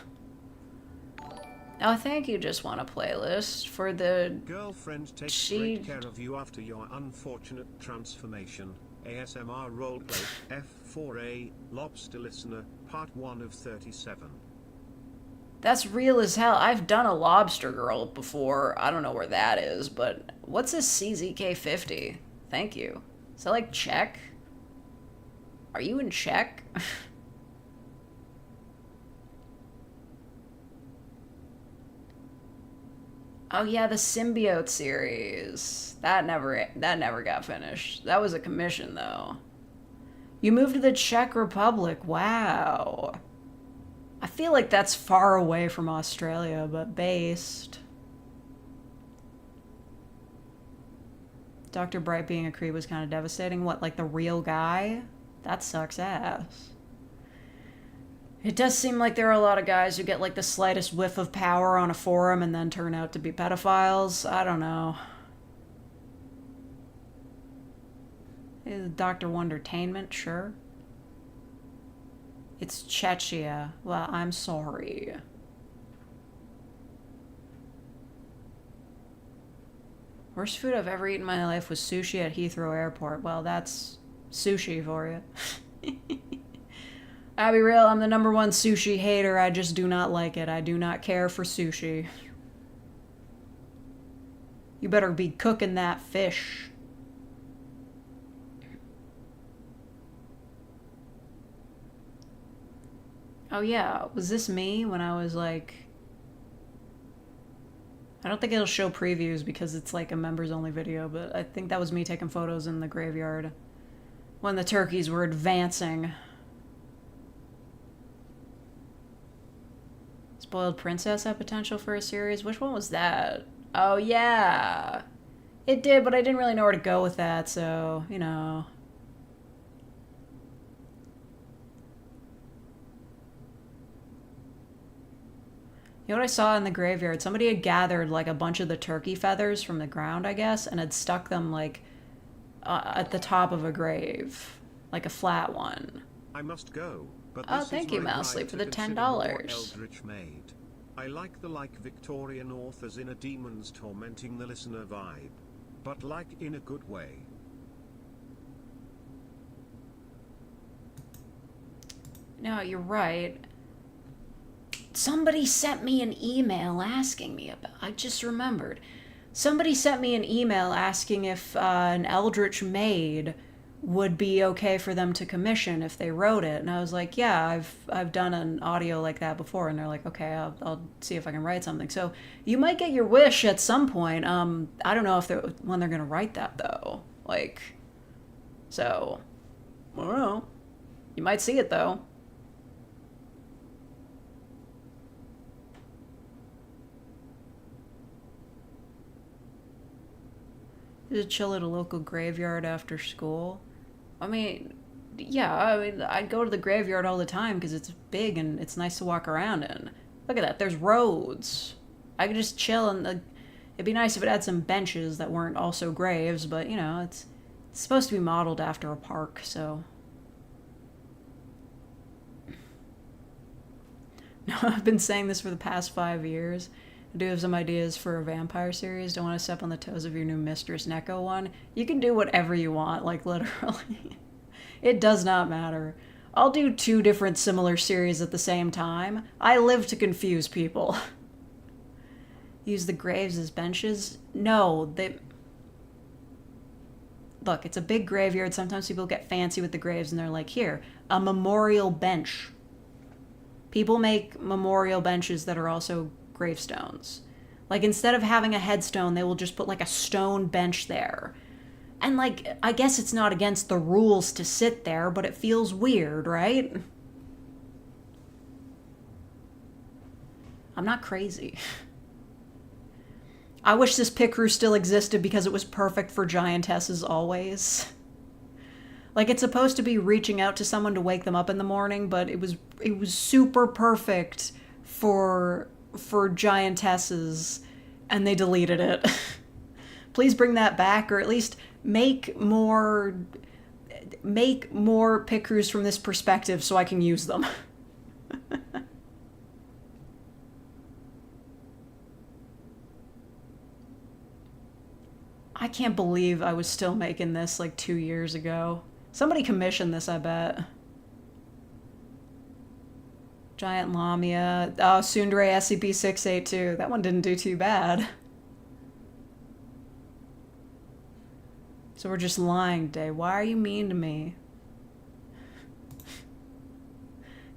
Oh, I think you just want a playlist for the... Girlfriend takes great care of you after your unfortunate transformation. ASMR roleplay, F4A, Lobster Listener, part 1 of 37. That's real as hell. I've done a Lobster Girl before. I don't know where that is, but what's a CZK50? Thank you. Is that like Czech? Are you in Czech? Oh yeah, the Symbiote series. That never got finished. That was a commission though. You moved to the Czech Republic. Wow. I feel like that's far away from Australia, but based. Dr. Bright being a creep was kind of devastating. What, like the real guy? That sucks ass. It does seem like there are a lot of guys who get like the slightest whiff of power on a forum and then turn out to be pedophiles. I don't know. Dr. Wondertainment, sure. It's Czechia. Well, I'm sorry. Worst food I've ever eaten in my life was sushi at Heathrow Airport. Well, that's sushi for you. I'll be real, I'm the #1 sushi hater. I just do not like it. I do not care for sushi. You better be cooking that fish. Oh yeah, was this me when I was like... I don't think it'll show previews because it's like a members only video, but I think that was me taking photos in the graveyard when the turkeys were advancing. Spoiled Princess had potential for a series. Which one was that? Oh yeah, it did, but I didn't really know where to go with that, so you know. You know what I saw in the graveyard? Somebody had gathered like a bunch of the turkey feathers from the ground, I guess, and had stuck them like at the top of a grave, like a flat one. I must go, but oh, this thank is you, my Mousely, guide for to the consider $10. more Eldritch Maid. I like the Victorian authors in a demons tormenting the listener vibe, but like in a good way. No, you're right. Somebody sent me an email asking me about... I just remembered. Somebody sent me an email asking if an Eldritch Maid would be okay for them to commission if they wrote it. And I was like, yeah, I've done an audio like that before. And they're like, okay, I'll see if I can write something. So you might get your wish at some point. I don't know if when they're going to write that, though. Like, so, I don't know. You might see it, though. Just chill at a local graveyard after school. I mean, yeah, I'd go to the graveyard all the time because it's big and it's nice to walk around in. Look at that, there's roads. I could just chill and it'd be nice if it had some benches that weren't also graves, but you know, it's supposed to be modeled after a park, so. No, I've been saying this for the past 5 years. I do have some ideas for a vampire series. Don't want to step on the toes of your new Mistress Neko one. You can do whatever you want, like literally. It does not matter. I'll do 2 different similar series at the same time. I live to confuse people. Use the graves as benches? No, look, it's a big graveyard. Sometimes people get fancy with the graves and they're like, here, a memorial bench. People make memorial benches that are also gravestones. Like, instead of having a headstone, they will just put like a stone bench there. And like, I guess it's not against the rules to sit there, but it feels weird, right? I'm not crazy. I wish this pit crew still existed because it was perfect for giantesses always. Like, it's supposed to be reaching out to someone to wake them up in the morning, but it was super perfect for giantesses, and they deleted it. Please bring that back, or at least make more pit crews from this perspective so I can use them. I can't believe I was still making this like 2 years ago. Somebody commissioned this, I bet. Giant Lamia. Oh, Tsundere SCP-682. That one didn't do too bad. So we're just lying today. Why are you mean to me?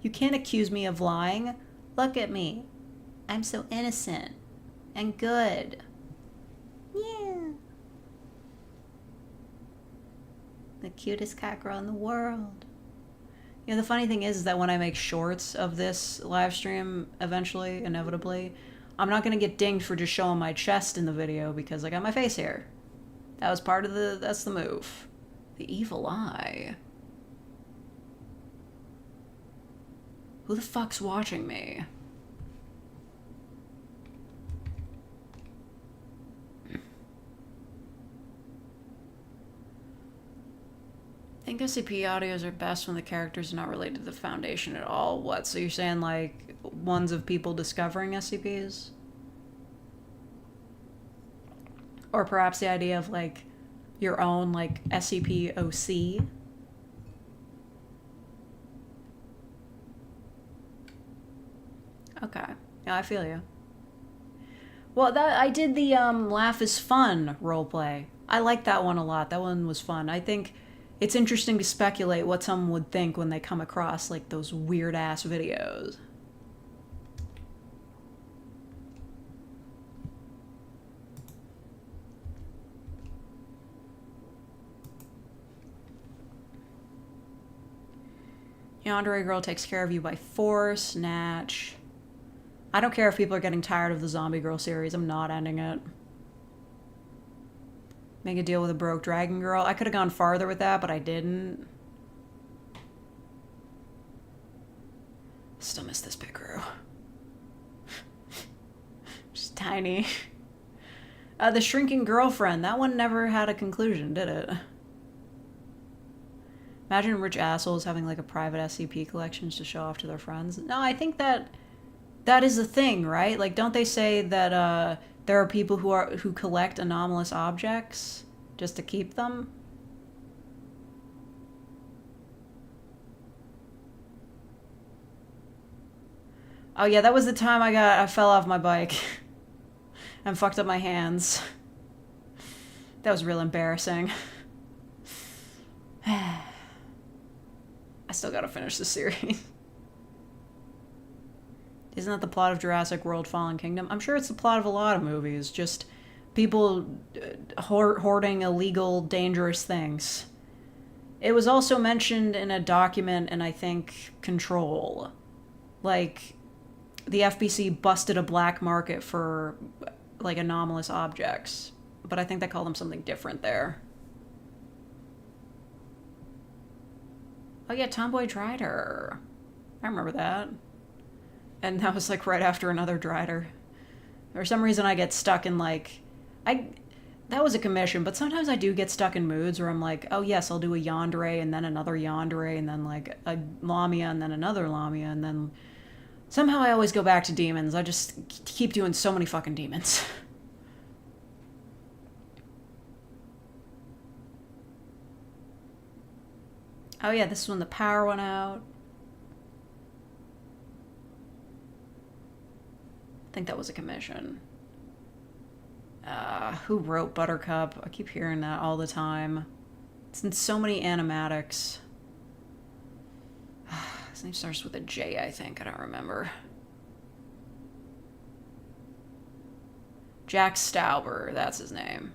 You can't accuse me of lying. Look at me. I'm so innocent and good. Yeah. The cutest cat girl in the world. You know, the funny thing is that when I make shorts of this live stream, eventually, inevitably, I'm not going to get dinged for just showing my chest in the video because I got my face here. That was part of that's the move. The evil eye. Who the fuck's watching me? I think SCP audios are best when the characters are not related to the Foundation at all. What? So you're saying, like, ones of people discovering SCPs? Or perhaps the idea of, like, your own, like, SCP-OC? Okay. Yeah, I feel you. Well, I did the, Laugh is Fun roleplay. I liked that one a lot. That one was fun. I think it's interesting to speculate what someone would think when they come across, like, those weird-ass videos. Yandere girl takes care of you by force. Snatch. I don't care if people are getting tired of the Zombie Girl series. I'm not ending it. Make a deal with a broke dragon girl. I could have gone farther with that, but I didn't. Still miss this pit crew. Just tiny. The Shrinking Girlfriend. That one never had a conclusion, did it? Imagine rich assholes having like a private SCP collections to show off to their friends. No, I think that is a thing, right? Like, don't they say that there are people who collect anomalous objects just to keep them? Oh yeah, that was the time I fell off my bike and fucked up my hands. That was real embarrassing. I still gotta finish the series. Isn't that the plot of Jurassic World Fallen Kingdom? I'm sure it's the plot of a lot of movies. Just people hoarding illegal, dangerous things. It was also mentioned in a document in, I think, Control. Like, the FBC busted a black market for, like, anomalous objects. But I think they call them something different there. Oh yeah, Tomboy Drider. I remember that. And that was like right after another Drider. For some reason I get stuck in like... That was a commission, but sometimes I do get stuck in moods where I'm like, oh yes, I'll do a Yandere and then another Yandere and then like a Lamia and then another Lamia and then... Somehow I always go back to demons. I just keep doing so many fucking demons. Oh yeah, this is when the power went out. I think that was a commission. Who wrote Buttercup? I keep hearing that all the time. It's in so many animatics. His name starts with a J, I think. I don't remember. Jack Stauber, that's his name.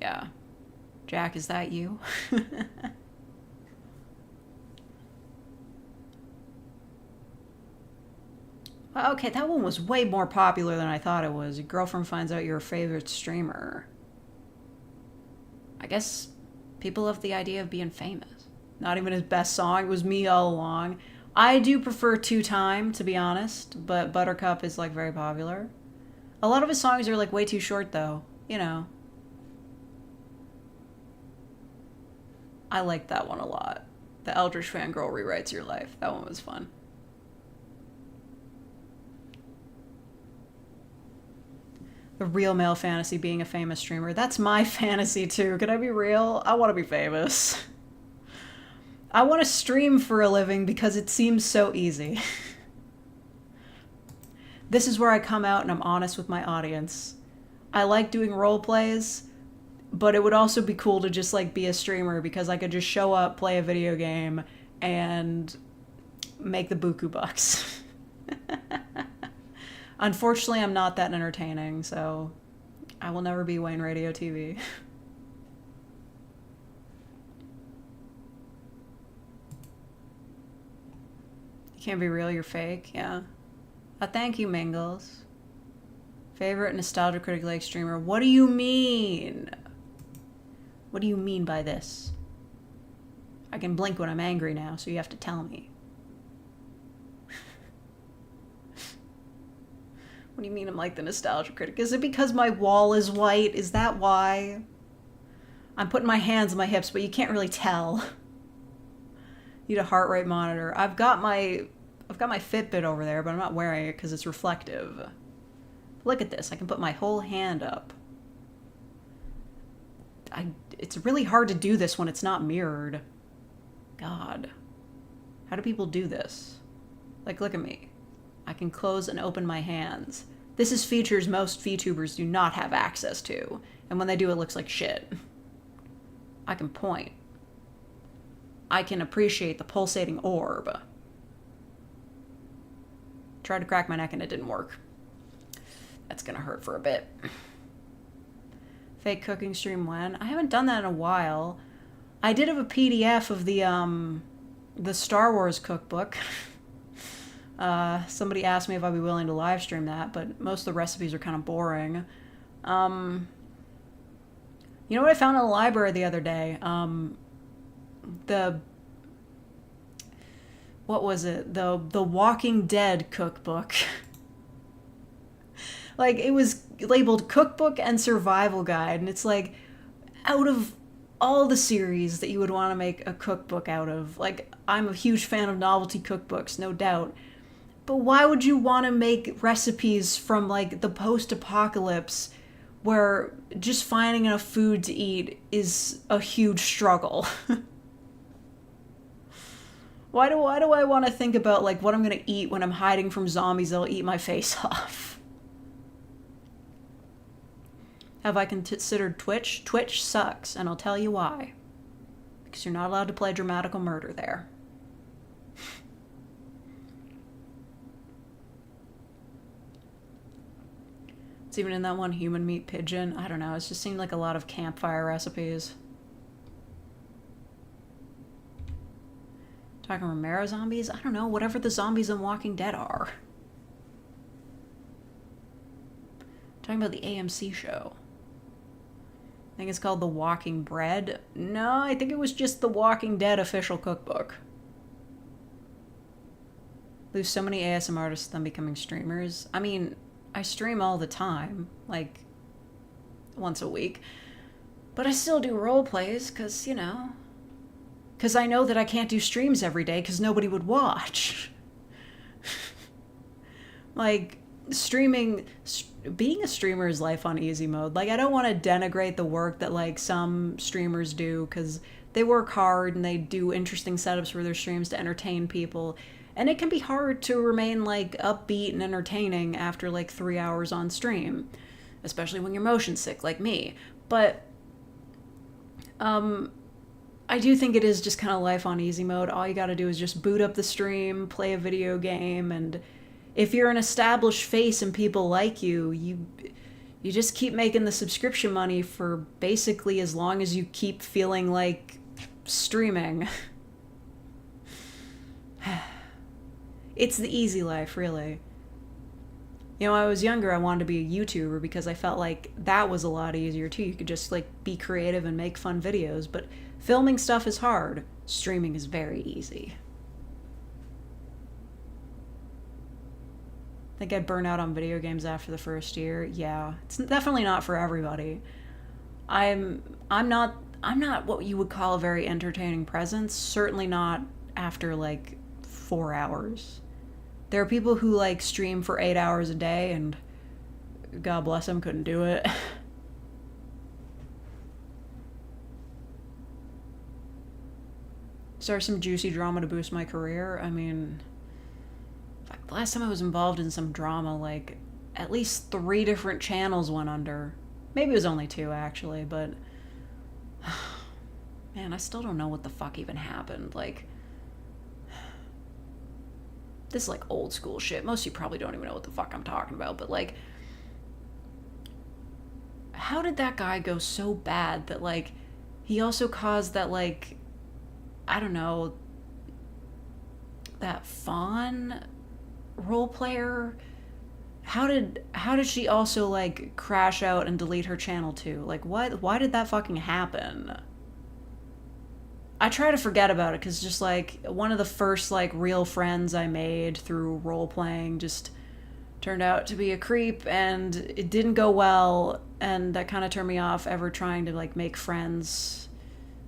Yeah. Jack, is that you? Okay, that one was way more popular than I thought it was. Your girlfriend finds out you're a favorite streamer. I guess people love the idea of being famous. Not even his best song. It was me all along. I do prefer Two Time, to be honest, but Buttercup is like very popular. A lot of his songs are like way too short though, you know. I liked that one a lot. The Eldritch Fangirl Rewrites Your Life. That one was fun. The real male fantasy, being a famous streamer. That's my fantasy too. Can I be real? I want to be famous. I want to stream for a living because it seems so easy. This is where I come out and I'm honest with my audience. I like doing role plays, but it would also be cool to just like be a streamer because I could just show up, play a video game, and make the buku bucks. Unfortunately, I'm not that entertaining, so I will never be Wayne Radio TV. You can't be real, you're fake, yeah. Thank you, Mingles. Favorite Nostalgia Critic Lake streamer. What do you mean? What do you mean by this? I can blink when I'm angry now, so you have to tell me. What do you mean I'm like the Nostalgia Critic? Is it because my wall is white? Is that why? I'm putting my hands on my hips, but you can't really tell. Need a heart rate monitor. I've got my Fitbit over there, but I'm not wearing it because it's reflective. Look at this. I can put my whole hand up. It's really hard to do this when it's not mirrored. God. How do people do this? Like, look at me. I can close and open my hands. This is features most VTubers do not have access to. And when they do, it looks like shit. I can point. I can appreciate the pulsating orb. Tried to crack my neck and it didn't work. That's gonna hurt for a bit. Fake cooking stream when? I haven't done that in a while. I did have a PDF of the Star Wars cookbook. Somebody asked me if I'd be willing to live stream that, but most of the recipes are kind of boring. You know what I found in the library the other day? What was it? The Walking Dead cookbook. Like, it was labeled cookbook and survival guide, and it's like, out of all the series that you would want to make a cookbook out of, like, I'm a huge fan of novelty cookbooks, no doubt, but why would you want to make recipes from, like, the post-apocalypse where just finding enough food to eat is a huge struggle? Why do I want to think about, like, what I'm going to eat when I'm hiding from zombies that'll eat my face off? Have I considered Twitch? Twitch sucks, and I'll tell you why. Because you're not allowed to play dramatical murder there. It's even in that one human meat pigeon. I don't know, it just seemed like a lot of campfire recipes. Talking Romero zombies? I don't know, whatever the zombies in Walking Dead are. Talking about the AMC show. I think it's called The Walking Bread. No, I think it was just the Walking Dead official cookbook. Lose so many ASM artists them becoming streamers. I mean, I stream all the time, like once a week. But I still do role plays, because, you know, because I know that I can't do streams every day because nobody would watch. Like, being a streamer is life on easy mode. Like, I don't want to denigrate the work that, like, some streamers do, because they work hard and they do interesting setups for their streams to entertain people. And it can be hard to remain, like, upbeat and entertaining after, like, 3 hours on stream. Especially when you're motion sick, like me. But, I do think it is just kind of life on easy mode. All you gotta do is just boot up the stream, play a video game, and if you're an established face and people like you, you just keep making the subscription money for basically as long as you keep feeling like streaming. It's the easy life, really. You know, when I was younger, I wanted to be a YouTuber because I felt like that was a lot easier too. You could just like be creative and make fun videos, but filming stuff is hard. Streaming is very easy. I think I'd burn out on video games after the first year. Yeah, it's definitely not for everybody. I'm not what you would call a very entertaining presence. Certainly not after like 4 hours. There are people who like stream for 8 hours a day, and God bless them, couldn't do it. Start some juicy drama to boost my career. I mean, the last time I was involved in some drama, like at least 3 different channels went under. Maybe it was only 2 actually, but man, I still don't know what the fuck even happened. Like, this is like old school shit. Most of you probably don't even know what the fuck I'm talking about, but like, how did that guy go so bad that like he also caused that, like, I don't know, that Fawn role player, how did she also like crash out and delete her channel too? Like, why did that fucking happen? I try to forget about it because just like one of the first like real friends I made through role playing just turned out to be a creep, and it didn't go well, and that kind of turned me off ever trying to like make friends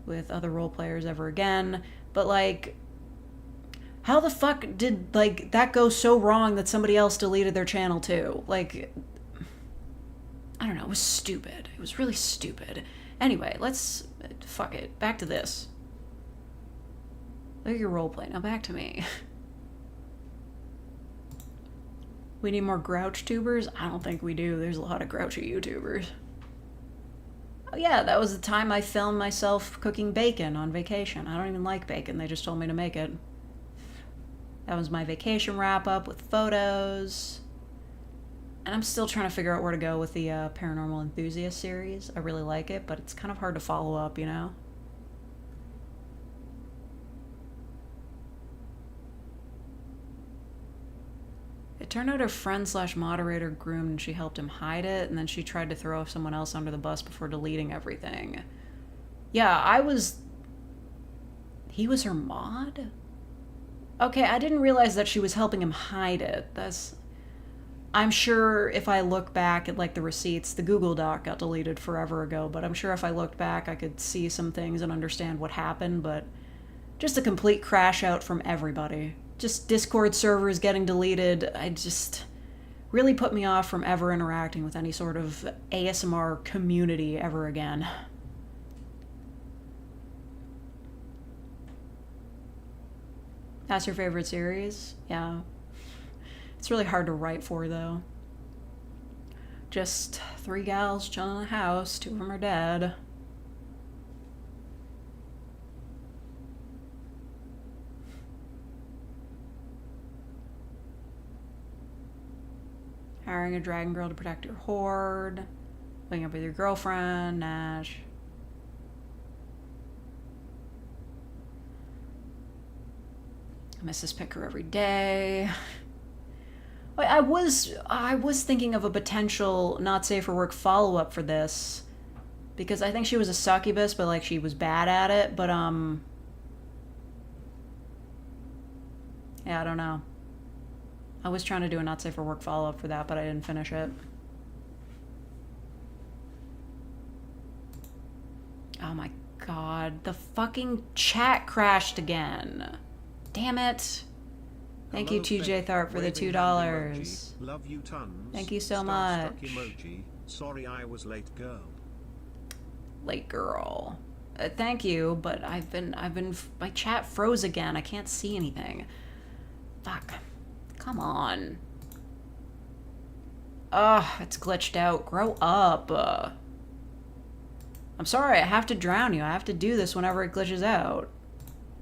with other role players ever again. But like, how the fuck did like that go so wrong that somebody else deleted their channel too? Like, I don't know, it was stupid. It was really stupid. Anyway, let's fuck it. Back to this. Look at your roleplay. Now back to me. We need more grouch tubers? I don't think we do. There's a lot of grouchy YouTubers. Oh yeah, that was the time I filmed myself cooking bacon on vacation. I don't even like bacon. They just told me to make it. That was my vacation wrap-up with photos. And I'm still trying to figure out where to go with the Paranormal Enthusiast series. I really like it, but it's kind of hard to follow up, you know? It turned out her friend/moderator groomed and she helped him hide it, and then she tried to throw someone else under the bus before deleting everything. Yeah, he was her mod? Okay, I didn't realize that she was helping him hide it. I'm sure if I look back at like the receipts, the Google Doc got deleted forever ago, but I'm sure if I looked back I could see some things and understand what happened, but just a complete crash out from everybody. Just Discord servers getting deleted. I just really put me off from ever interacting with any sort of ASMR community ever again. That's your favorite series? Yeah. It's really hard to write for, though. Just 3 gals chilling in the house, 2 of them are dead. Hiring a dragon girl to protect your horde. Waking up with your girlfriend, Nash. I miss this picker every day. I was thinking of a potential not safe for work follow-up for this, because I think she was a succubus, but like she was bad at it, but yeah, I don't know. I was trying to do a not safe for work follow-up for that, but I didn't finish it. Oh my god, the fucking chat crashed again. Damn it. Thank you, TJ Tharp, for the $2. Love you tons. Thank you so much. Emoji. Sorry I was late, girl. Late girl. Thank you, but my chat froze again. I can't see anything. Fuck. Come on. Ugh, it's glitched out. Grow up. I'm sorry, I have to drown you. I have to do this whenever it glitches out.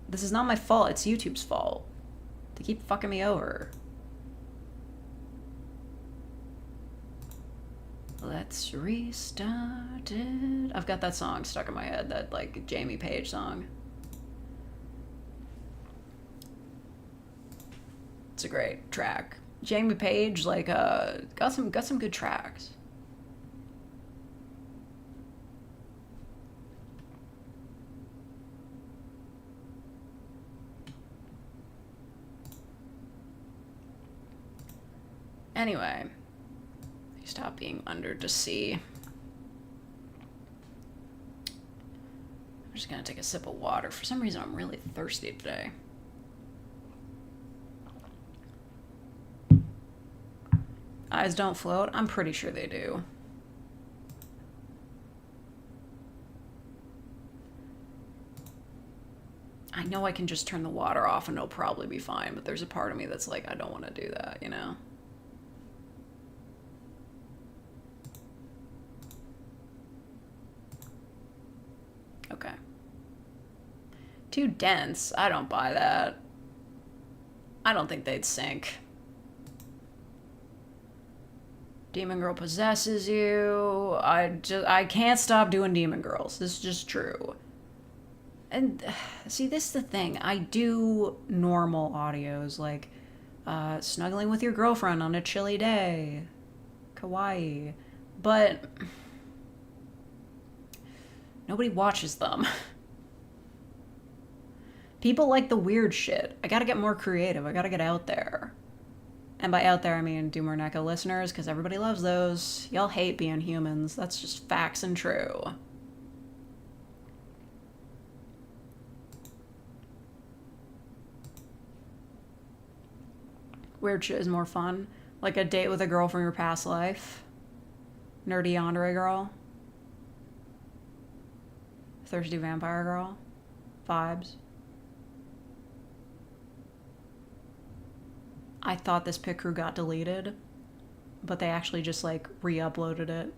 This is not my fault, it's YouTube's fault. They keep fucking me over. Let's restart it. I've got that song stuck in my head, that like Jamie Page song. It's a great track. Jamie Page, like, got some good tracks. Anyway, stop being under to sea. I'm just gonna take a sip of water. For some reason, I'm really thirsty today. Eyes don't float? I'm pretty sure they do. I know I can just turn the water off and it'll probably be fine, but there's a part of me that's like, I don't want to do that, you know? Okay. Too dense. I don't buy that. I don't think they'd sink. Demon Girl possesses you. I can't stop doing Demon Girls. This is just true. And see, this is the thing. I do normal audios, like snuggling with your girlfriend on a chilly day. Kawaii. But nobody watches them. People like the weird shit. I gotta get more creative. I gotta get out there. And by out there, I mean do more Neko listeners, because everybody loves those. Y'all hate being humans. That's just facts and true. Weird shit is more fun. Like a date with a girl from your past life. Nerdy yandere girl. Thirsty vampire girl. Vibes. I thought this pic crew got deleted, but they actually just like re-uploaded it.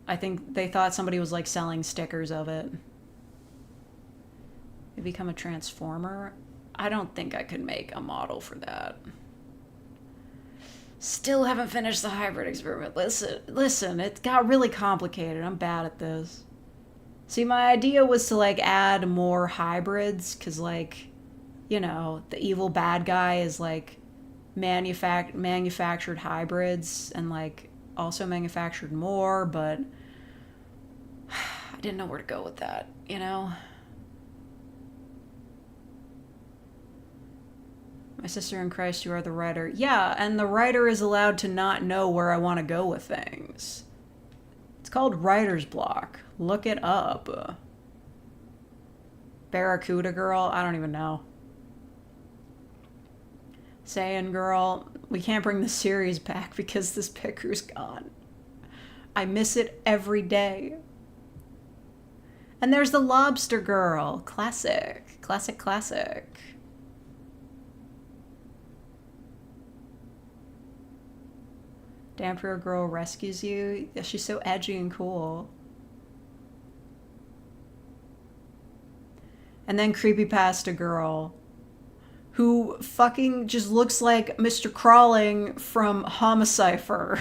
I think they thought somebody was like selling stickers of it. You become a transformer? I don't think I could make a model for that. Still haven't finished the hybrid experiment. Listen, it got really complicated. I'm bad at this. See, my idea was to like add more hybrids, cause like, you know, the evil bad guy is like manufactured hybrids and like also manufactured more, but I didn't know where to go with that, you know? My sister in Christ, you are the writer. Yeah, and the writer is allowed to not know where I want to go with things. It's called writer's block. Look it up. Barracuda girl? I don't even know. Saiyan girl, we can't bring the series back because this pic crew's gone. I miss it every day. And there's the lobster girl. Classic. Classic, classic. Dampier girl rescues you. Yeah, she's so edgy and cool. And then creepypasta girl, who fucking just looks like Mr. Crawling from Homicipher.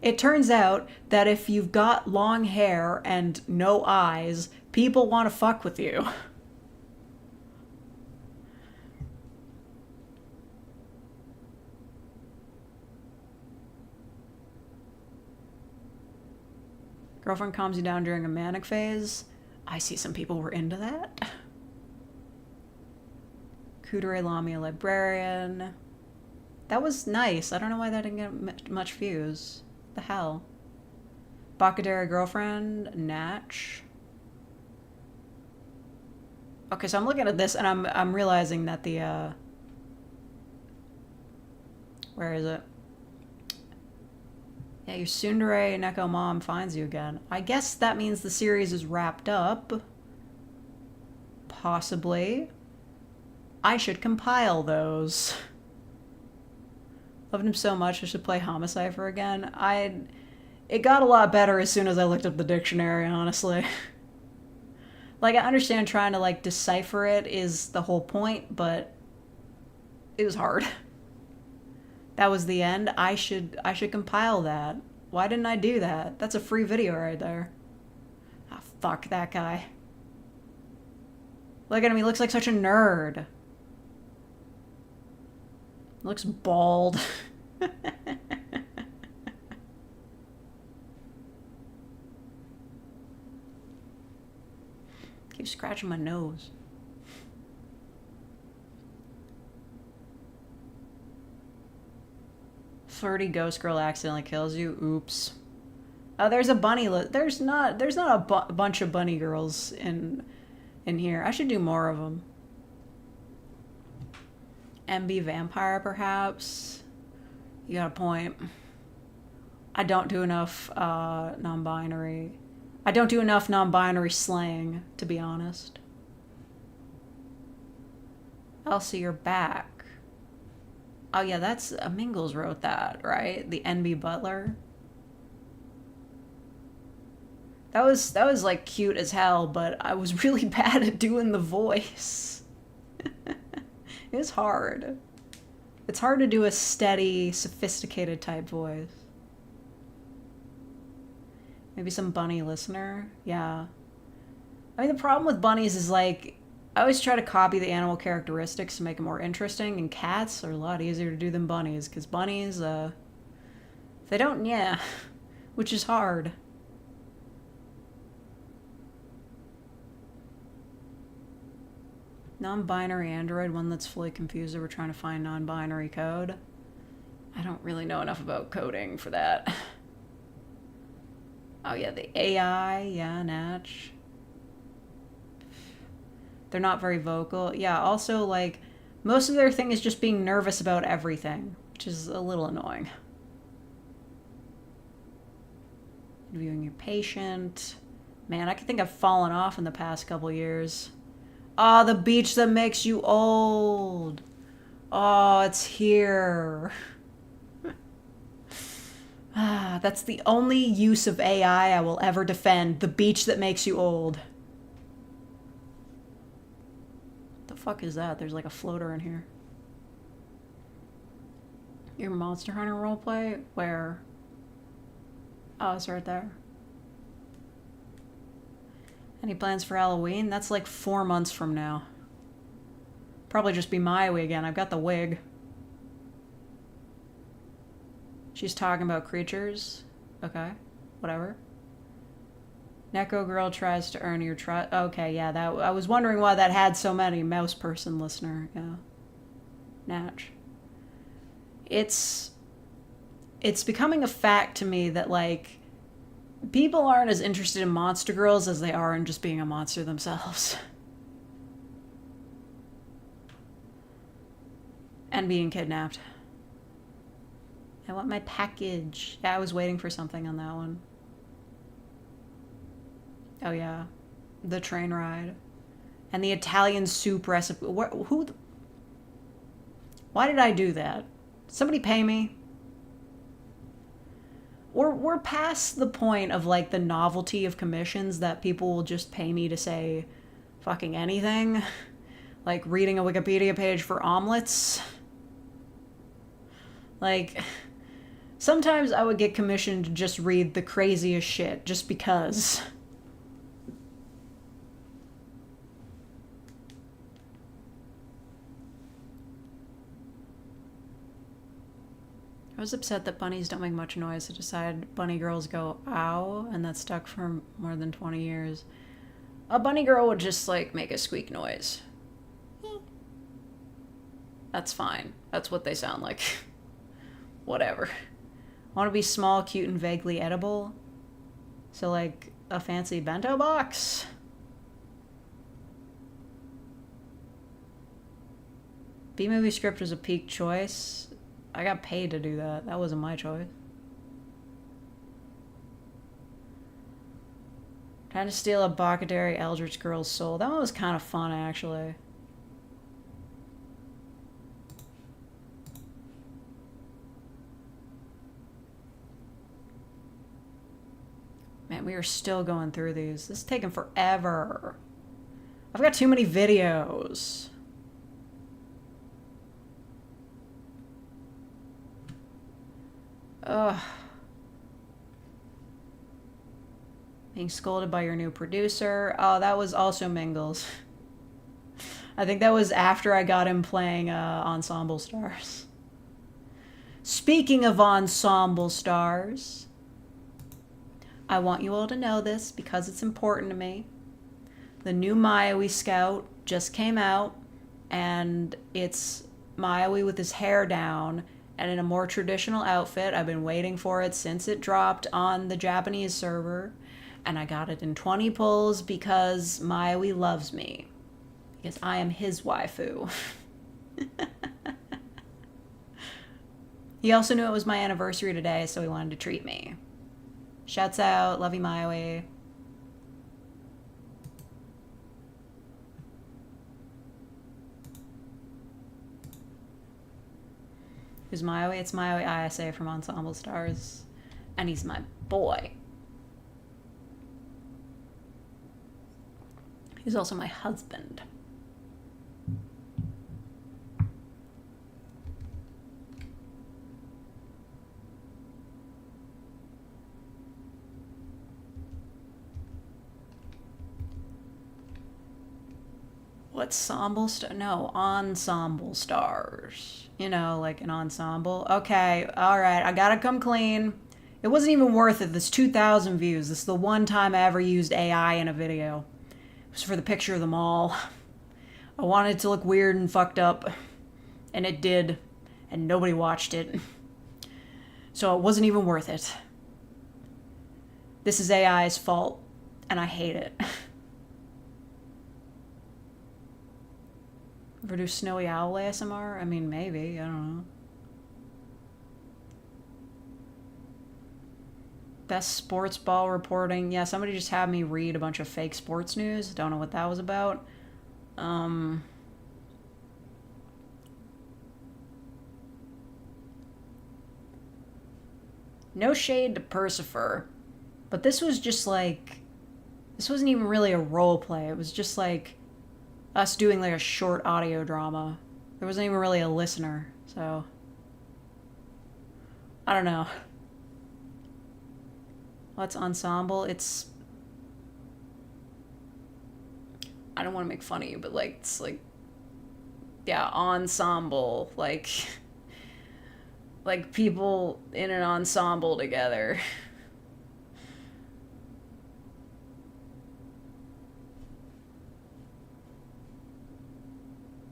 It turns out that if you've got long hair and no eyes, people want to fuck with you. Girlfriend calms you down during a manic phase. I see some people were into that. Kudere Lamia Librarian. That was nice. I don't know why that didn't get much views. The hell? Bakadera Girlfriend. Natch. Okay, so I'm looking at this and I'm realizing that the where is it? Yeah, your tsundere Neko mom finds you again. I guess that means the series is wrapped up. Possibly. I should compile those. Loved him so much I should play Homicipher again. It got a lot better as soon as I looked up the dictionary, honestly. Like, I understand trying to, like, decipher it is the whole point, but it was hard. That was the end. I should compile that. Why didn't I do that? That's a free video right there. Ah, fuck that guy. Look at him, he looks like such a nerd. Looks bald. Keep scratching my nose. Flirty ghost girl accidentally kills you. Oops. Oh, there's a bunny. There's not a bunch of bunny girls in here. I should do more of them. MB vampire, perhaps. You got a point. I don't do enough non-binary. I don't do enough non-binary slang, to be honest. Elsie, you're back. Oh yeah, that's Mingles wrote that, right? The NB Butler. That was like cute as hell, but I was really bad at doing the voice. It was hard. It's hard to do a steady, sophisticated type voice. Maybe some bunny listener? Yeah. I mean, the problem with bunnies is, like, I always try to copy the animal characteristics to make it more interesting, and cats are a lot easier to do than bunnies, because bunnies, they don't, yeah, which is hard. Non-binary android, one that's fully confused over trying to find non-binary code. I don't really know enough about coding for that. Oh yeah, the AI, yeah, Natch. They're not very vocal. Yeah, also, like, most of their thing is just being nervous about everything, which is a little annoying. Interviewing your patient. Man, I think I've fallen off in the past couple years. Ah, the beach that makes you old. Oh, it's here. Ah, that's the only use of AI I will ever defend. The beach that makes you old. What the fuck is that? There's like a floater in here. Your Monster Hunter roleplay? Where? Oh, it's right there. Any plans for Halloween? That's like 4 months from now. Probably just be my wig again. I've got the wig. She's talking about creatures. Okay, whatever. Neko girl tries to earn your trust. Okay, yeah, that I was wondering why that had so many. Mouse person listener, yeah. Natch. It's becoming a fact to me that, like, people aren't as interested in monster girls as they are in just being a monster themselves. And being kidnapped. I want my package. Yeah, I was waiting for something on that one. Oh yeah. The train ride. And the Italian soup recipe. Why did I do that? Somebody pay me? We're past the point of, like, the novelty of commissions that people will just pay me to say fucking anything. Like reading a Wikipedia page for omelets. Like, sometimes I would get commissioned to just read the craziest shit just because. I was upset that bunnies don't make much noise. I decided bunny girls go ow, and that stuck for more than 20 years. A bunny girl would just, like, make a squeak noise. That's fine. That's what they sound like. Whatever. I want to be small, cute, and vaguely edible. So, like, a fancy bento box? B-movie script was a peak choice. I got paid to do that. That wasn't my choice. Trying to steal a Bacadary Eldritch girl's soul. That one was kind of fun, actually. we are still going through these. This is taking forever. I've got too many videos. Ugh. Being scolded by your new producer. Oh, that was also Mingles. I think that was after I got him playing Ensemble Stars. Speaking of Ensemble Stars, I want you all to know this because it's important to me. The new Maui Scout just came out, and it's Maui with his hair down and in a more traditional outfit. I've been waiting for it since it dropped on the Japanese server, and I got it in 20 pulls because Maui loves me. Because I am his waifu. He also knew it was my anniversary today, so he wanted to treat me. Shouts out, love you, Maui. Who's Maui? It's Maui ISA from Ensemble Stars. And he's my boy. He's also my husband. Ensemble Stars. You know, like an ensemble. Okay, alright, I gotta come clean. It wasn't even worth it. This 2,000 views. This is the one time I ever used AI in a video. It was for the picture of them all. I wanted it to look weird and fucked up. And it did. And nobody watched it. So it wasn't even worth it. This is AI's fault. And I hate it. Ever do Snowy Owl ASMR? I mean, maybe. I don't know. Best sports ball reporting. Yeah, somebody just had me read a bunch of fake sports news. Don't know what that was about. No shade to Persifer. But this was just like... This wasn't even really a role play. It was just like... us doing like a short audio drama. There wasn't even really a listener, so I don't know. What's ensemble? It's, I don't want to make fun of you, but like it's like, yeah, ensemble, like people in an ensemble together.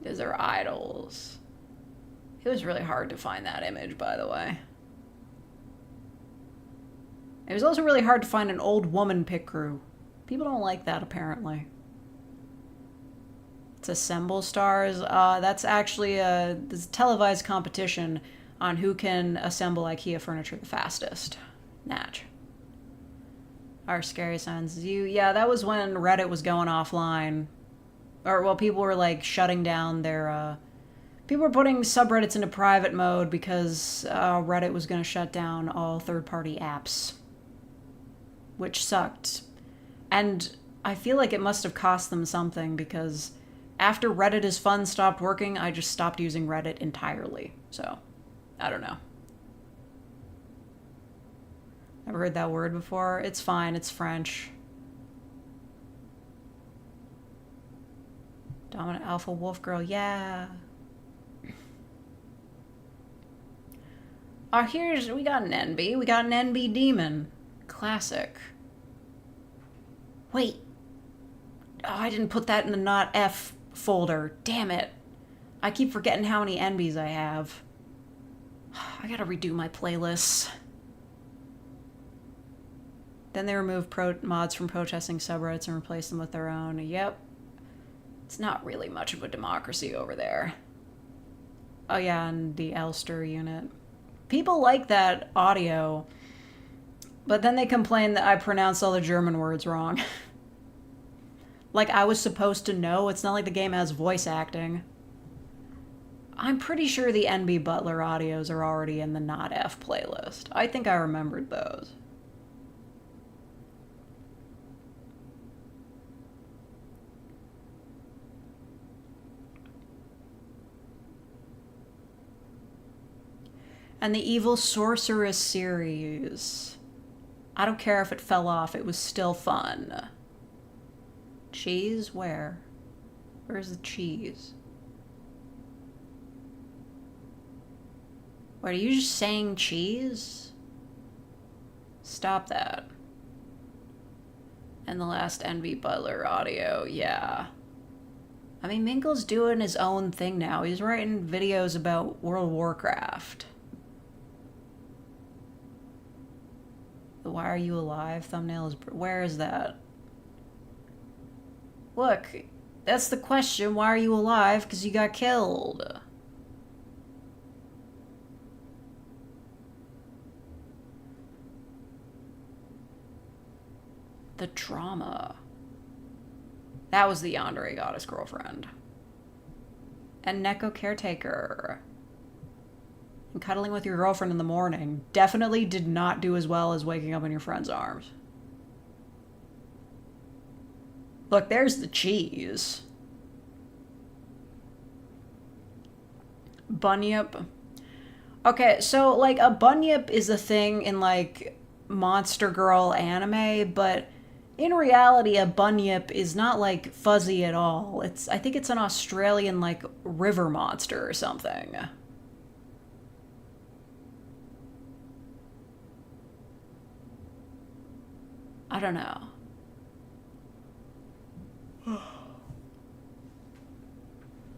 Those are idols. It was really hard to find that image, by the way. It was also really hard to find an old woman pit crew. People don't like that, apparently. It's Assemble Stars. That's actually this televised competition on who can assemble IKEA furniture the fastest. Natch. Our Scary Signs. Yeah, that was when Reddit was going offline. Or, well, people were, like, shutting down their, people were putting subreddits into private mode because Reddit was going to shut down all third-party apps. Which sucked. And I feel like it must have cost them something because after Reddit is Fun stopped working, I just stopped using Reddit entirely. So, I don't know. Never heard that word before? It's fine, it's French. Dominant Alpha Wolf Girl, yeah. We got an NB. We got an NB Demon. Classic. Wait. Oh, I didn't put that in the not F folder. Damn it. I keep forgetting how many NBs I have. I gotta redo my playlists. Then they removed mods from protesting subreddits and replaced them with their own. Yep. It's not really much of a democracy over there. Oh yeah, and the Elster unit. People like that audio, but then they complain that I pronounce all the German words wrong. Like I was supposed to know. It's not like the game has voice acting. I'm pretty sure the NB Butler audios are already in the Not F playlist. I think I remembered those. And the Evil Sorceress series. I don't care if it fell off, it was still fun. Cheese? Where? Where's the cheese? Wait, are you just saying cheese? Stop that. And the last NV Butler audio, yeah. I mean, Minkle's doing his own thing now. He's writing videos about World of Warcraft. The Why Are You Alive thumbnail is... Where is that? Look, that's the question. Why are you alive? Because you got killed. The drama. That was the Yandere Goddess girlfriend. And Neko Caretaker. And cuddling with your girlfriend in the morning definitely did not do as well as waking up in your friend's arms. Look, there's the cheese. Bunyip. Okay, so, like, a bunyip is a thing in, like, Monster Girl anime, but in reality, a bunyip is not, like, fuzzy at all. I think it's an Australian, like, river monster or something. I don't know.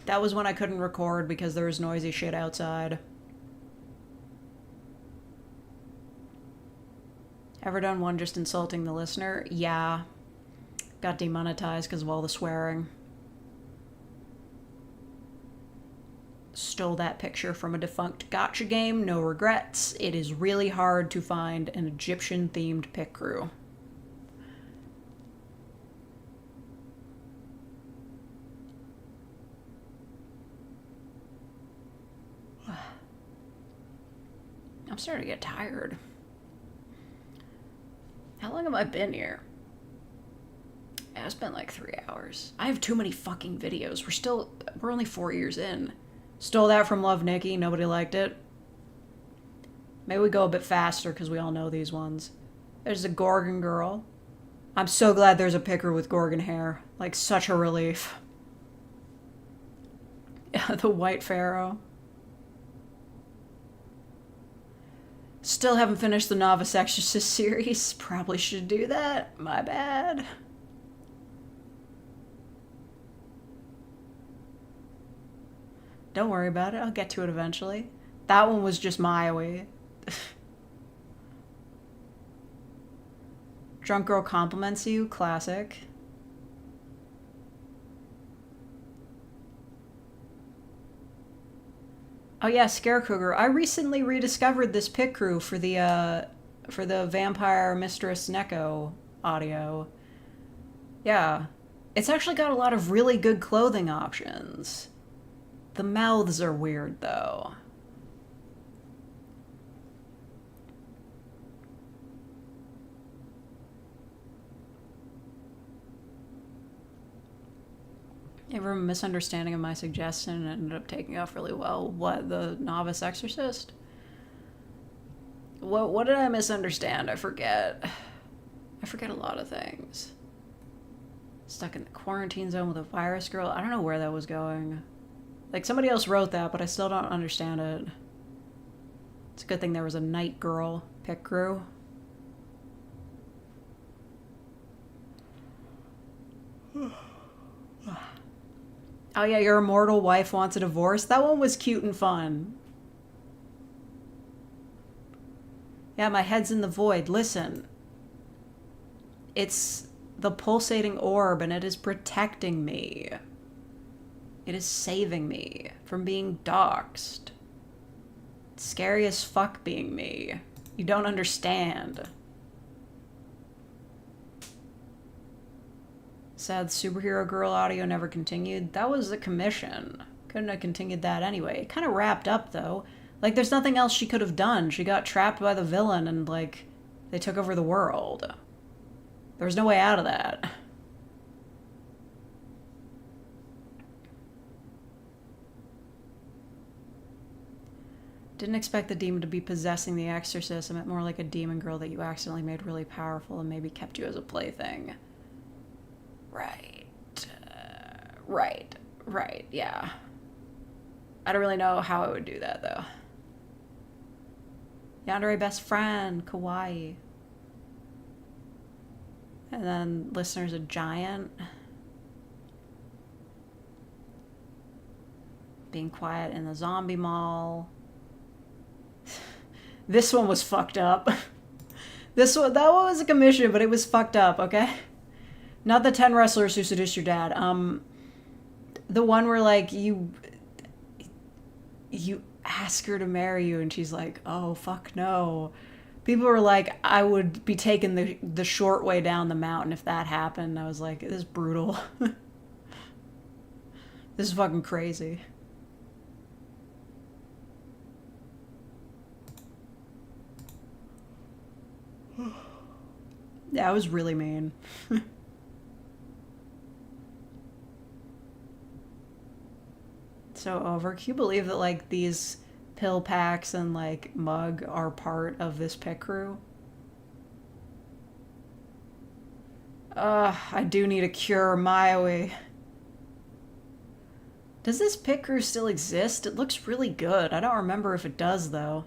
That was when I couldn't record because there was noisy shit outside. Ever done one just insulting the listener? Yeah. Got demonetized because of all the swearing. Stole that picture from a defunct gacha game, no regrets. It is really hard to find an Egyptian-themed pit crew. I'm starting to get tired. How long have I been here? Yeah, it's been like 3 hours. I have too many fucking videos. We're only 4 years in. Stole that from Love Nikki. Nobody liked it. Maybe we go a bit faster because we all know these ones. There's a Gorgon girl. I'm so glad there's a picker with Gorgon hair. Like, such a relief. Yeah, the White Pharaoh. Still haven't finished the Novice Exorcist series. Probably should do that. My bad. Don't worry about it. I'll get to it eventually. That one was just my way. Drunk Girl Compliments You. Classic. Oh yeah, Scarecougar. I recently rediscovered this pit crew for the Vampire Mistress Neko audio. Yeah. It's actually got a lot of really good clothing options. The mouths are weird, though. Ever a misunderstanding of my suggestion and ended up taking off really well? What, the Novice Exorcist? What did I misunderstand? I forget. I forget a lot of things. Stuck in the quarantine zone with a virus girl. I don't know where that was going. Like, somebody else wrote that, but I still don't understand it. It's a good thing there was a night girl pick crew. Oh yeah, your immortal wife wants a divorce. That one was cute and fun. Yeah, my head's in the void. Listen. It's the pulsating orb, and it is protecting me. It is saving me from being doxxed. It's scary as fuck being me. You don't understand. Sad superhero girl audio never continued. That was the commission. Couldn't have continued that anyway. It kind of wrapped up, though. Like, there's nothing else she could have done. She got trapped by the villain and, like, they took over the world. There was no way out of that. Didn't expect the demon to be possessing the exorcist. I meant more like a demon girl that you accidentally made really powerful and maybe kept you as a plaything. Right. Right, yeah. I don't really know how I would do that, though. Yandere best friend, kawaii. And then listener's a giant. Being quiet in the zombie mall. This one was fucked up. That one was a commission, but it was fucked up, okay? Not the 10 wrestlers who seduced your dad. The one where, like, you ask her to marry you and she's like, oh, fuck no. People were like, I would be taking the short way down the mountain if that happened. I was like, this is brutal. This is fucking crazy. Yeah, it was really mean. So over. Can you believe that, like, these pill packs and, like, mug are part of this pit crew? I do need a cure, Maui. Does this pit crew still exist? It looks really good. I don't remember if it does, though.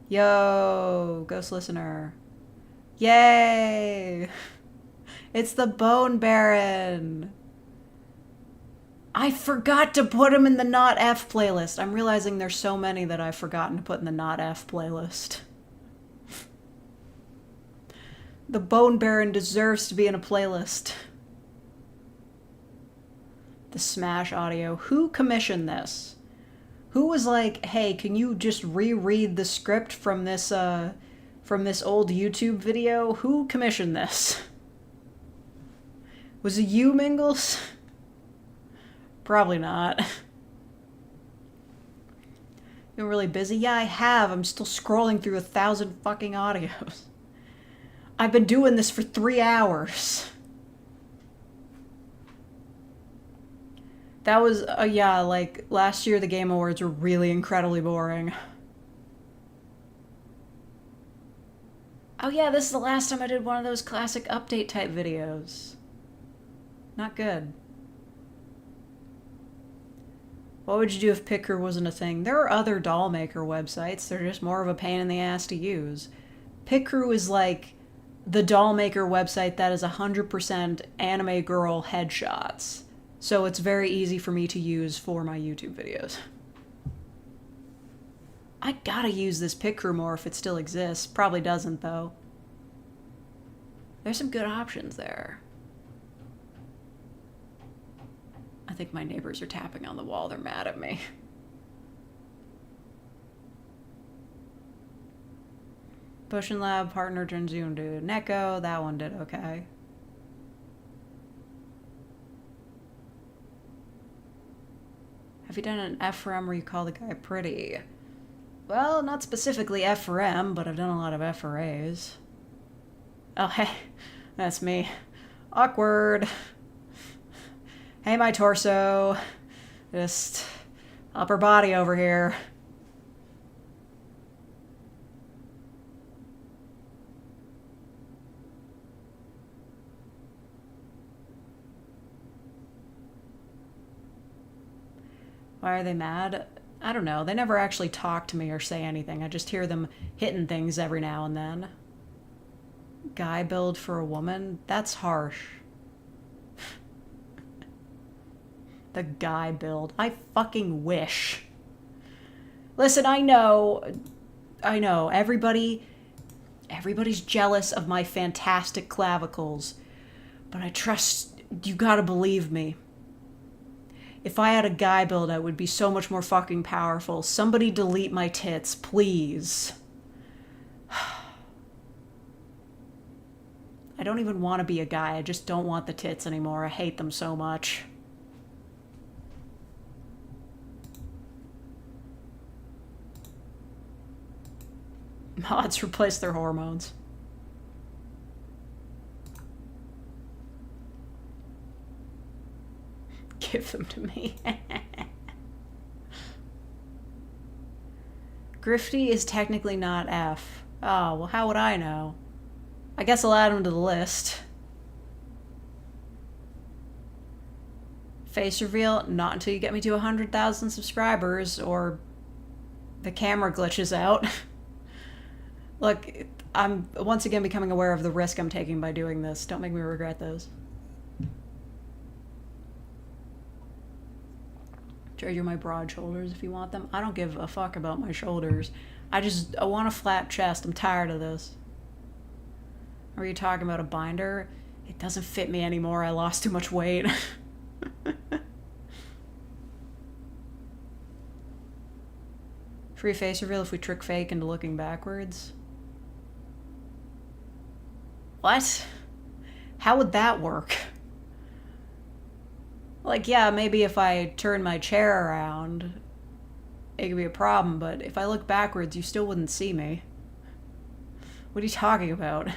Yo, ghost listener. Yay! It's the Bone Baron! I forgot to put him in the Not F playlist. I'm realizing there's so many that I've forgotten to put in the Not F playlist. The Bone Baron deserves to be in a playlist. The Smash audio. Who commissioned this? Who was like, hey, can you just reread the script from this old YouTube video? Who commissioned this? Was it you, Mingles? Probably not. Been really busy? Yeah, I have. I'm still scrolling through 1,000 fucking audios. I've been doing this for 3 hours. That was, yeah, like, last year the Game Awards were really incredibly boring. Oh yeah, this is the last time I did one of those classic update type videos. Not good. What would you do if Picker wasn't a thing? There are other doll maker websites. They're just more of a pain in the ass to use. Picker is like the doll maker website that is 100% anime girl headshots. So it's very easy for me to use for my YouTube videos. I gotta use this Picker more if it still exists. Probably doesn't, though. There's some good options there. I think my neighbors are tapping on the wall. They're mad at me. Potion Lab, partner Junjun, dude. Neko, that one did okay. Have you done an FRM where you call the guy pretty? Well, not specifically FRM, but I've done a lot of FRAs. Oh, hey, that's me. Awkward. Hey, my torso. Just upper body over here. Why are they mad? I don't know. They never actually talk to me or say anything. I just hear them hitting things every now and then. Guy build for a woman? That's harsh. The guy build. I fucking wish. Listen, I know, everybody's jealous of my fantastic clavicles, but I trust, you gotta believe me. If I had a guy build, I would be so much more fucking powerful. Somebody delete my tits, please. I don't even want to be a guy, I just don't want the tits anymore. I hate them so much. Mods replace their hormones. Give them to me. Grifty is technically not F. Oh, well, how would I know? I guess I'll add him to the list. Face reveal, not until you get me to 100,000 subscribers or the camera glitches out. Look, I'm once again becoming aware of the risk I'm taking by doing this. Don't make me regret those. Trade you my broad shoulders if you want them. I don't give a fuck about my shoulders. I want a flat chest. I'm tired of this. Are you talking about a binder? It doesn't fit me anymore. I lost too much weight. Free face reveal if we trick fake into looking backwards. What? How would that work? Like, yeah, maybe if I turn my chair around, it could be a problem, but if I look backwards, you still wouldn't see me. What are you talking about?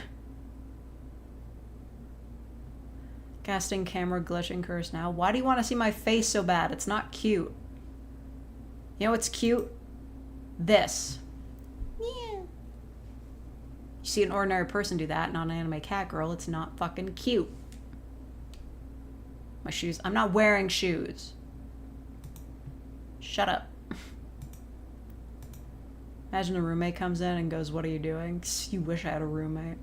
Casting camera glitching curse now. Why do you want to see my face so bad? It's not cute. You know what's cute? This. Yeah. You see an ordinary person do that, not an anime cat girl. It's not fucking cute. My shoes. I'm not wearing shoes. Shut up. Imagine a roommate comes in and goes, "What are you doing?" You wish I had a roommate.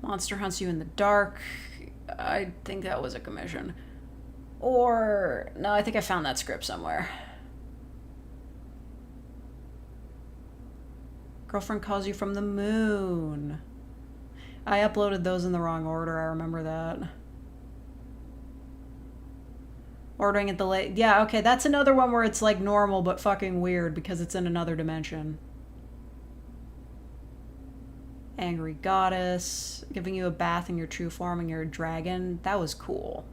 Monster hunts you in the dark. I think that was a commission. Or, no, I think I found that script somewhere. Girlfriend calls you from the moon. I uploaded those in the wrong order, I remember that. Ordering at the late... Yeah, okay, that's another one where it's like normal but fucking weird because it's in another dimension. Angry goddess. Giving you a bath in your true form and you're a dragon. That was cool.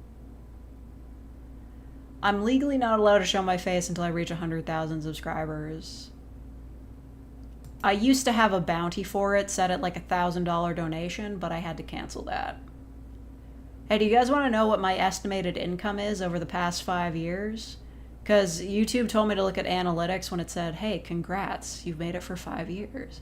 I'm legally not allowed to show my face until I reach 100,000 subscribers. I used to have a bounty for it set at like a $1,000 donation, but I had to cancel that. Hey, do you guys want to know what my estimated income is over the past 5 years? Because YouTube told me to look at analytics when it said, hey, congrats, you've made it for 5 years.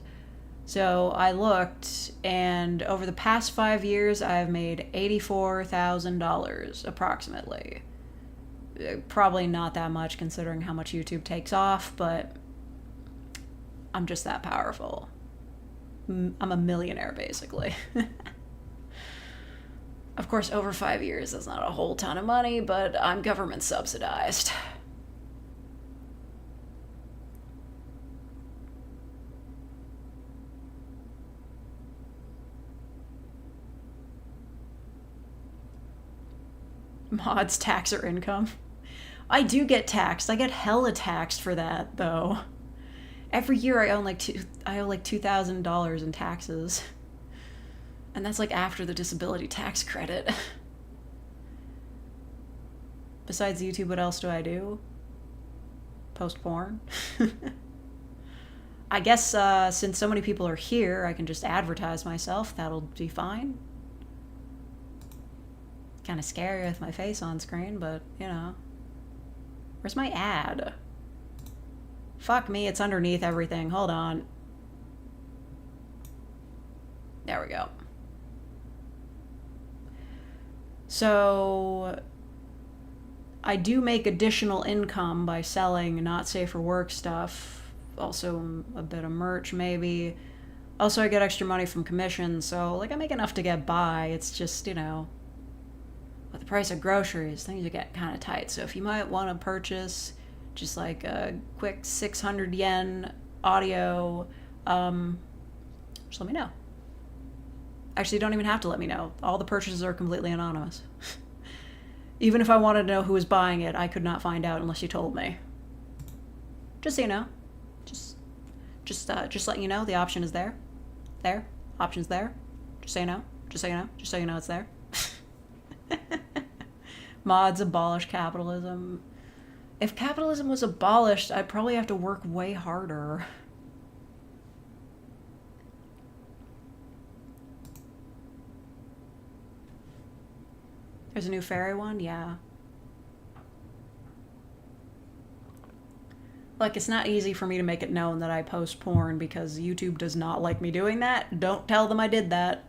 So I looked, and over the past 5 years, I've made $84,000 approximately. Probably not that much considering how much YouTube takes off, but I'm just that powerful. I'm a millionaire, basically. Of course, over 5 years, that's not a whole ton of money, but I'm government subsidized. Mods tax or income. I do get taxed. I get hella taxed for that, though. Every year I owe like $2,000 in taxes. And that's like after the disability tax credit. Besides YouTube, what else do I do? Post porn? I guess since so many people are here, I can just advertise myself. That'll be fine. Kind of scary with my face on screen, but, you know. Where's my ad? Fuck me, it's underneath everything. Hold on. There we go. So, I do make additional income by selling not safe for work stuff. Also, a bit of merch, maybe. Also, I get extra money from commissions, so, like, I make enough to get by. It's just, you know, with the price of groceries, things are getting kind of tight. So if you might want to purchase just like a quick 600 yen audio, just let me know. Actually, you don't even have to let me know. All the purchases are completely anonymous. Even if I wanted to know who was buying it, I could not find out unless you told me. Just so you know. Just letting you know, the option is there. There. Option's there. Just so you know. Just so you know. Just so you know it's there. Mods abolish capitalism. If capitalism was abolished, I'd probably have to work way harder. There's a new fairy one? Yeah. Like, it's not easy for me to make it known that I post porn because YouTube does not like me doing that. Don't tell them I did that.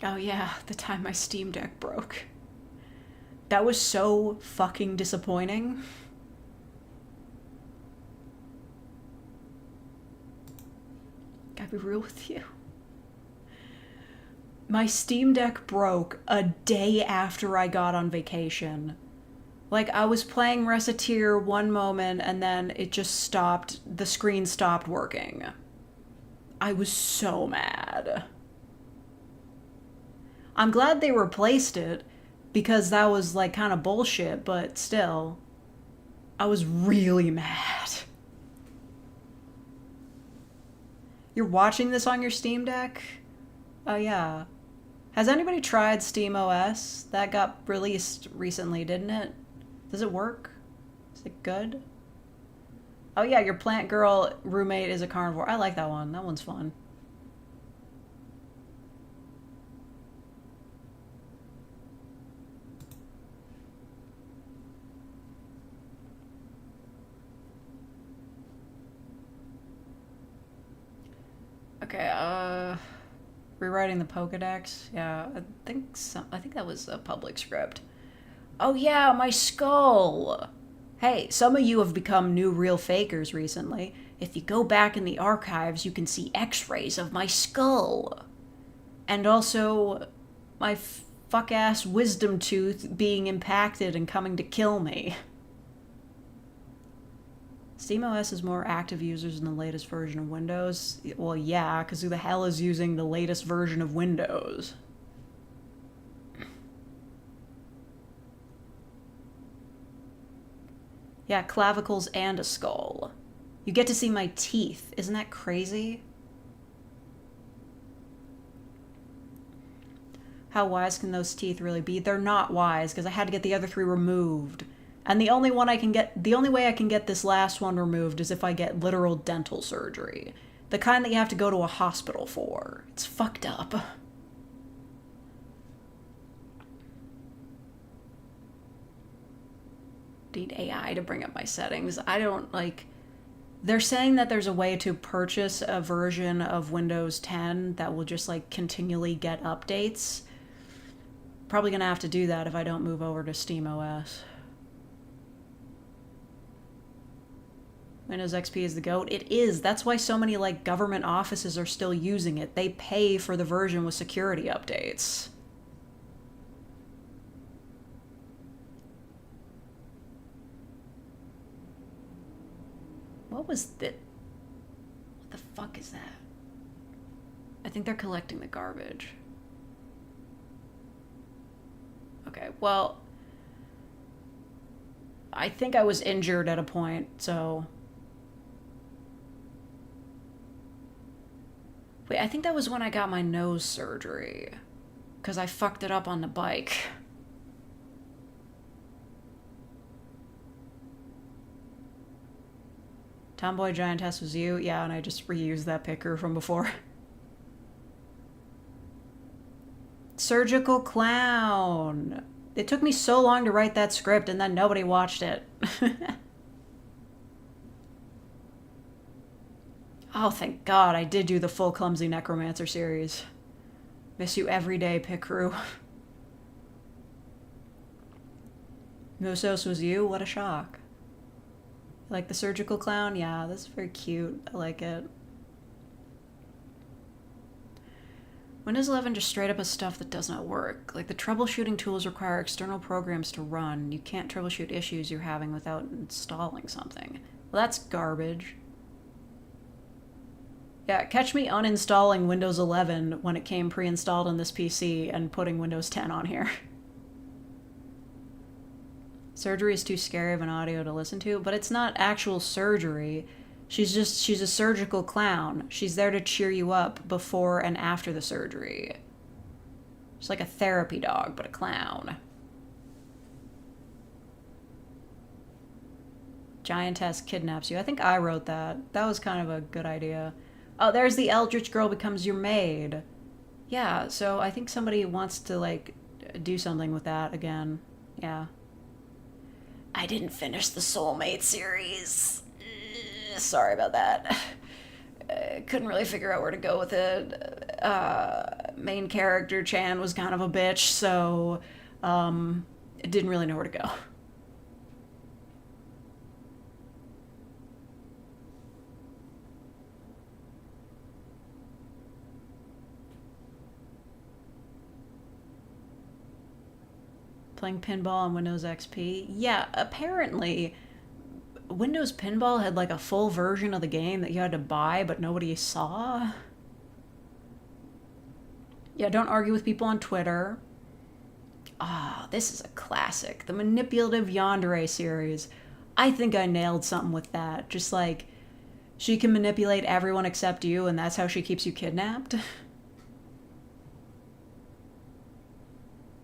Oh yeah, the time my Steam Deck broke. That was so fucking disappointing. Gotta be real with you. My Steam Deck broke a day after I got on vacation. Like, I was playing Reciteer one moment and then it just stopped, the screen stopped working. I was so mad. I'm glad they replaced it, because that was, like, kind of bullshit, but still. I was really mad. You're watching this on your Steam Deck? Oh, yeah. Has anybody tried SteamOS? That got released recently, didn't it? Does it work? Is it good? Oh, yeah, your plant girl roommate is a carnivore. I like that one. That one's fun. Okay, rewriting the Pokedex. Yeah, I think that was a public script. Oh yeah, my skull! Hey, some of you have become new real fakers recently. If you go back in the archives, you can see x-rays of my skull. And also, my fuck-ass wisdom tooth being impacted and coming to kill me. SteamOS has more active users in the latest version of Windows. Well, yeah, because who the hell is using the latest version of Windows? Yeah, clavicles and a skull. You get to see my teeth. Isn't that crazy? How wise can those teeth really be? They're not wise, because I had to get the other 3 removed. And the only way I can get this last one removed is if I get literal dental surgery. The kind that you have to go to a hospital for. It's fucked up. Need AI to bring up my settings. I don't, like... They're saying that there's a way to purchase a version of Windows 10 that will just, like, continually get updates. Probably gonna have to do that if I don't move over to SteamOS. Windows XP is the GOAT. It is. That's why so many, like, government offices are still using it. They pay for the version with security updates. What was that? What the fuck is that? I think they're collecting the garbage. Okay, well... I think I was injured at a point, so... Wait, I think that was when I got my nose surgery. Because I fucked it up on the bike. Tomboy Giantess was you? Yeah, and I just reused that picker from before. Surgical Clown! It took me so long to write that script and then nobody watched it. Oh, thank God, I did do the full Clumsy Necromancer series. Miss you every day, Pit Crew. Musos was you? What a shock. Like the surgical clown? Yeah, that's very cute. I like it. Windows 11 just straight up has stuff that does not work. Like the troubleshooting tools require external programs to run. You can't troubleshoot issues you're having without installing something. Well, that's garbage. Yeah, catch me uninstalling Windows 11 when it came pre-installed on this PC and putting Windows 10 on here. Surgery is too scary of an audio to listen to, but it's not actual surgery. She's a surgical clown. She's there to cheer you up before and after the surgery. She's like a therapy dog, but a clown. Giantess kidnaps you. I think I wrote that. That was kind of a good idea. Oh, there's the Eldritch Girl becomes your maid. Yeah, so I think somebody wants to, like, do something with that again. Yeah. I didn't finish the Soulmate series. Sorry about that. Couldn't really figure out where to go with it. Main character Chan was kind of a bitch, so didn't really know where to go. Playing pinball on Windows XP. Yeah, apparently Windows Pinball had like a full version of the game that you had to buy, but nobody saw. Yeah, don't argue with people on Twitter. Ah, this is a classic. The Manipulative Yandere series. I think I nailed something with that. Just like, she can manipulate everyone except you, and that's how she keeps you kidnapped.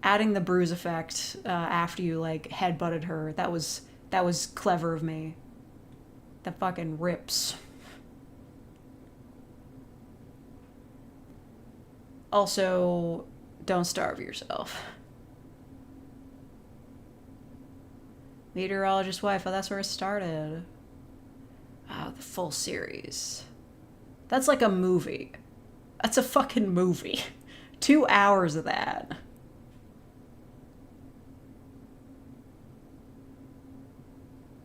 Adding the bruise effect after you, like, headbutted her, that was clever of me. That fucking rips. Also, don't starve yourself. Meteorologist wife, oh, that's where it started. Oh, the full series. That's like a movie. That's a fucking movie. 2 hours of that.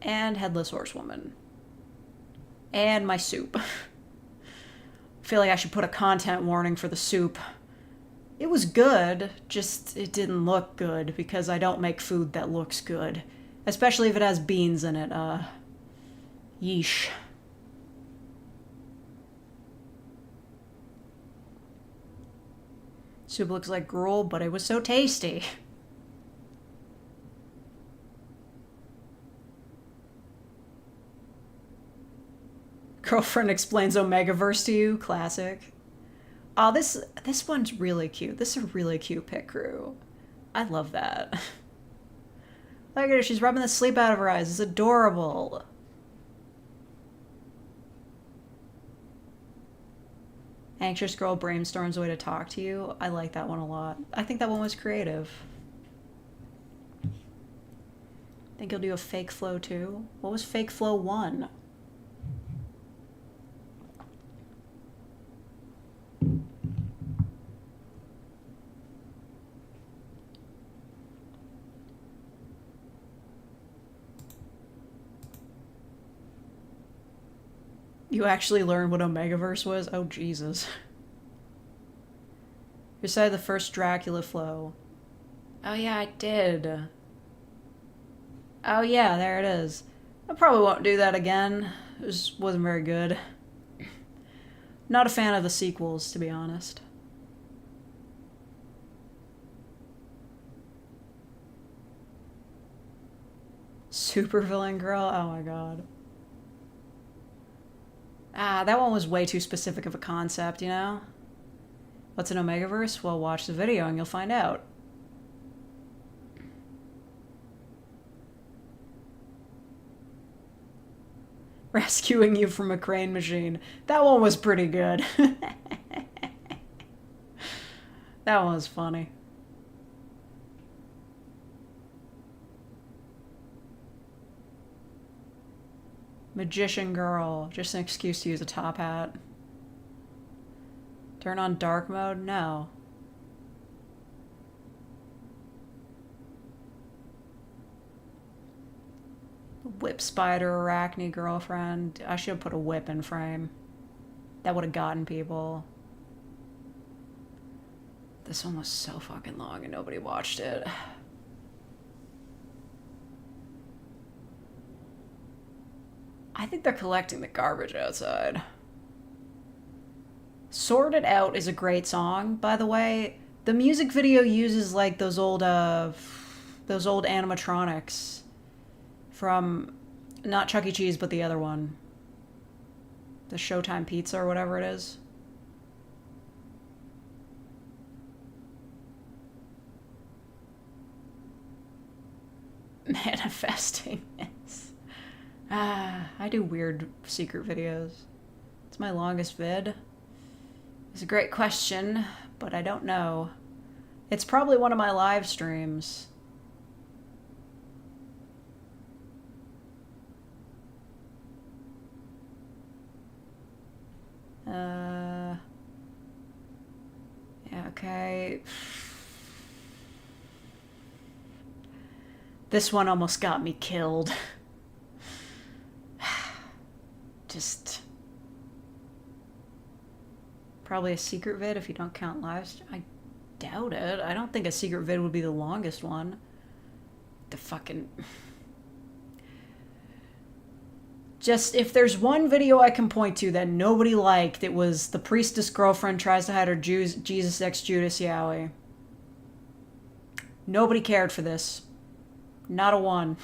And Headless Horsewoman. And my soup. I feel like I should put a content warning for the soup. It was good, just it didn't look good because I don't make food that looks good. Especially if it has beans in it. Yeesh. Soup looks like gruel, but it was so tasty. Girlfriend explains Omegaverse to you. Classic. Oh, this one's really cute. This is a really cute pit crew. I love that. Look at her. She's rubbing the sleep out of her eyes. It's adorable. Anxious girl brainstorms a way to talk to you. I like that one a lot. I think that one was creative. Think you'll do a fake flow too? What was fake flow 1? You actually learned what Omegaverse was? Oh, Jesus. You said the first Dracula flow. Oh, yeah, I did. Oh, yeah, there it is. I probably won't do that again. It just wasn't very good. Not a fan of the sequels, to be honest. Supervillain girl? Oh, my God. Ah, that one was way too specific of a concept, you know? What's an Omegaverse? Well, watch the video and you'll find out. Rescuing you from a crane machine. That one was pretty good. That one was funny. Magician girl. Just an excuse to use a top hat. Turn on dark mode? No. Whip spider arachne girlfriend. I should have put a whip in frame. That would have gotten people. This one was so fucking long and nobody watched it. I think they're collecting the garbage outside. Sort It Out is a great song, by the way. The music video uses like those old animatronics from not Chuck E. Cheese, but the other one. The Showtime Pizza or whatever it is. Manifesting this. I do weird secret videos. It's my longest vid. It's a great question, but I don't know. It's probably one of my live streams. Yeah, okay. This one almost got me killed. Just... Probably a secret vid if you don't count lives. I doubt it. I don't think a secret vid would be the longest one. The fucking... Just, if there's one video I can point to that nobody liked, it was the priestess girlfriend tries to hide her Jesus X Judas Yowie. Nobody cared for this. Not a one.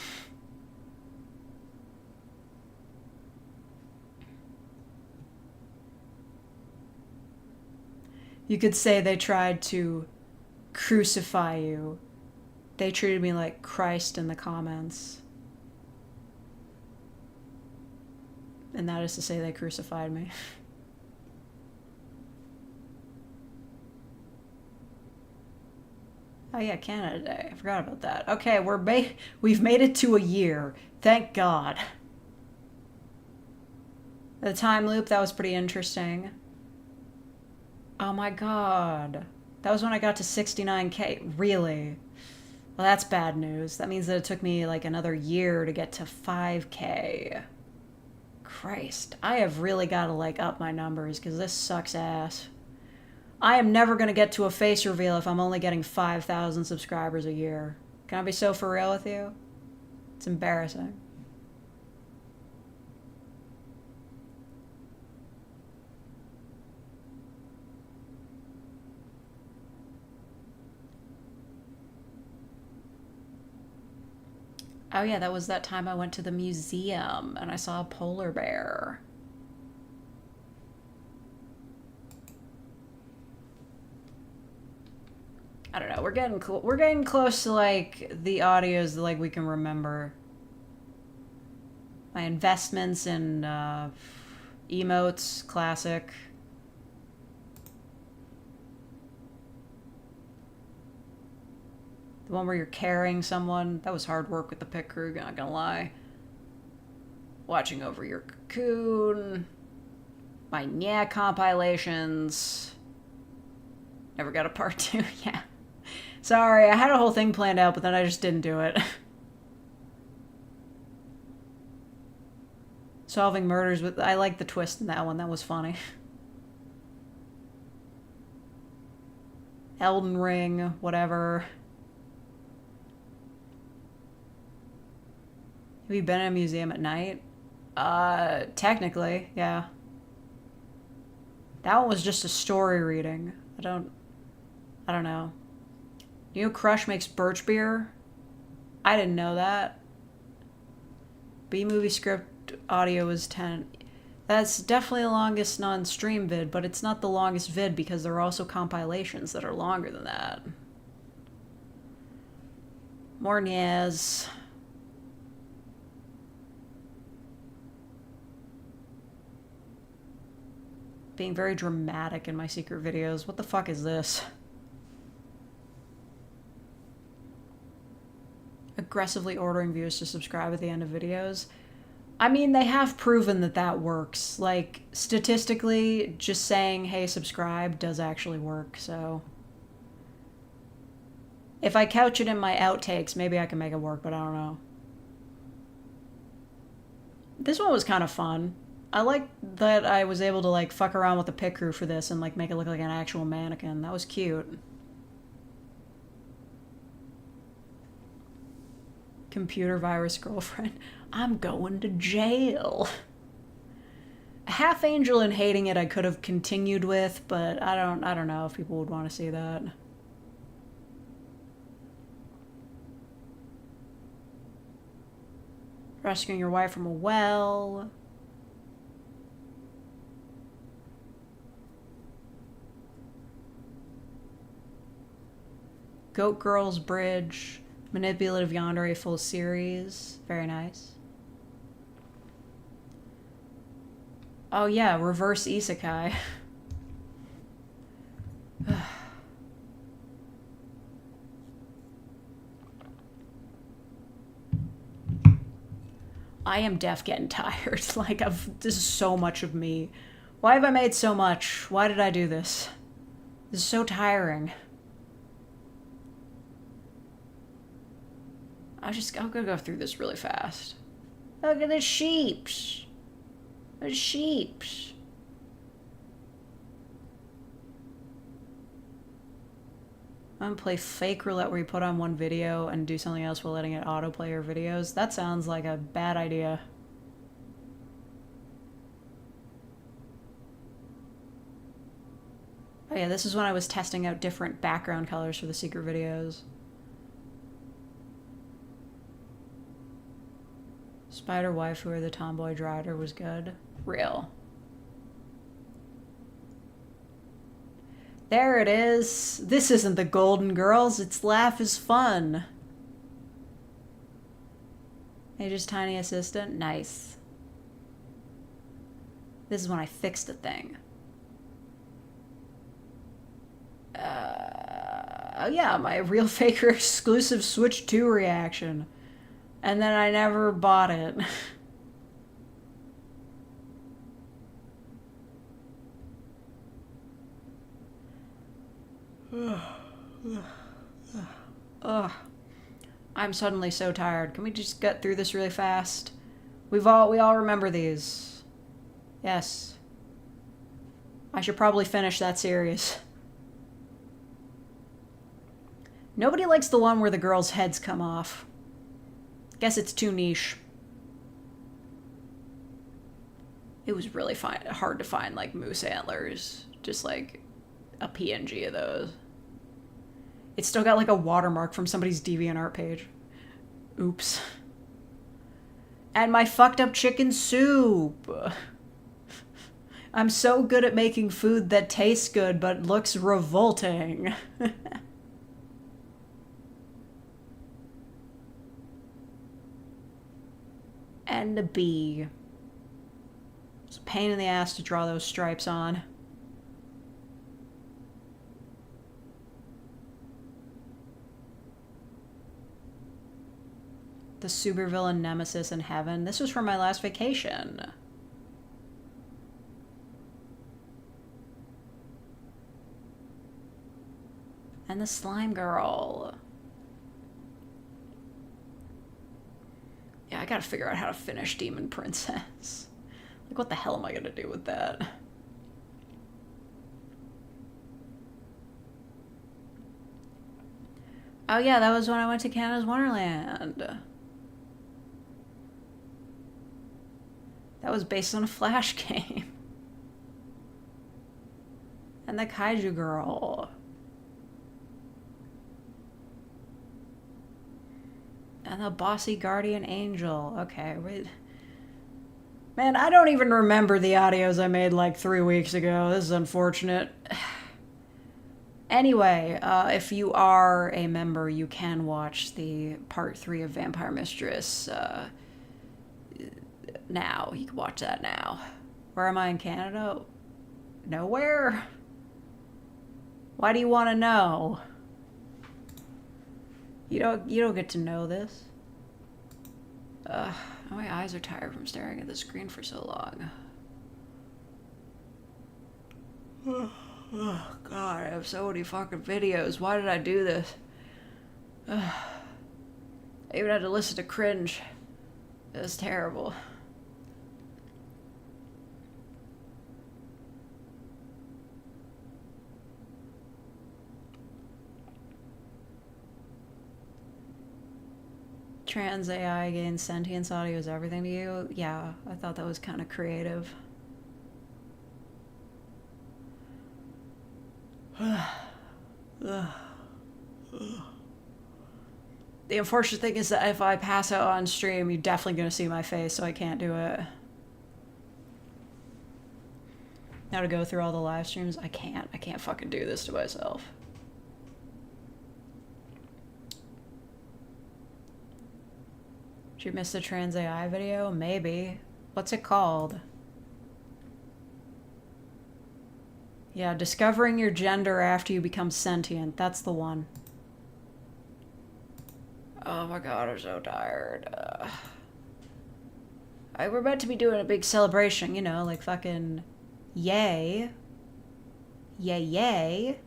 You could say they tried to crucify you. They treated me like Christ in the comments. And that is to say they crucified me. Oh yeah, Canada Day. I forgot about that. Okay, we've made it to a year. Thank God. The time loop, that was pretty interesting. Oh my God. That was when I got to 69K. Really? Well, that's bad news. That means that it took me like another year to get to 5K. Christ, I have really got to like up my numbers because this sucks ass. I am never going to get to a face reveal if I'm only getting 5,000 subscribers a year. Can I be so for real with you? It's embarrassing. Oh yeah, that was that time I went to the museum and I saw a polar bear. I don't know. We're getting close to like the audios that like we can remember. My investments in emotes, classic. The one where you're carrying someone. That was hard work with the pit crew, not gonna lie. Watching over your cocoon. My Nya compilations. Never got a part 2, yeah. Sorry, I had a whole thing planned out, but then I just didn't do it. Solving murders with... I like the twist in that one, that was funny. Elden Ring, whatever. Have you been in a museum at night? Technically, yeah. That one was just a story reading. I don't know. You know Crush makes birch beer? I didn't know that. B-movie script audio is 10. That's definitely the longest non-stream vid, but it's not the longest vid because there are also compilations that are longer than that. More Nyaz. Being very dramatic in my secret videos. What the fuck is this? Aggressively ordering viewers to subscribe at the end of videos. I mean, they have proven that that works. Like, statistically, just saying, hey, subscribe does actually work, so... If I couch it in my outtakes, maybe I can make it work, but I don't know. This one was kind of fun. I like that I was able to, like, fuck around with the pit crew for this and, like, make it look like an actual mannequin. That was cute. Computer virus girlfriend. I'm going to jail. Half Angel and hating it I could have continued with, but I don't know if people would want to see that. Rescuing your wife from a well. Goat Girls Bridge. Manipulative Yandere full series. Very nice. Oh yeah, reverse isekai. I am getting tired. Like, this is so much of me. Why have I made so much? Why did I do this? This is so tiring. I'm gonna go through this really fast. Look at the sheeps. There's sheeps. I'm gonna play fake roulette where you put on one video and do something else while letting it autoplay your videos. That sounds like a bad idea. Oh yeah, this is when I was testing out different background colors for the secret videos. Spider Waifu or the Tomboy Drider was good. Real. There it is. This isn't the Golden Girls, it's Laugh is Fun. Major's Tiny Assistant, nice. This is when I fixed a thing. Oh yeah, my Real Faker exclusive Switch 2 reaction. And then I never bought it. Ugh. I'm suddenly so tired. Can we just get through this really fast? We all remember these. Yes. I should probably finish that series. Nobody likes the one where the girls' heads come off. Guess it's too niche. It was really hard to find, like, moose antlers. Just, like, a PNG of those. It's still got, like, a watermark from somebody's DeviantArt page. Oops. And my fucked up chicken soup! I'm so good at making food that tastes good but looks revolting. And a bee. It's a pain in the ass to draw those stripes on. The supervillain nemesis in heaven. This was from my last vacation. And the slime girl. Yeah, I gotta figure out how to finish Demon Princess. Like, what the hell am I gonna do with that? Oh yeah, that was when I went to Canada's Wonderland. That was based on a Flash game. And the Kaiju Girl. And the Bossy Guardian Angel. Okay, wait. Man, I don't even remember the audios I made like 3 weeks ago. This is unfortunate. Anyway, if you are a member, you can watch the part 3 of Vampire Mistress now. You can watch that now. Where am I in Canada? Nowhere? Why do you want to know? You don't get to know this. My eyes are tired from staring at the screen for so long. Oh god, I have so many fucking videos. Why did I do this? I even had to listen to cringe. It was terrible. Trans AI gains sentience audio is everything to you? Yeah, I thought that was kind of creative. The unfortunate thing is that if I pass out on stream, you're definitely going to see my face, so I can't do it. Now to go through all the live streams, I can't fucking do this to myself. Did you miss the trans AI video? Maybe. What's it called? Yeah, discovering your gender after you become sentient. That's the one. Oh my god, I'm so tired. We're about to be doing a big celebration, you know, like fucking yay. Yay, yay.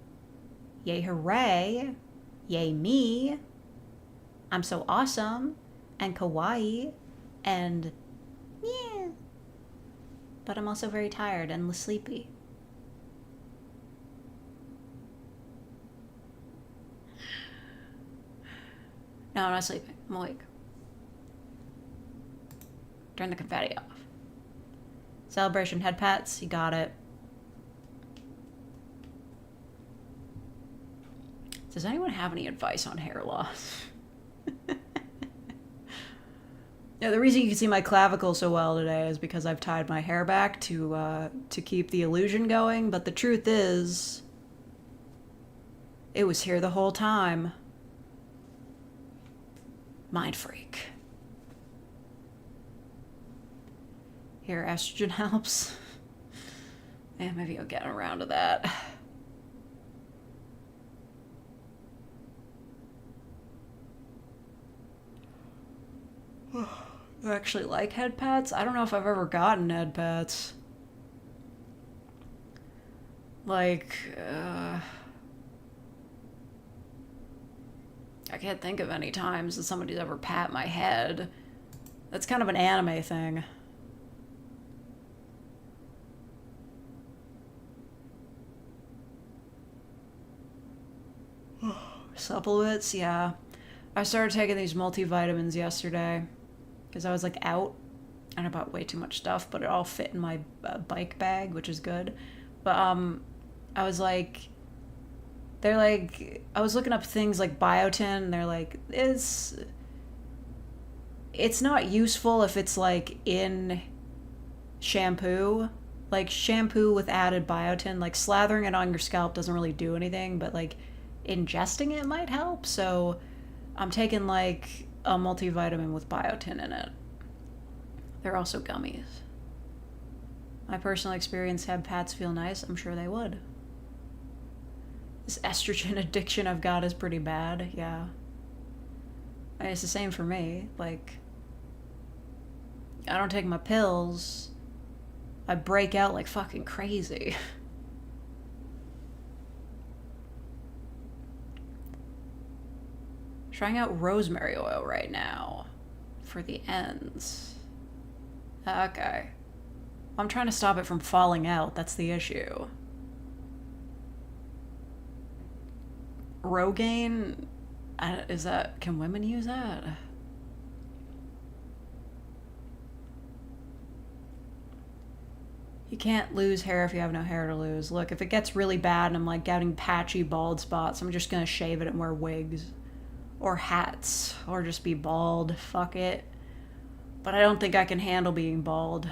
Yay, hooray. Yay, me. I'm so awesome. And kawaii. And yeah. But I'm also very tired and sleepy. No, I'm not sleeping. I'm awake. Turn the confetti off. Celebration head pats. You got it. Does anyone have any advice on hair loss? Yeah, the reason you can see my clavicle so well today is because I've tied my hair back to keep the illusion going, but the truth is, it was here the whole time. Mind freak. Here, estrogen helps. Yeah, maybe I'll get around to that. I actually like head pats. I don't know if I've ever gotten head pats. Like, I can't think of any times that somebody's ever pat my head. That's kind of an anime thing. Supplements, yeah. I started taking these multivitamins yesterday because I was like out and I bought way too much stuff, but it all fit in my bike bag, which is good. But I was like, they're like, I was looking up things like biotin, and they're like, it's not useful if it's like in shampoo. Like shampoo with added biotin, like slathering it on your scalp doesn't really do anything, but like ingesting it might help. So I'm taking like a multivitamin with biotin in it. They're also gummies. My personal experience, had pats feel nice. I'm sure they would. This estrogen addiction I've got is pretty bad, yeah. I mean, it's the same for me. Like, I don't take my pills, I break out like fucking crazy. Trying out rosemary oil right now for the ends. Okay. I'm trying to stop it from falling out. That's the issue. Rogaine? Is that... Can women use that? You can't lose hair if you have no hair to lose. Look, if it gets really bad and I'm like getting patchy bald spots, I'm just gonna shave it and wear wigs. Or hats. Or just be bald. Fuck it. But I don't think I can handle being bald.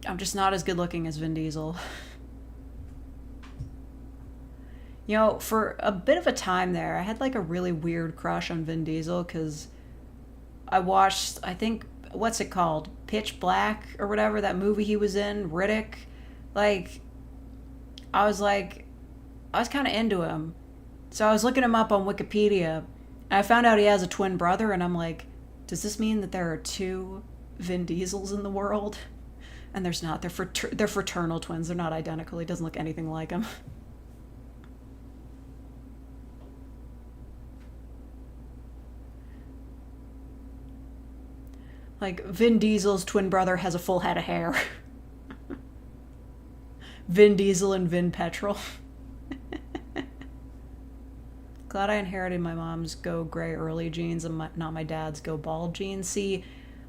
I'm just not as good looking as Vin Diesel. You know, for a bit of a time there, I had like a really weird crush on Vin Diesel because I watched, I think, what's it called? Pitch Black or whatever, that movie he was in, Riddick. Like, I was kind of into him. So I was looking him up on Wikipedia, and I found out he has a twin brother, and I'm like, does this mean that there are two Vin Diesels in the world? And there's not. They're fraternal twins. They're not identical. He doesn't look anything like him. Like, Vin Diesel's twin brother has a full head of hair. Vin Diesel and Vin Petrol. Glad I inherited my mom's go gray early genes and not my dad's go bald genes. See,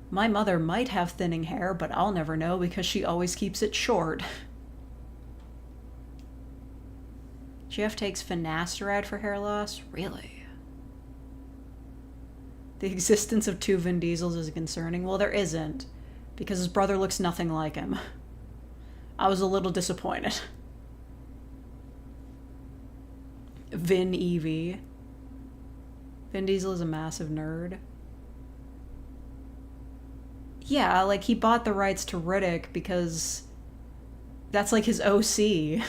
my mother might have thinning hair, but I'll never know because she always keeps it short. Jeff takes finasteride for hair loss? Really? The existence of two Vin Diesels is concerning. Well, there isn't, because his brother looks nothing like him. I was a little disappointed. Vin Evie. Vin Diesel is a massive nerd. Yeah, like, he bought the rights to Riddick because that's, like, his OC.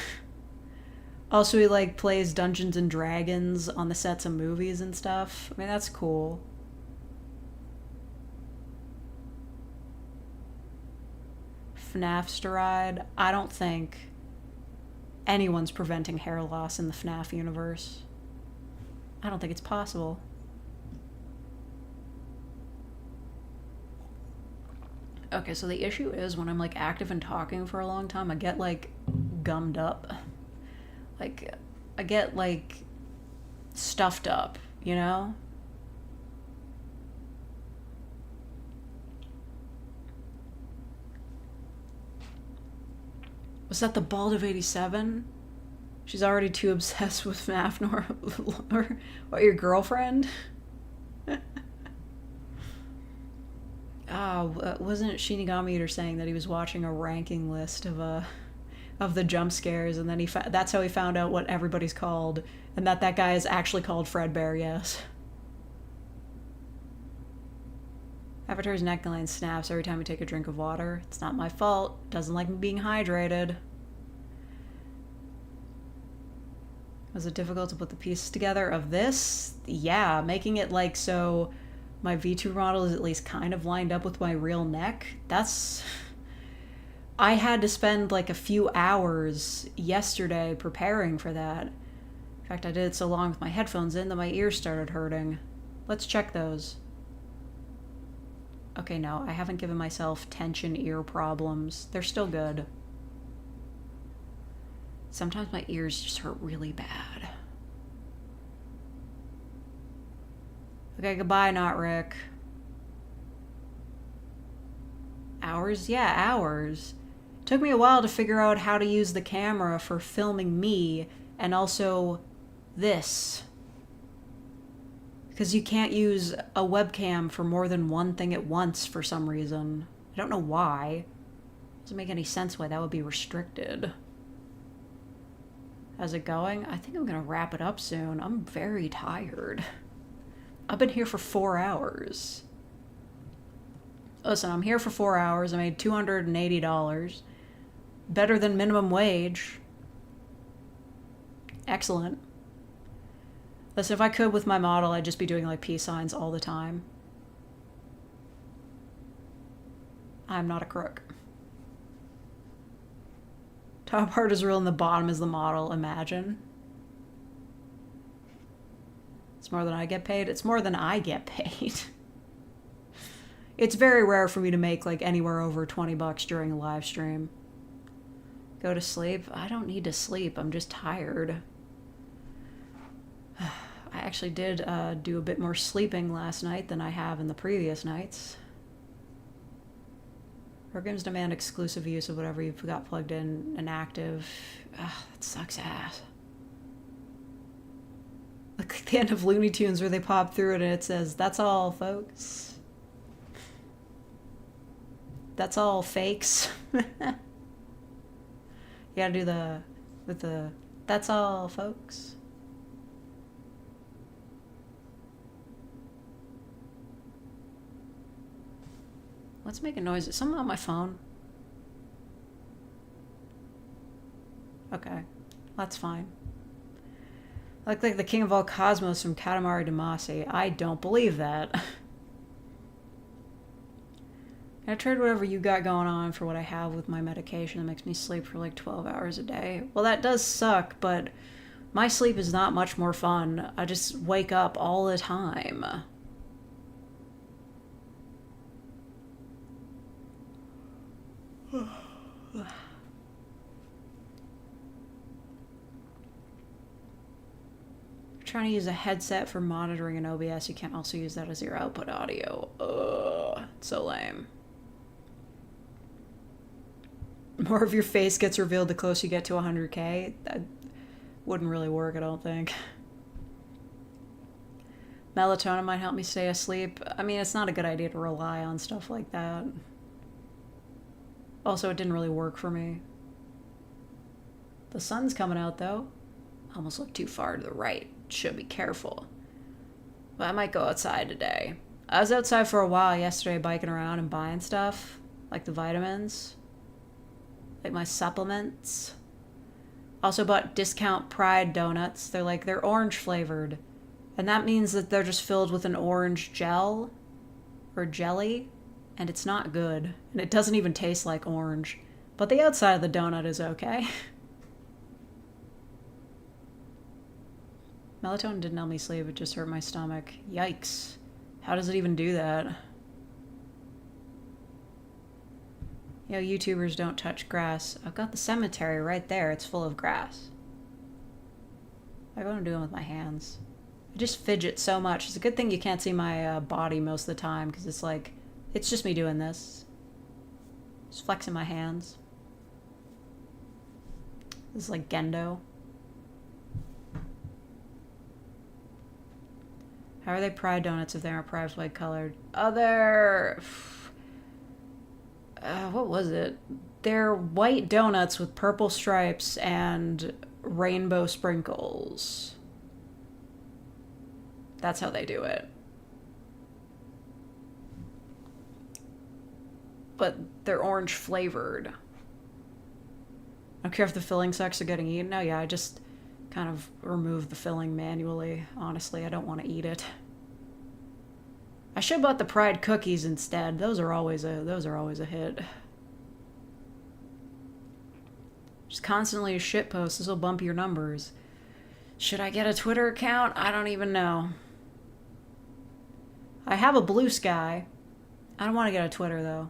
Also, he, like, plays Dungeons and Dragons on the sets of movies and stuff. I mean, that's cool. Finasteride. I don't think anyone's preventing hair loss in the FNAF universe. I don't think it's possible. Okay, so the issue is when I'm like active and talking for a long time, I get like gummed up. Like, I get like stuffed up, you know? Was that the Bald of 87? She's already too obsessed with FNAF nor what, your girlfriend? Wasn't Shinigami Eater saying that he was watching a ranking list of the jump scares, and then that's how he found out what everybody's called, and that guy is actually called Fredbear, yes. Avatar's neckline snaps every time we take a drink of water. It's not my fault. Doesn't like me being hydrated. Was it difficult to put the pieces together of this? Yeah, making it like so my V2 model is at least kind of lined up with my real neck. That's... I had to spend like a few hours yesterday preparing for that. In fact, I did it so long with my headphones in that my ears started hurting. Let's check those. Okay, no, I haven't given myself tension ear problems. They're still good. Sometimes my ears just hurt really bad. Okay, goodbye, Not Rick. Hours? Yeah, hours. Took me a while to figure out how to use the camera for filming me and also this. Because you can't use a webcam for more than one thing at once for some reason. I don't know why. Doesn't make any sense why that would be restricted. How's it going? I think I'm gonna wrap it up soon. I'm very tired. I've been here for 4 hours. Listen, I'm here for 4 hours. I made $280. Better than minimum wage. Excellent. Listen, if I could with my model, I'd just be doing like peace signs all the time. I'm not a crook. Top part is real and the bottom is the model. Imagine. It's more than I get paid. It's more than I get paid. It's very rare for me to make like anywhere over $20 during a live stream. Go to sleep? I don't need to sleep. I'm just tired. I actually did do a bit more sleeping last night than I have in the previous nights. Our games demand exclusive use of whatever you've got plugged in and active. Ugh, that sucks ass. Look like the end of Looney Tunes where they pop through it and it says, "That's all, folks. That's all, fakes." You gotta do the "That's all, folks." Let's make a noise. Is someone on my phone? Okay, that's fine. I look like the king of all cosmos from Katamari Damacy. I don't believe that. I trade whatever you got going on for what I have with my medication that makes me sleep for like 12 hours a day. Well, that does suck, but my sleep is not much more fun. I just wake up all the time. Trying to use a headset for monitoring an OBS. You can't also use that as your output audio. Ugh, so lame. More of your face gets revealed the closer you get to 100K. That wouldn't really work, I don't think. Melatonin might help me stay asleep. I mean, it's not a good idea to rely on stuff like that. Also, it didn't really work for me. The sun's coming out, though. Almost looked too far to the right. Should be careful. But I might go outside today. I was outside for a while yesterday biking around and buying stuff. Like the vitamins. Like my supplements. Also bought discount Pride donuts. They're orange flavored. And that means that they're just filled with an orange gel. Or jelly. and it's not good. And it doesn't even taste like orange. But the outside of the donut is okay. Melatonin didn't help me sleep, it just hurt my stomach. Yikes. How does it even do that? Yo, YouTubers don't touch grass. I've got the cemetery right there. It's full of grass. I go and do them with my hands. I just fidget so much. It's a good thing you can't see my body most of the time, because it's like, it's just me doing this. Just flexing my hands. This is like Gendo. How are they pride donuts if they aren't pride flag colored? Oh, they're... what was it? They're white donuts with purple stripes and rainbow sprinkles. That's how they do it. But they're orange flavored. I don't care if the filling sucks or getting eaten. Oh yeah, I just kind of remove the filling manually. Honestly, I don't want to eat it. I should have bought the Pride cookies instead. Those are always a hit. Just constantly a shit post. This will bump your numbers. Should I get a Twitter account? I don't even know. I have a Blue Sky. I don't want to get a Twitter though.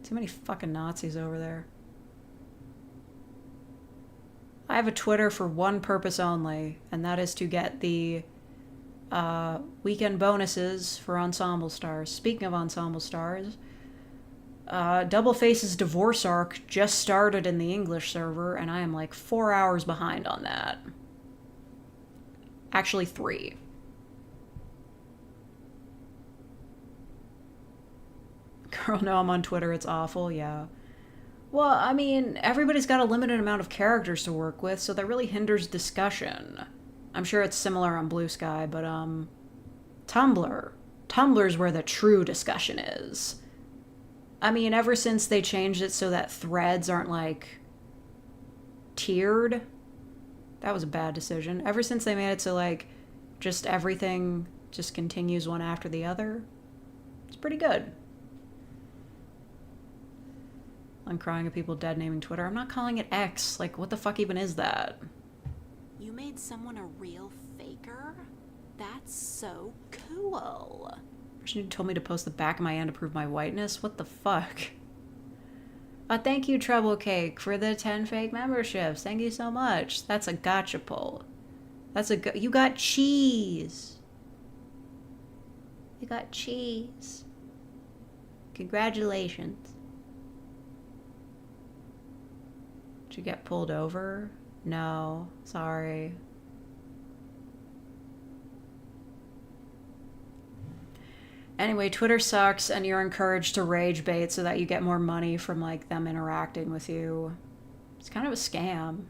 Too many fucking Nazis over there. I have a Twitter for one purpose only, and that is to get the weekend bonuses for Ensemble Stars. Speaking of Ensemble Stars, Double Face's divorce arc just started in the English server, and I am like 4 hours behind on that. Actually, 3. Girl, no, I'm on Twitter. It's awful. Yeah. Well, I mean, everybody's got a limited amount of characters to work with, so that really hinders discussion. I'm sure it's similar on Blue Sky, but, Tumblr. Tumblr's where the true discussion is. I mean, ever since they changed it so that threads aren't, like, tiered, that was a bad decision. Ever since they made it so, like, just everything just continues one after the other, it's pretty good. I'm crying at people dead naming Twitter. I'm not calling it X. Like, what the fuck even is that? You made someone a real faker? That's so cool. Person who told me to post the back of my hand to prove my whiteness? What the fuck? Thank you, Trouble Cake, for the 10 fake memberships. Thank you so much. That's a gotcha pull. That's a you got cheese. You got cheese. Congratulations. Did you get pulled over? No, sorry. Anyway, Twitter sucks, and you're encouraged to rage bait so that you get more money from, like, them interacting with you. It's kind of a scam.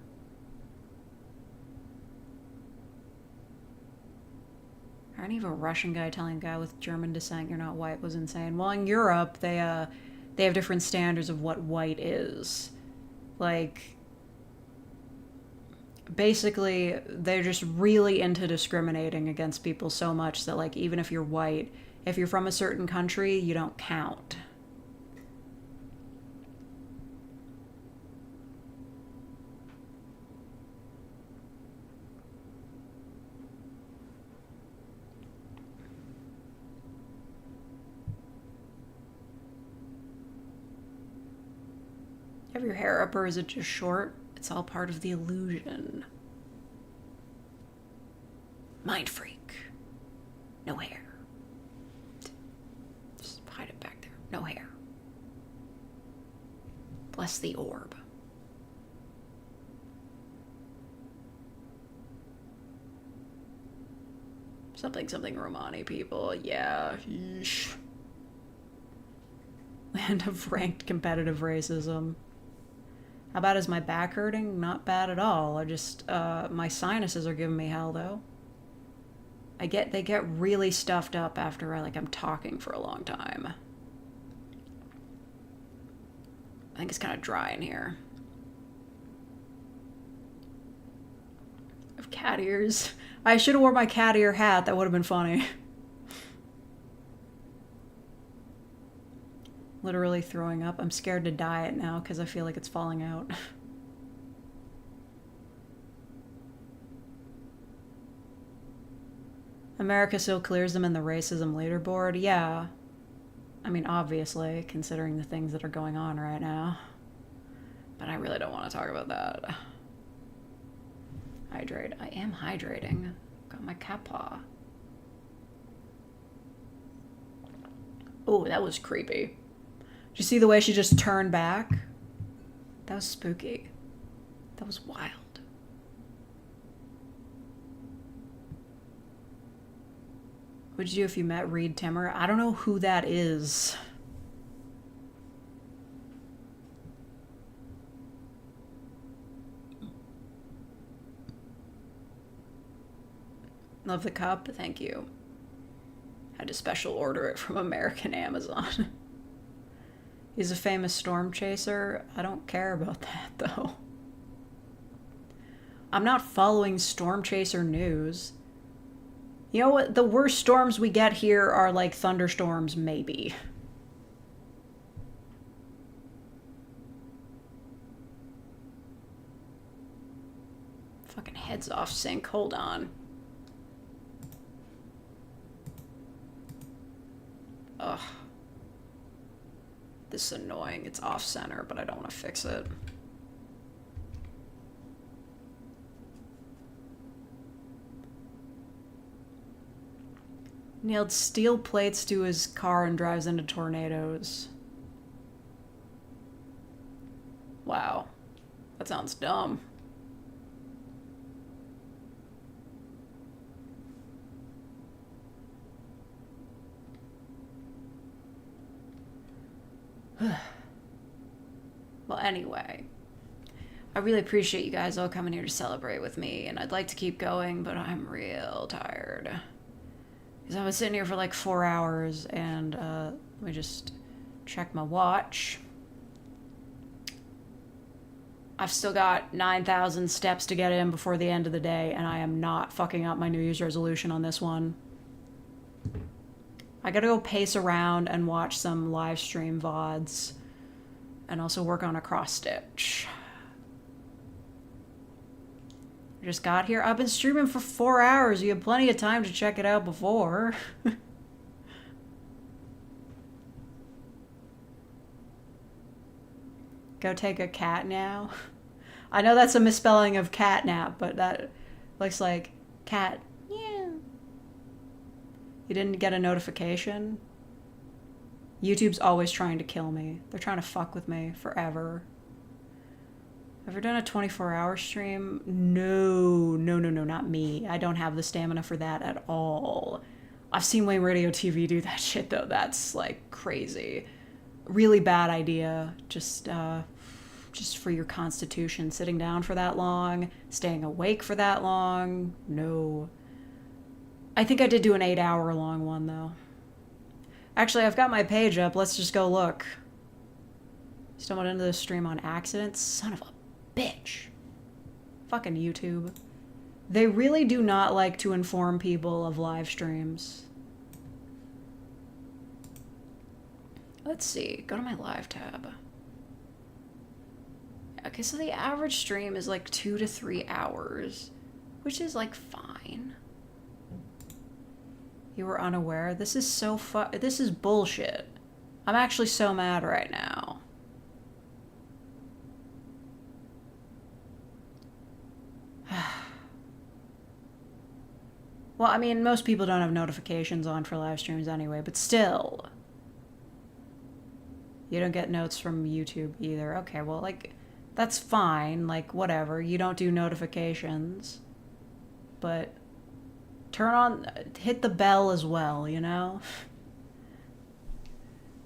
Aren't even a Russian guy telling a guy with German descent you're not white was insane. Well, in Europe, they have different standards of what white is. Like, basically, they're just really into discriminating against people so much that, like, even if you're white, if you're from a certain country, you don't count. Have your hair up, or is it just short? It's all part of the illusion. Mind freak. No hair. Just hide it back there. No hair. Bless the orb. Something Romani people. Yeah. Yeesh. Land of ranked competitive racism. How bad is my back hurting? Not bad at all. I just, my sinuses are giving me hell, though. They get really stuffed up after I'm talking for a long time. I think it's kind of dry in here. I have cat ears. I should have worn my cat ear hat. That would have been funny. Literally throwing up. I'm scared to diet now because I feel like it's falling out. America still clears them in the racism leaderboard? Yeah. I mean, obviously, considering the things that are going on right now. But I really don't want to talk about that. Hydrate. I am hydrating. Got my kappa. Oh, that was creepy. Did you see the way she just turned back? That was spooky. That was wild. What'd you do if you met Reed Timmer? I don't know who that is. Love the cup, thank you. Had to special order it from American Amazon. He's a famous storm chaser. I don't care about that, though. I'm not following storm chaser news. You know what? The worst storms we get here are like thunderstorms, maybe. Fucking heads off sync. Hold on. Ugh. This is annoying. It's off center, but I don't want to fix it. Nailed steel plates to his car and drives into tornadoes. Wow. That sounds dumb. Well, anyway. I really appreciate you guys all coming here to celebrate with me, and I'd like to keep going, but I'm real tired. Because I was sitting here for like 4 hours, and let me just check my watch. I've still got 9,000 steps to get in before the end of the day, and I am not fucking up my New Year's resolution on this one. I gotta go pace around and watch some live stream VODs, and also work on a cross stitch. I just got here. I've been streaming for 4 hours. You have plenty of time to check it out before. Go take a cat now. I know that's a misspelling of catnap, but that looks like cat. Yeah. You didn't get a notification? YouTube's always trying to kill me. They're trying to fuck with me forever. Ever done a 24-hour stream? No, not me. I don't have the stamina for that at all. I've seen Wayne Radio TV do that shit, though. That's, like, crazy. Really bad idea. Just for your constitution. Sitting down for that long, staying awake for that long. No. I think I did do an 8-hour long one, though. Actually, I've got my page up. Let's just go look. Stumbled into the stream on accident. Son of a bitch. Fucking YouTube. They really do not like to inform people of live streams. Let's see. Go to my live tab. Okay, so the average stream is like 2 to 3 hours, which is like fine. You were unaware? This is so this is bullshit. I'm actually so mad right now. Well, I mean, most people don't have notifications on for live streams anyway, but still. You don't get notes from YouTube either. Okay, well, like, that's fine. Like, whatever. You don't do notifications. But turn on, hit the bell as well, you know?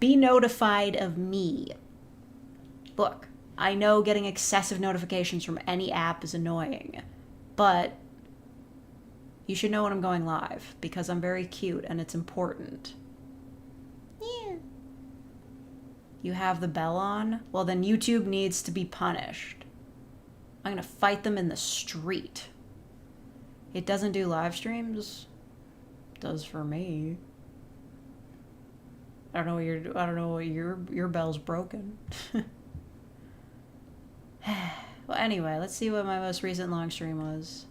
Be notified of me. Look, I know getting excessive notifications from any app is annoying, but you should know when I'm going live, because I'm very cute and it's important. Yeah. You have the bell on? Well, then YouTube needs to be punished. I'm gonna fight them in the street. It doesn't do live streams? It does for me. I don't know what your bell's broken. Well, anyway, let's see what my most recent long stream was.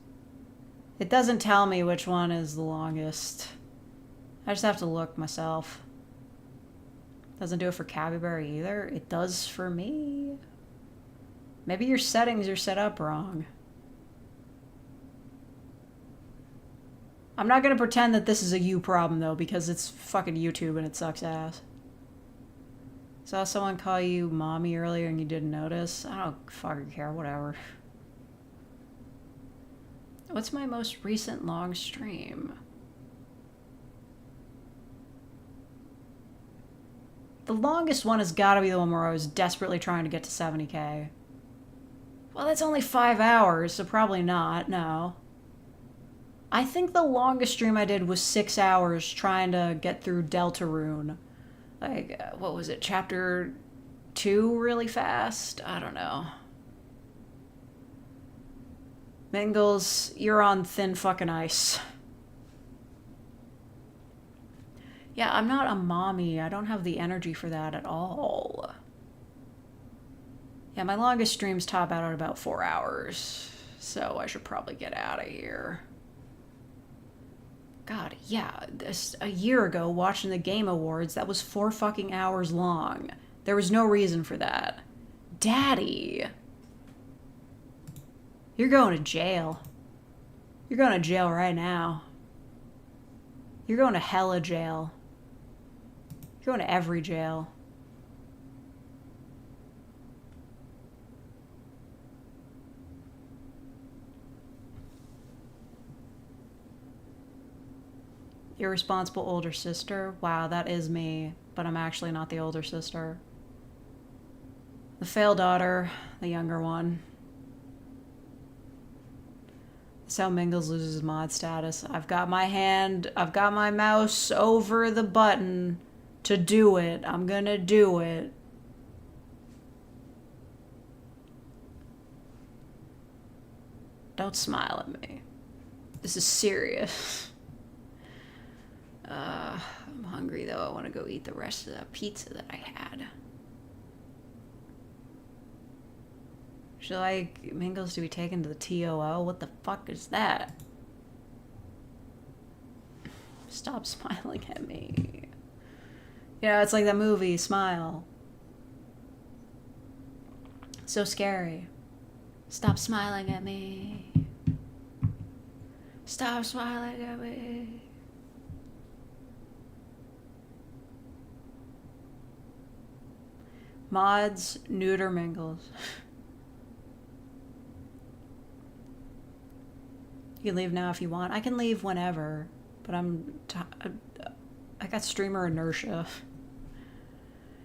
It doesn't tell me which one is the longest. I just have to look myself. Doesn't do it for Fakeversary either. It does for me. Maybe your settings are set up wrong. I'm not gonna pretend that this is a you problem though, because it's fucking YouTube and it sucks ass. Saw someone call you mommy earlier and you didn't notice. I don't fucking care, whatever. What's my most recent long stream? The longest one has gotta be the one where I was desperately trying to get to 70k. Well, that's only 5 hours, so probably not, no. I think the longest stream I did was 6 hours trying to get through Deltarune. Like, what was it, chapter 2 really fast? I don't know. Mingles, you're on thin fucking ice. Yeah, I'm not a mommy. I don't have the energy for that at all. Yeah, my longest streams top out at about 4 hours. So I should probably get out of here. God, yeah, a year ago, watching the Game Awards, that was 4 fucking hours long. There was no reason for that. Daddy! You're going to jail. You're going to jail right now. You're going to hella jail. You're going to every jail. Irresponsible older sister. Wow, that is me. But I'm actually not the older sister. The failed daughter, the younger one. That's how Mingles loses mod status. I've got my mouse over the button to do it. I'm gonna do it. Don't smile at me. This is serious. I'm hungry though. I want to go eat the rest of that pizza that I had. Should like Mingles to be taken to the TOO? What the fuck is that? Stop smiling at me. Yeah, it's like that movie, Smile. So scary. Stop smiling at me. Stop smiling at me. Mods, neuter Mingles. You can leave now if you want. I can leave whenever, but I got streamer inertia.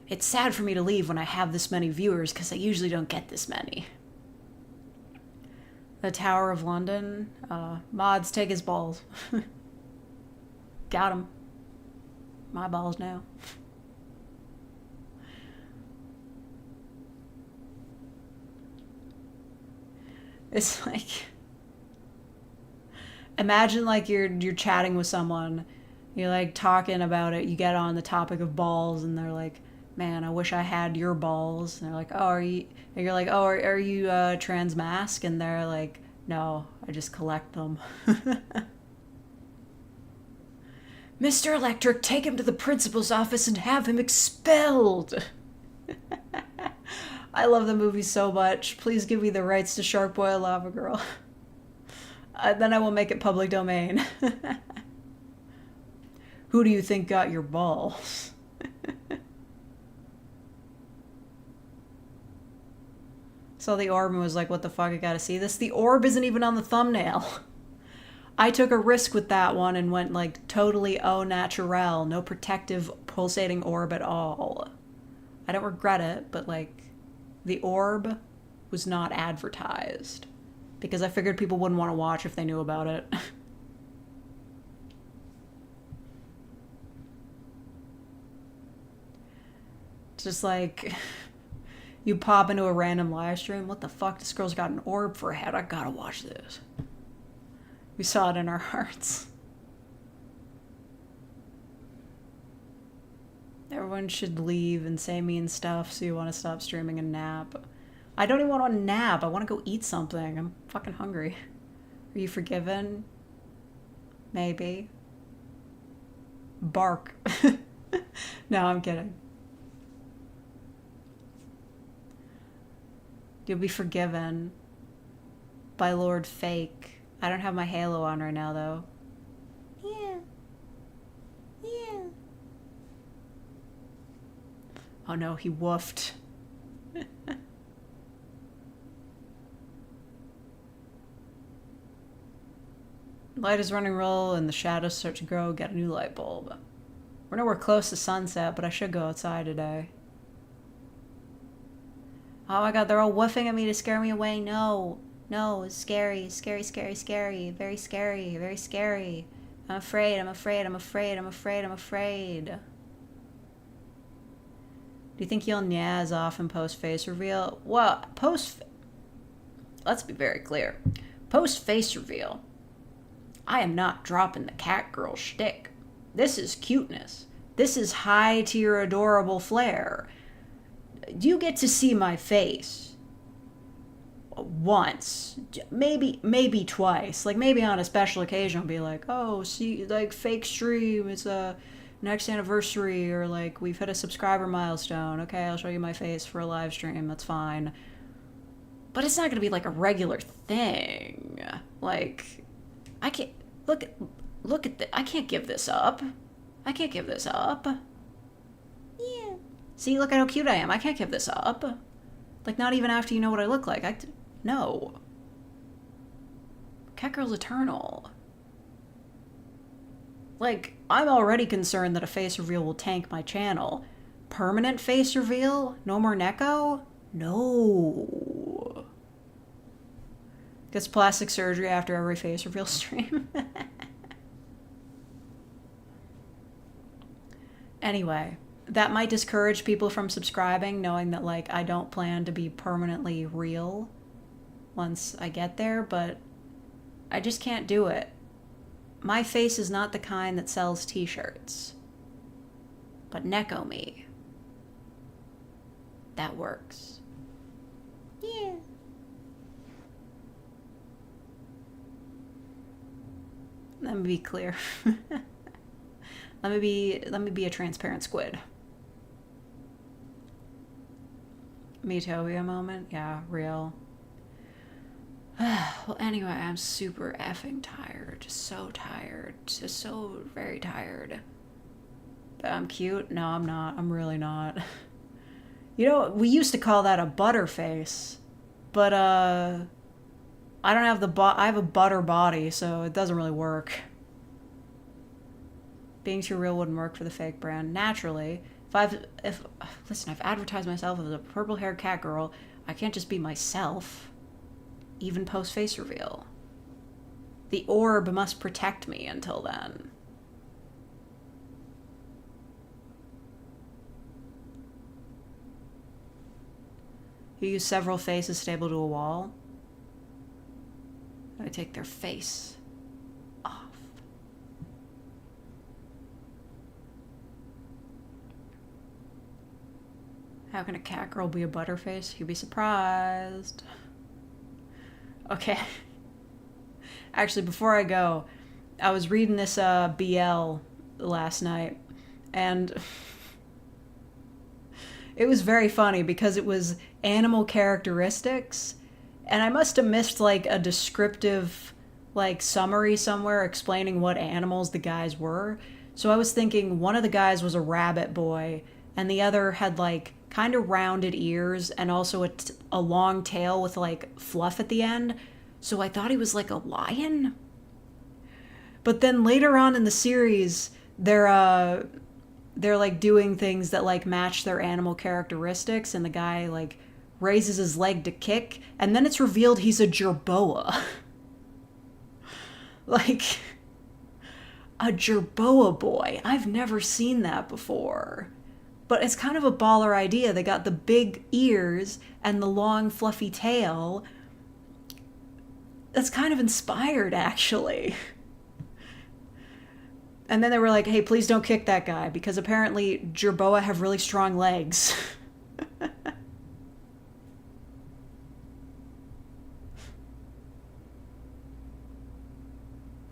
It's sad for me to leave when I have this many viewers because I usually don't get this many. The Tower of London. Mods, take his balls. Got him. My balls now. It's like, imagine like you're chatting with someone, you're like talking about it, you get on the topic of balls and they're like, man, I wish I had your balls. And they're like, oh, are you, and you're like, oh, are you trans-masc? And they're like, no, I just collect them. Mr. Electric, take him to the principal's office and have him expelled. I love the movie so much. Please give me the rights to Shark Boy and Lava Girl. Then I will make it public domain. Who do you think got your balls? Saw the orb and was like, what the fuck, I gotta see this. The orb isn't even on the thumbnail. I took a risk with that one and went like totally au naturel. No protective pulsating orb at all. I don't regret it, but like, the orb was not advertised because I figured people wouldn't want to watch if they knew about it. It's just like, you pop into a random live stream, what the fuck, this girl's got an orb for a head, I gotta watch this. We saw it in our hearts. Everyone should leave and say mean stuff so you want to stop streaming and nap. I don't even want to nap. I want to go eat something. I'm fucking hungry. Are you forgiven? Maybe. Bark. No, I'm kidding. You'll be forgiven by Lord Fake. I don't have my halo on right now, though. Yeah. Yeah. Oh no, he woofed. Light is running low and the shadows start to grow. Get a new light bulb. We're nowhere close to sunset, but I should go outside today. Oh my god, they're all woofing at me to scare me away. No. No, it's scary. Scary, scary, scary. Very scary. Very scary. I'm afraid, I'm afraid, I'm afraid, I'm afraid, I'm afraid. Do you think you'll nyaz off and post face reveal? Well, let's be very clear. Post face reveal. I am not dropping the cat girl shtick. This is cuteness. This is high tier adorable flair. You get to see my face once, maybe twice. Like maybe on a special occasion I'll be like, oh, see, like fake stream, it's a next anniversary, or like we've hit a subscriber milestone. Okay, I'll show you my face for a live stream. That's fine. But it's not gonna be like a regular thing. Like, I can't look at this. I can't give this up. I can't give this up. Yeah. See, look at how cute I am. I can't give this up. Like, not even after you know what I look like. No. Catgirl's eternal. Like, I'm already concerned that a face reveal will tank my channel. Permanent face reveal? No more Neko? No. Gets plastic surgery after every face reveal stream. Anyway, that might discourage people from subscribing, knowing that, like, I don't plan to be permanently real once I get there, but I just can't do it. My face is not the kind that sells t-shirts. But Neko me. That works. Yeah. Let me be clear. Let me be a transparent squid. Metopia moment? Yeah, real. Well, anyway, I'm super effing tired. Just so tired. Just so very tired. But I'm cute? No, I'm not. I'm really not. You know, we used to call that a butter face. But, I don't have I have a butter body, so it doesn't really work. Being too real wouldn't work for the fake brand. Naturally, listen, I've advertised myself as a purple-haired cat girl. I can't just be myself. Even post-face reveal. The orb must protect me until then. You use several faces stapled to a wall. I take their face off. How can a cat girl be a butterface? You'd be surprised. Okay. Actually, before I go, I was reading this BL last night, and it was very funny because it was animal characteristics, and I must have missed like a descriptive like summary somewhere explaining what animals the guys were. So I was thinking one of the guys was a rabbit boy, and the other had like kind of rounded ears and also a long tail with like fluff at the end. So I thought he was like a lion. But then later on in the series, they're like doing things that like match their animal characteristics, and the guy like raises his leg to kick, and then it's revealed he's a jerboa. Like, a jerboa boy. I've never seen that before. But it's kind of a baller idea. They got the big ears and the long fluffy tail. That's kind of inspired, actually. And then they were like, hey, please don't kick that guy, because apparently jerboa have really strong legs.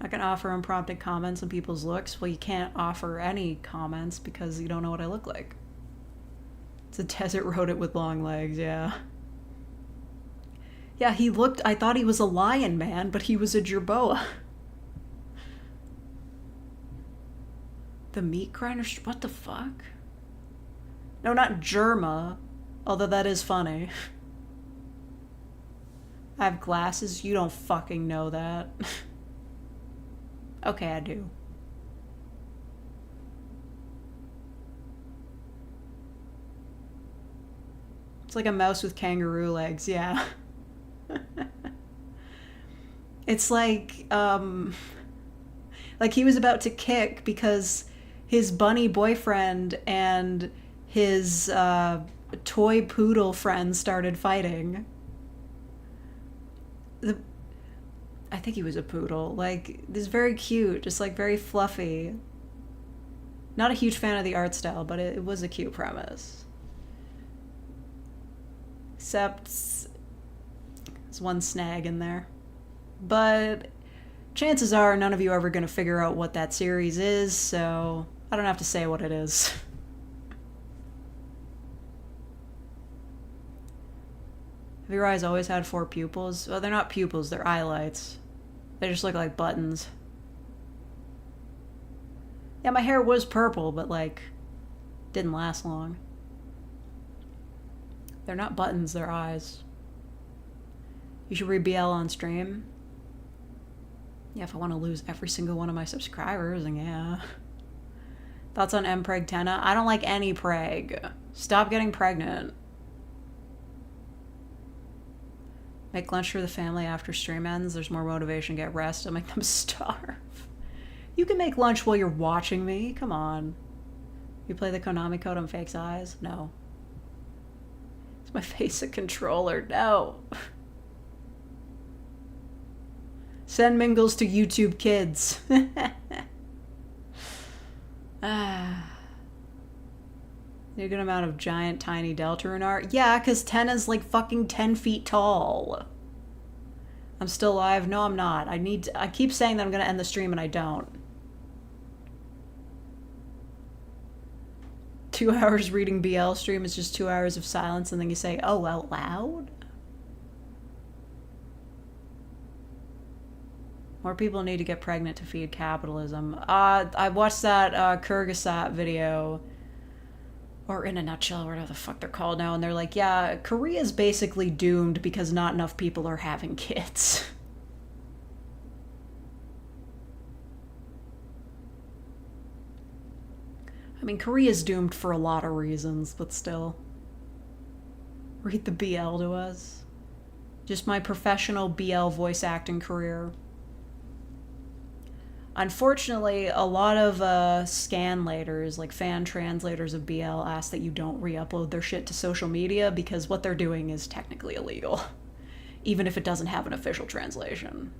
I can offer unprompted comments on people's looks. Well, you can't offer any comments because you don't know what I look like. It's a desert rodent with long legs, yeah. Yeah, he looked, I thought he was a lion man, but he was a jerboa. The meat grinder, what the fuck? No, not germa, although that is funny. I have glasses, you don't fucking know that. Okay, I do. It's like a mouse with kangaroo legs, yeah. It's like he was about to kick because his bunny boyfriend and his toy poodle friend started fighting. I think he was a poodle. Like, this is very cute, just like very fluffy. Not a huge fan of the art style, but it was a cute premise. Except there's one snag in there. But chances are none of you are ever going to figure out what that series is, so I don't have to say what it is. Have your eyes always had 4 pupils? Well, they're not pupils, they're eyelights. They just look like buttons. Yeah, my hair was purple, but like, didn't last long. They're not buttons, they're eyes. You should read BL on stream. Yeah, if I want to lose every single one of my subscribers, then yeah. Thoughts on Mpreg Tenna? I don't like any preg. Stop getting pregnant. Make lunch for the family after stream ends. There's more motivation. Get rest. I'll make them starve. You can make lunch while you're watching me. Come on. You play the Konami code on Fake's eyes? No. Is my face a controller? No. Send Mingles to YouTube Kids. A good amount of giant, tiny Deltarune art. Yeah, because Tenna's like fucking 10 feet tall. I'm still alive? No, I'm not. I keep saying that I'm going to end the stream and I don't. 2 hours reading BL stream is just 2 hours of silence and then you say, oh, out loud? More people need to get pregnant to feed capitalism. I watched that Kyrgyzstan video, or In a Nutshell, whatever the fuck they're called now, and they're like, yeah, Korea's basically doomed because not enough people are having kids. I mean, Korea's doomed for a lot of reasons, but still. Read the BL to us. Just my professional BL voice acting career. Unfortunately, a lot of scanlators, like fan translators of BL, ask that you don't re-upload their shit to social media because what they're doing is technically illegal, even if it doesn't have an official translation.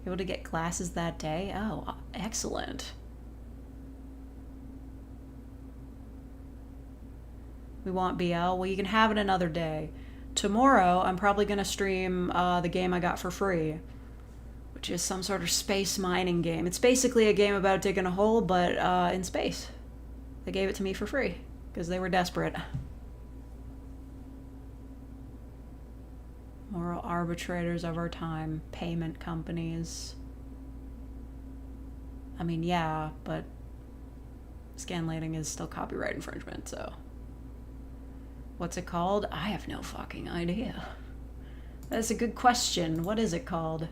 Able to get glasses that day? Oh, excellent. We want BL? Well, you can have it another day. Tomorrow, I'm probably going to stream the game I got for free, which is some sort of space mining game. It's basically a game about digging a hole, but in space. They gave it to me for free, because they were desperate. Moral arbitrators of our time. Payment companies. I mean, yeah, but scanlating is still copyright infringement, so... What's it called? I have no fucking idea. That's a good question. What is it called?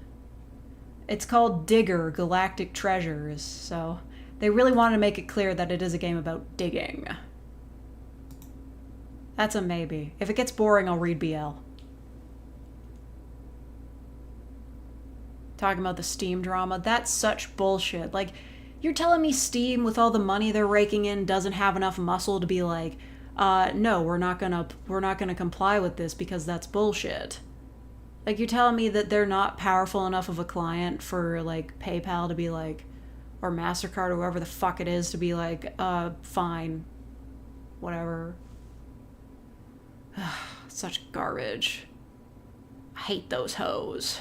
It's called Digger Galactic Treasures, so they really wanted to make it clear that it is a game about digging. That's a maybe. If it gets boring, I'll read BL. Talking about the Steam drama, that's such bullshit. Like, you're telling me Steam, with all the money they're raking in, doesn't have enough muscle to be like, no, we're not gonna comply with this because that's bullshit. Like, you're telling me that they're not powerful enough of a client for, like, PayPal to be like, or MasterCard or whoever the fuck it is to be like, fine. Whatever. Such garbage. I hate those hoes.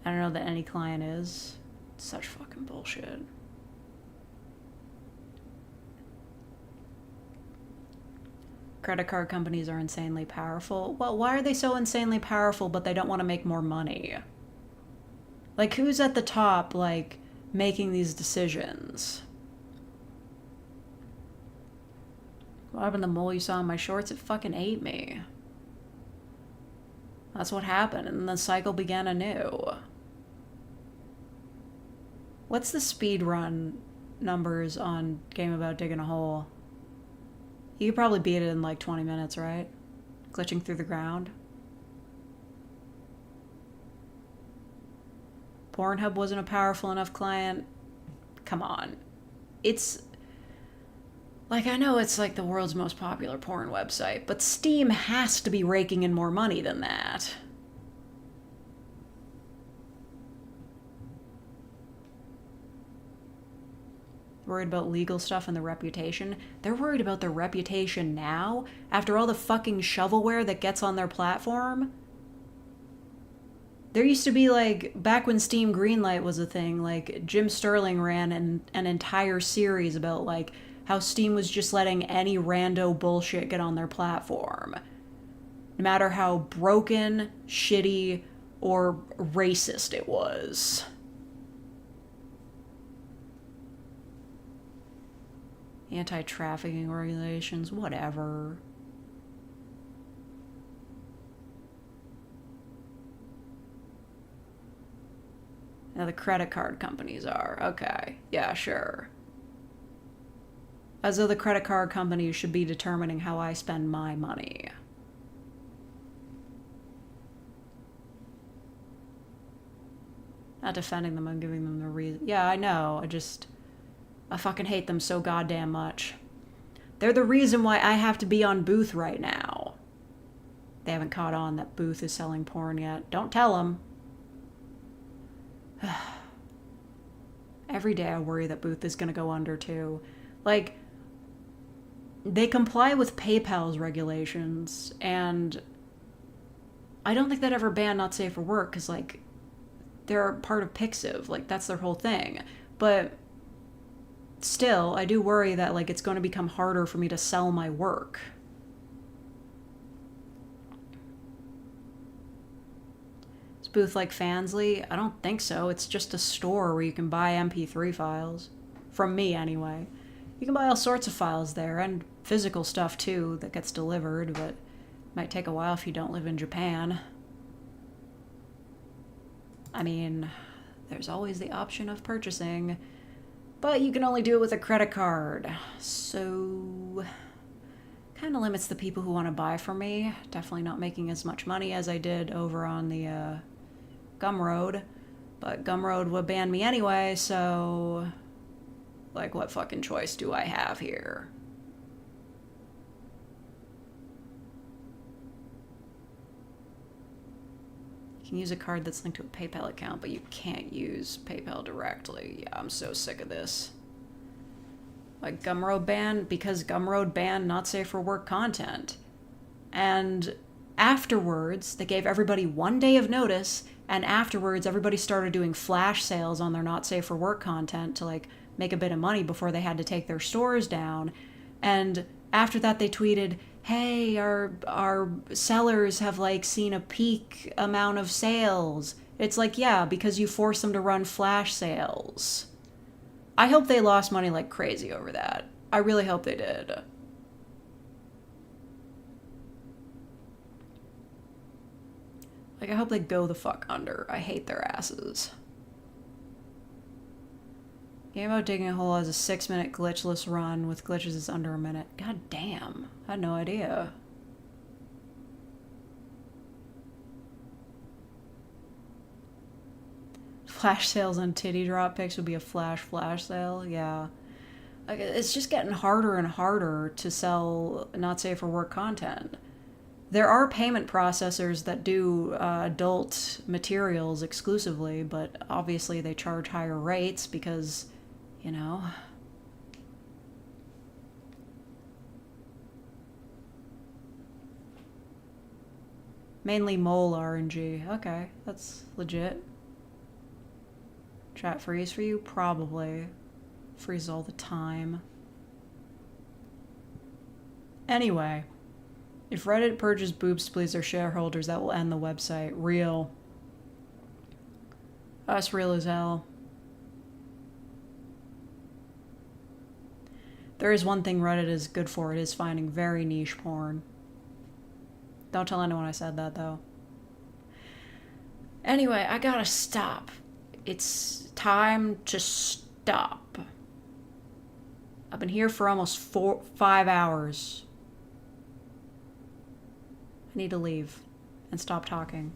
I don't know that any client is. It's such fucking bullshit. Credit card companies are insanely powerful. Well, why are they so insanely powerful but they don't want to make more money? Like, who's at the top, like, making these decisions? What happened to the mole you saw in my shorts? It fucking ate me. That's what happened, and the cycle began anew. What's the speed run numbers on Game About Digging a Hole? You could probably beat it in like 20 minutes, right? Glitching through the ground. Pornhub wasn't a powerful enough client. Come on. It's... like, I know it's like the world's most popular porn website, but Steam has to be raking in more money than that. Worried about legal stuff and the reputation. They're worried about their reputation now, after all the fucking shovelware that gets on their platform. There used to be, like, back when Steam Greenlight was a thing, like, Jim Sterling ran an entire series about, like, how Steam was just letting any rando bullshit get on their platform. No matter how broken, shitty, or racist it was. Anti-trafficking regulations, whatever. Now the credit card companies are. Okay. Yeah, sure. As though the credit card companies should be determining how I spend my money. Not defending them, I'm giving them the reason. Yeah, I know. I fucking hate them so goddamn much. They're the reason why I have to be on Booth right now. They haven't caught on that Booth is selling porn yet. Don't tell them. Every day I worry that Booth is gonna go under too. Like, they comply with PayPal's regulations, and I don't think they'd ever ban Not Safe for Work, because, like, they're part of Pixiv. Like, that's their whole thing. But still, I do worry that, like, it's going to become harder for me to sell my work. Is Booth like Fansly? I don't think so. It's just a store where you can buy MP3 files. From me, anyway. You can buy all sorts of files there, and physical stuff, too, that gets delivered, but it might take a while if you don't live in Japan. I mean, there's always the option of purchasing, but you can only do it with a credit card, so kind of limits the people who want to buy from me. Definitely not making as much money as I did over on the Gumroad, but Gumroad would ban me anyway, so like, what fucking choice do I have here? You can use a card that's linked to a PayPal account, but you can't use PayPal directly. Yeah, I'm so sick of this. Like, Gumroad banned because Gumroad banned Not Safe for Work content. And afterwards, they gave everybody 1 day of notice, and afterwards, everybody started doing flash sales on their Not Safe for Work content to, like, make a bit of money before they had to take their stores down. And after that, they tweeted, hey, our sellers have, like, seen a peak amount of sales. It's like, yeah, because you forced them to run flash sales. I hope they lost money like crazy over that. I really hope they did. Like, I hope they go the fuck under. I hate their asses. Game About Digging a Hole has a 6-minute glitchless run with glitches is under a minute. God damn. I had no idea. Flash sales on titty drop pics would be a flash sale. Yeah. Like, it's just getting harder and harder to sell Not Safe for Work content. There are payment processors that do adult materials exclusively, but obviously they charge higher rates because, you know. Mainly mole RNG. Okay, that's legit. Chat freeze for you? Probably. Freeze all the time. Anyway. If Reddit purges boobs to please their shareholders, that will end the website. Real. That's real as hell. There is one thing Reddit is good for. It is finding very niche porn. Don't tell anyone I said that, though. Anyway, I gotta stop. It's time to stop. I've been here for almost 5 hours. I need to leave and stop talking.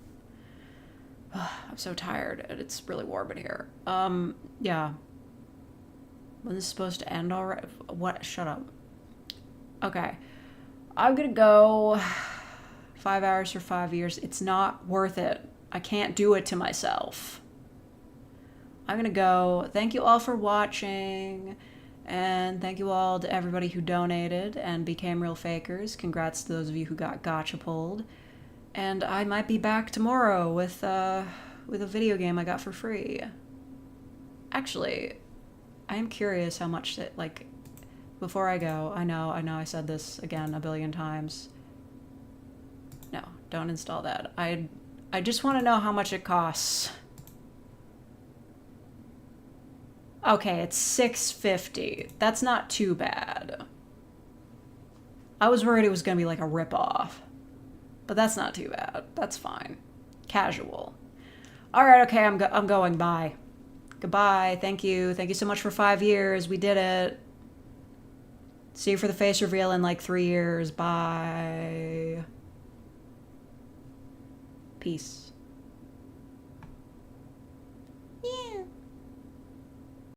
I'm so tired and it's really warm in here. Yeah. When this is supposed to end already? What? Shut up. Okay. I'm gonna go 5 hours for 5 years. It's not worth it. I can't do it to myself. I'm gonna go. Thank you all for watching. And thank you all to everybody who donated and became real fakers. Congrats to those of you who got gotcha pulled. And I might be back tomorrow with a video game I got for free. Actually, I am curious how much it, like, before I go, I know I said this again a billion times. No, don't install that. I just want to know how much it costs. Okay, it's $6.50. That's not too bad. I was worried it was going to be like a rip-off. But that's not too bad. That's fine. Casual. Alright, okay, I'm going. Bye. Goodbye. Thank you. Thank you so much for 5 years. We did it. See you for the face reveal in like 3 years. Bye. Peace.